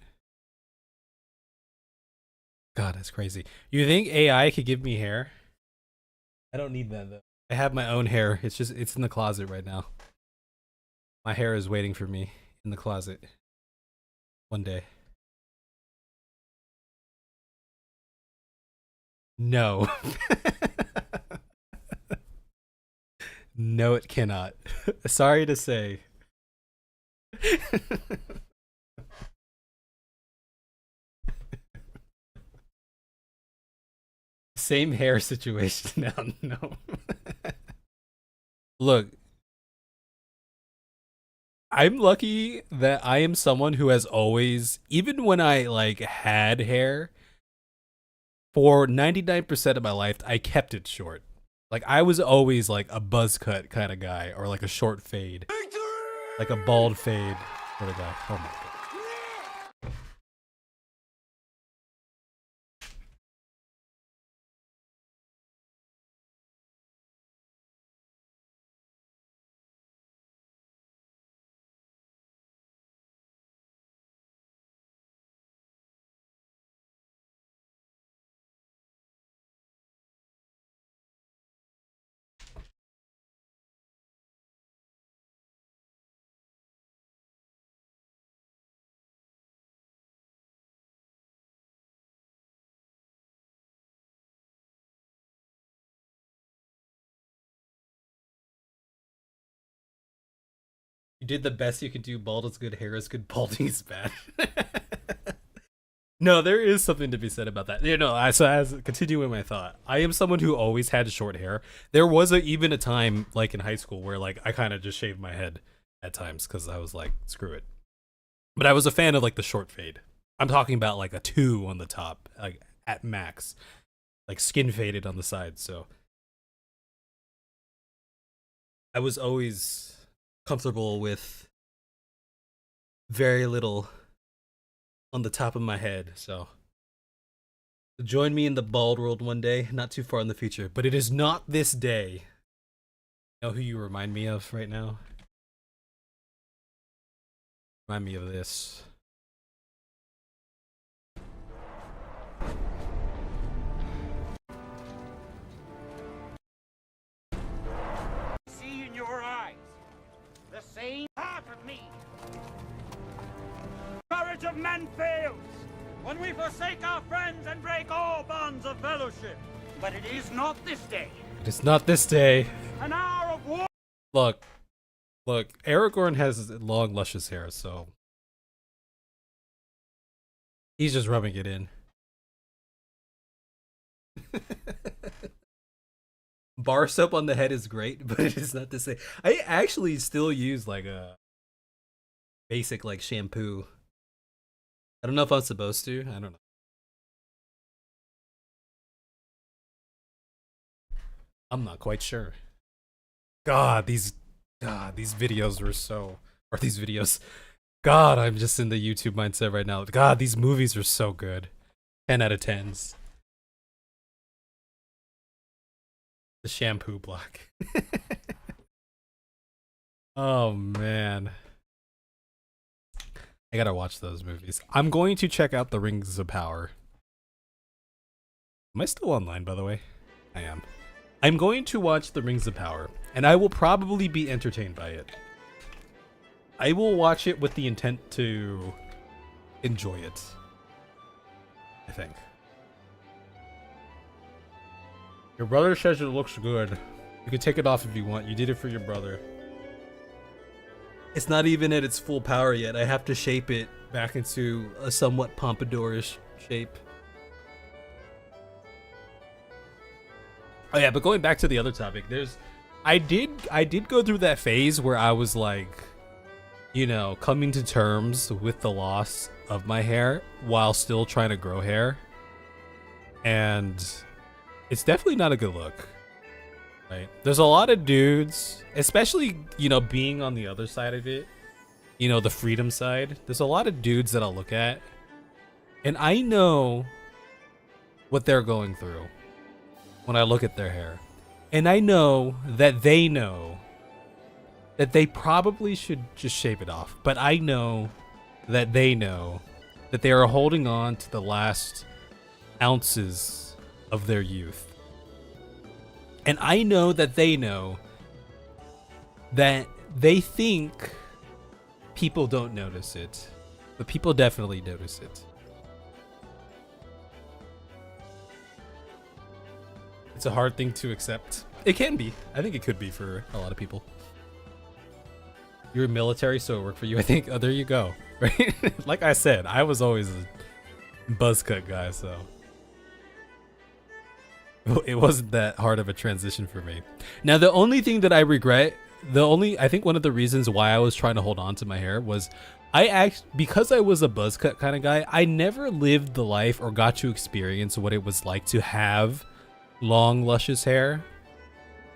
God, that's crazy. You think AI could give me hair? I don't need that though. I have my own hair. It's in the closet right now. My hair is waiting for me in the closet one day. No. No, it cannot. Sorry to say. Same hair situation now. No. Look, I'm lucky that I am someone who has always, even when I like had hair, for 99% of my life, I kept it short. Like I was always like a buzz cut kind of guy, or like a short fade, like a bald fade sort of guy. Oh my god. You did the best you could do. Bald is good, hair is good, balding is bad. No, there is something to be said about that. So as continuing my thought, I am someone who always had short hair. There was even a time, like in high school, where like I kind of just shaved my head at times because I was like, screw it. But I was a fan of like the short fade. I'm talking about like a 2 on the top, like at max, like skin faded on the sides. So I was always comfortable with very little on the top of my head. So join me in the bald world one day, not too far in the future, but it is not this day. You know who you remind me of right now? Remind me of this. See in your eyes the same part of me. Courage of men fails when we forsake our friends and break all bonds of fellowship. But it is not this day. It is not this day. An hour of war. Look, Aragorn has long, luscious hair, so he's just rubbing it in. Bar soap on the head is great, but it is not the same. I actually still use like a basic like shampoo. I don't know if I'm supposed to. I don't know. I'm not quite sure. God, these videos were so, or these videos. God, I'm just in the YouTube mindset right now. God, these movies are so good. 10 out of 10s. The shampoo block. Oh man. I gotta watch those movies. I'm going to check out The Rings of Power. Am I still online, by the way? I am. I'm going to watch The Rings of Power, and I will probably be entertained by it. I will watch it with the intent to enjoy it, I think. Your brother says it looks good. You can take it off if you want. You did it for your brother. It's not even at its full power yet. I have to shape it back into a somewhat pompadourish shape. Oh yeah, but going back to the other topic, I did go through that phase where I was like, coming to terms with the loss of my hair while still trying to grow hair. And it's definitely not a good look. right? There's a lot of dudes, especially, you know, being on the other side of it, you know, the freedom side. There's a lot of dudes that I'll look at, and I know what they're going through when I look at their hair. And I know that they probably should just shave it off. But I know that they know that they are holding on to the last ounces of their youth. And I know that they know that they think people don't notice it, but people definitely notice it. It's a hard thing to accept. It can be. I think it could be for a lot of people. You're military, so it worked for you. I think, oh, there you go. Right? Like I said, I was always a buzz cut guy, so it wasn't that hard of a transition for me. Now, the only thing that I regret, I think one of the reasons why I was trying to hold on to my hair was because I was a buzz cut kind of guy, I never lived the life or got to experience what it was like to have long, luscious hair.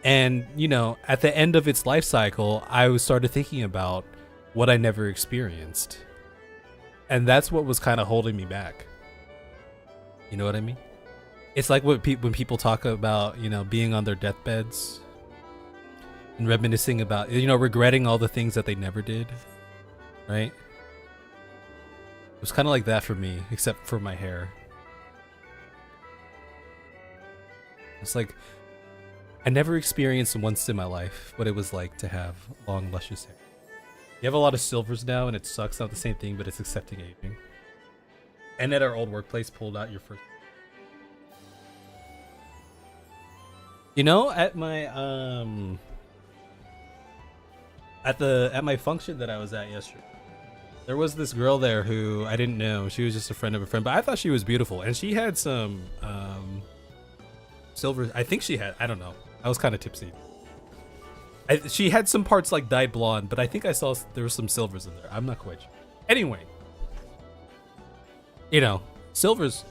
And, you know, at the end of its life cycle, I started thinking about what I never experienced. And that's what was kind of holding me back. You know what I mean? It's like when people talk about, you know, being on their deathbeds and reminiscing about, you know, regretting all the things that they never did, right? It was kind of like that for me, except for my hair. It's like, I never experienced once in my life what it was like to have long, luscious hair. You have a lot of silvers now, and it sucks. Not the same thing, but it's accepting aging. And at our old workplace, pulled out your first. You know, at my at my function that I was at yesterday, there was this girl there who I didn't know. She was just a friend of a friend, but I thought she was beautiful, and she had some silver. I think she had. I don't know. I was kind of tipsy. She had some parts like dyed blonde, but I think I saw there were some silvers in there. I'm not quite sure. Anyway, you know, silvers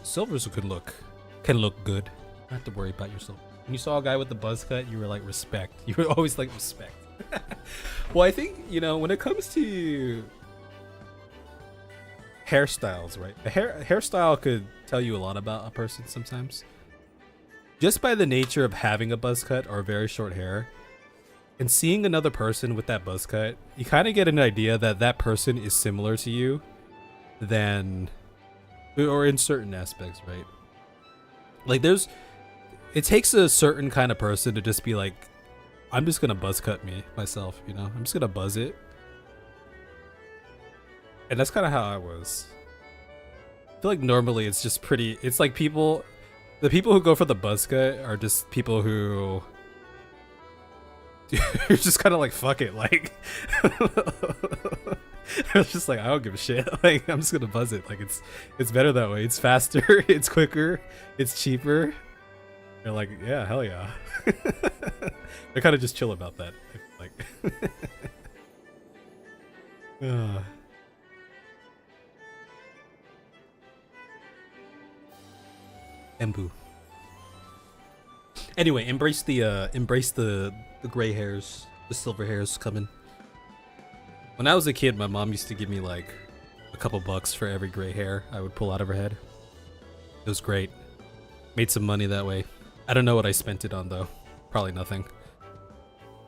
can look good. Don't have to worry about your silver. When you saw a guy with the buzz cut, you were like, respect. You were always like, respect. Well, I think, you know, when it comes to hairstyles, right? The hairstyle could tell you a lot about a person sometimes. Just by the nature of having a buzz cut or very short hair, and seeing another person with that buzz cut, you kind of get an idea that that person is similar to you or in certain aspects, right? Like it takes a certain kind of person to just be like, I'm just gonna buzz cut myself, you know? I'm just gonna buzz it. And that's kind of how I was. I feel like normally it's just it's like the people who go for the buzz cut are just people who you're just kind of like, fuck it, like it's just like, I don't give a shit, like I'm just gonna buzz it. Like it's better that way. It's faster, it's quicker, it's cheaper. They're like, yeah, hell yeah. They're kind of just chill about that, I feel like. Embu. Anyway, embrace the gray hairs, the silver hairs coming. When I was a kid, my mom used to give me like a couple bucks for every gray hair I would pull out of her head. It was great. Made some money that way. I don't know what I spent it on though. Probably nothing.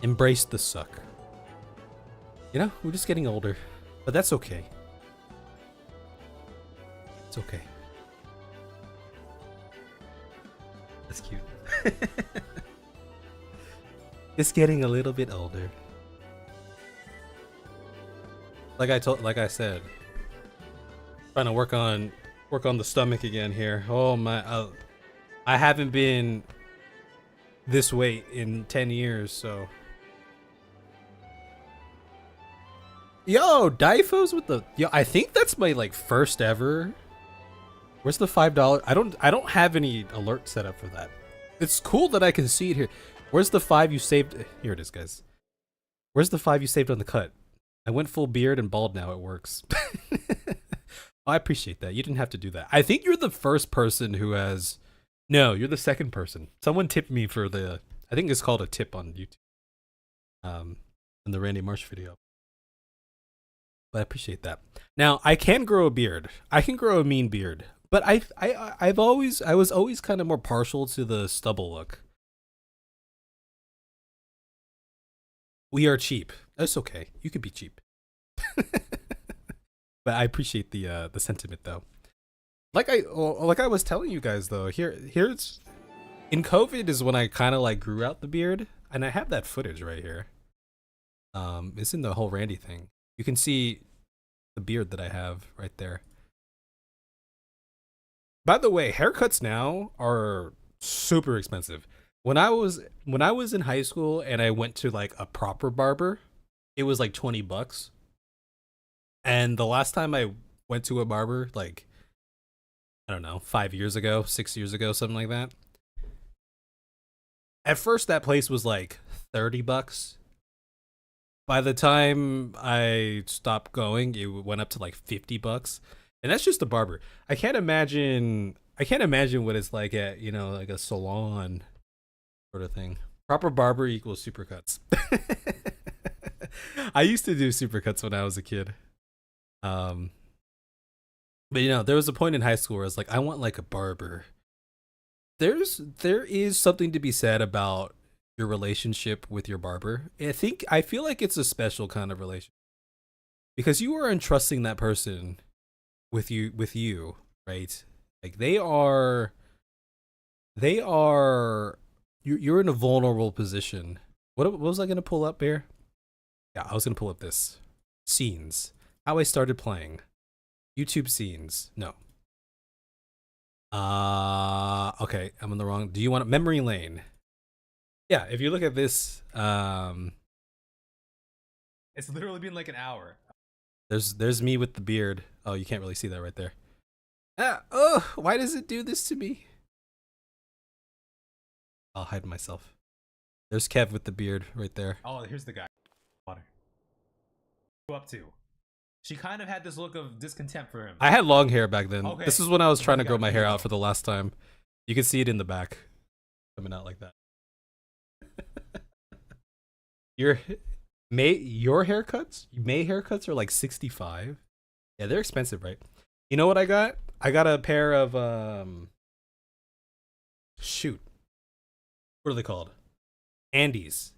Embrace the suck. You know, we're just getting older, but that's okay. It's okay. That's cute. Just getting a little bit older. Like I said, trying to work on the stomach again here. Oh my, I haven't been this weight in 10 years, so. Yo, Difos with the, yo, I think that's my like first ever. Where's the $5? I don't have any alert set up for that. It's cool that I can see it here. Where's the 5 you saved? Here it is, guys. Where's the 5 you saved on the cut? I went full beard and bald now. It works. I appreciate that. You didn't have to do that. I think you're the first person who has. No, you're the second person. Someone tipped me for the I think it's called a tip on YouTube. In the Randy Marsh video. But I appreciate that. Now I can grow a beard. I can grow a mean beard, but I was always kind of more partial to the stubble look. We are cheap. That's okay. You could be cheap. But I appreciate the sentiment though. Like I was telling you guys though, here's in COVID is when I kind of like grew out the beard, and I have that footage right here. It's in the whole Randy thing. You can see the beard that I have right there. By the way, haircuts now are super expensive. When I was in high school and I went to like a proper barber, it was like $20. And the last time I went to a barber, like, I don't know, 5 years ago, 6 years ago, something like that. At first that place was like $30. By the time I stopped going, it went up to like $50. And that's just a barber. I can't imagine what it's like at, you know, like a salon sort of thing. Proper barber equals supercuts. I used to do supercuts when I was a kid. But you know, there was a point in high school where I was like, I want like a barber. There is something to be said about your relationship with your barber. I feel like it's a special kind of relationship because you are entrusting that person with you, right? Like you're in a vulnerable position. What was I gonna pull up here? Yeah, I was gonna pull up this scenes. How I started playing YouTube scenes. No. Okay, I'm in the wrong. Do you want memory lane? Yeah, if you look at this, it's literally been like an hour. There's me with the beard. Oh, you can't really see that right there. Oh, why does it do this to me? I'll hide myself. There's Kev with the beard right there. Oh, here's the guy. Water. Go up to. She kind of had this look of discontent for him. I had long hair back then. Okay. This is when I was trying to grow my hair out for the last time. You can see it in the back, coming out like that. Your haircuts are like 65. Yeah, they're expensive, right? You know what I got? I got a pair of shoot. What are they called? Andes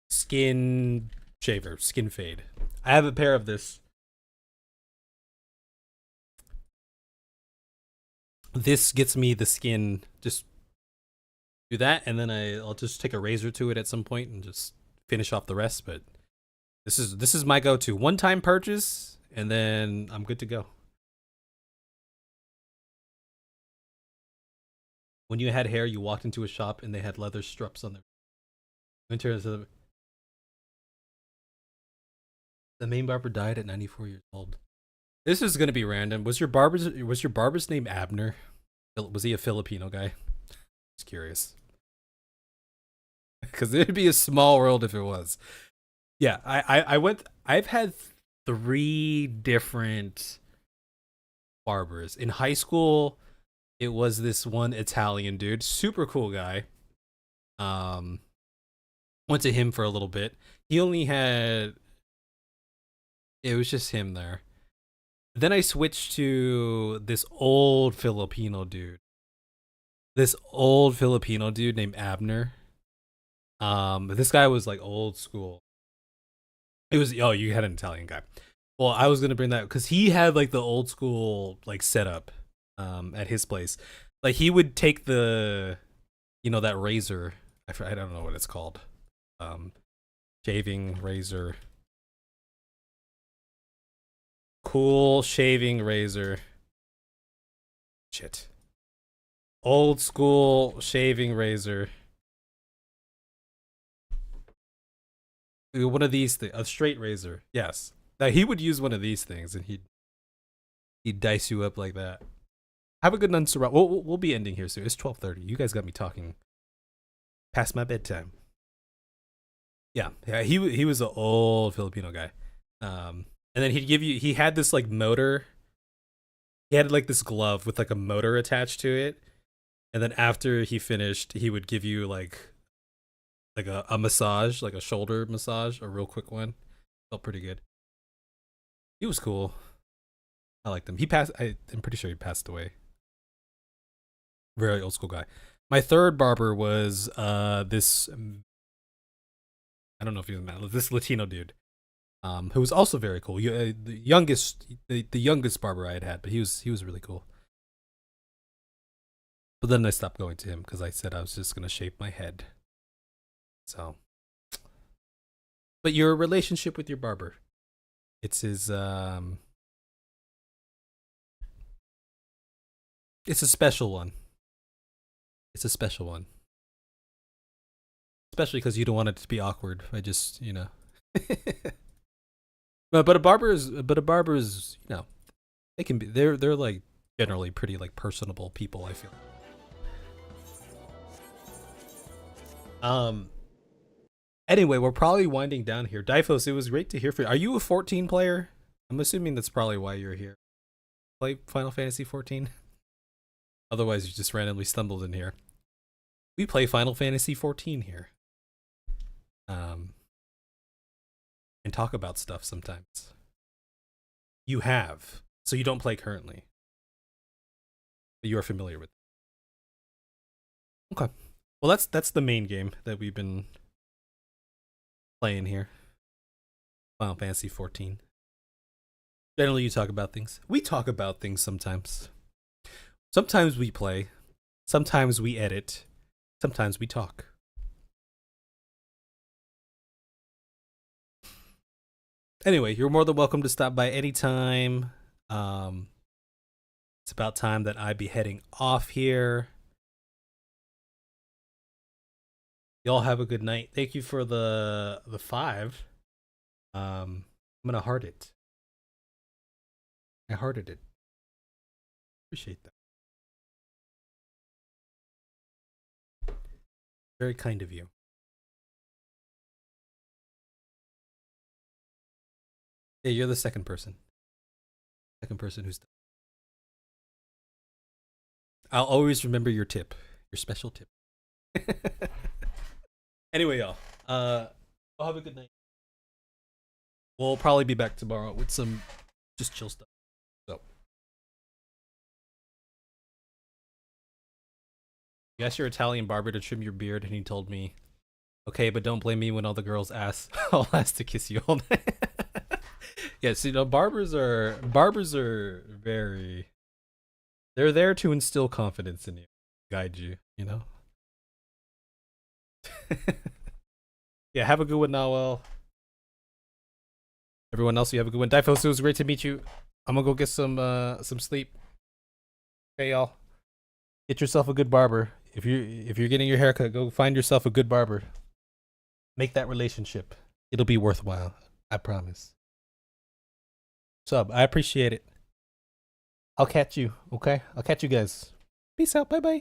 skin shaver, skin fade. I have a pair of this. This gets me the skin. Just do that, and then I'll just take a razor to it at some point and just finish off the rest. But this is my go-to. One-time purchase, and then I'm good to go. When you had hair, you walked into a shop and they had leather straps on them. The main barber died at 94 years old. This is gonna be random. Was your barber's name Abner? Was he a Filipino guy? Just curious. Because it'd be a small world if it was. Yeah, I've had 3 different barbers. In high school, it was this one Italian dude, super cool guy. Went to him for a little bit. He only had, it was just him there. Then I switched to this old Filipino dude. This old Filipino dude named Abner. This guy was like old school. It was, oh, you had an Italian guy. Well, I was gonna bring that because he had like the old school like setup at his place. Like he would take the, you know, that razor. I don't know what it's called. Shaving razor. Cool shaving razor. Shit. Old school shaving razor. One of these things, a straight razor. Yes. Now he would use one of these things, and he'd dice you up like that. Have a good night, Sarah. We'll be ending here soon. It's 12:30. You guys got me talking past my bedtime. Yeah. He was an old Filipino guy. And then he had this like motor. He had like this glove with like a motor attached to it. And then after he finished, he would give you like a massage, like a shoulder massage, a real quick one. Felt pretty good. He was cool. I liked him. He passed. I'm pretty sure he passed away. Very old school guy. My third barber was this. I don't know if he was mad. This Latino dude, who was also very cool. The youngest barber I had, but he was really cool. But then I stopped going to him because I said I was just gonna shave my head. So, but your relationship with your barber, it's his it's a special one. It's a special one. Especially because you don't want it to be awkward. I just, but a barber is, they can be, they're like generally pretty like personable people, I feel. Anyway, we're probably winding down here. Dyphos, it was great to hear from you. Are you a 14 player? I'm assuming that's probably why you're here. Play Final Fantasy 14? Otherwise, you just randomly stumbled in here. We play Final Fantasy 14 here. And talk about stuff sometimes. You have. So you don't play currently. But you are familiar with it. Okay. Well, that's the main game that we've been playing here. Final Fantasy 14. Generally, you talk about things. We talk about things sometimes. Sometimes we play. Sometimes we edit. Sometimes we talk. Anyway, you're more than welcome to stop by anytime. It's about time that I be heading off here. Y'all have a good night. Thank you for the 5. I'm gonna heart it. I hearted it. Appreciate that. Very kind of you. Yeah, you're the second person. Second person who's done. I'll always remember your tip. Your special tip. Anyway, y'all. I'll have a good night. We'll probably be back tomorrow with some just chill stuff. So. You asked your Italian barber to trim your beard and he told me, okay, but don't blame me when all the girls ask to kiss you all night. Yes, barbers are very, they're there to instill confidence in you, guide you, Yeah, have a good one, Nawel. Everyone else, you have a good one. Dyphos, it was great to meet you. I'm gonna go get some sleep. Okay, y'all. Get yourself a good barber. If you're getting your haircut, go find yourself a good barber. Make that relationship. It'll be worthwhile. I promise. Sub, I appreciate it. I'll catch you, okay? I'll catch you guys. Peace out. Bye-bye.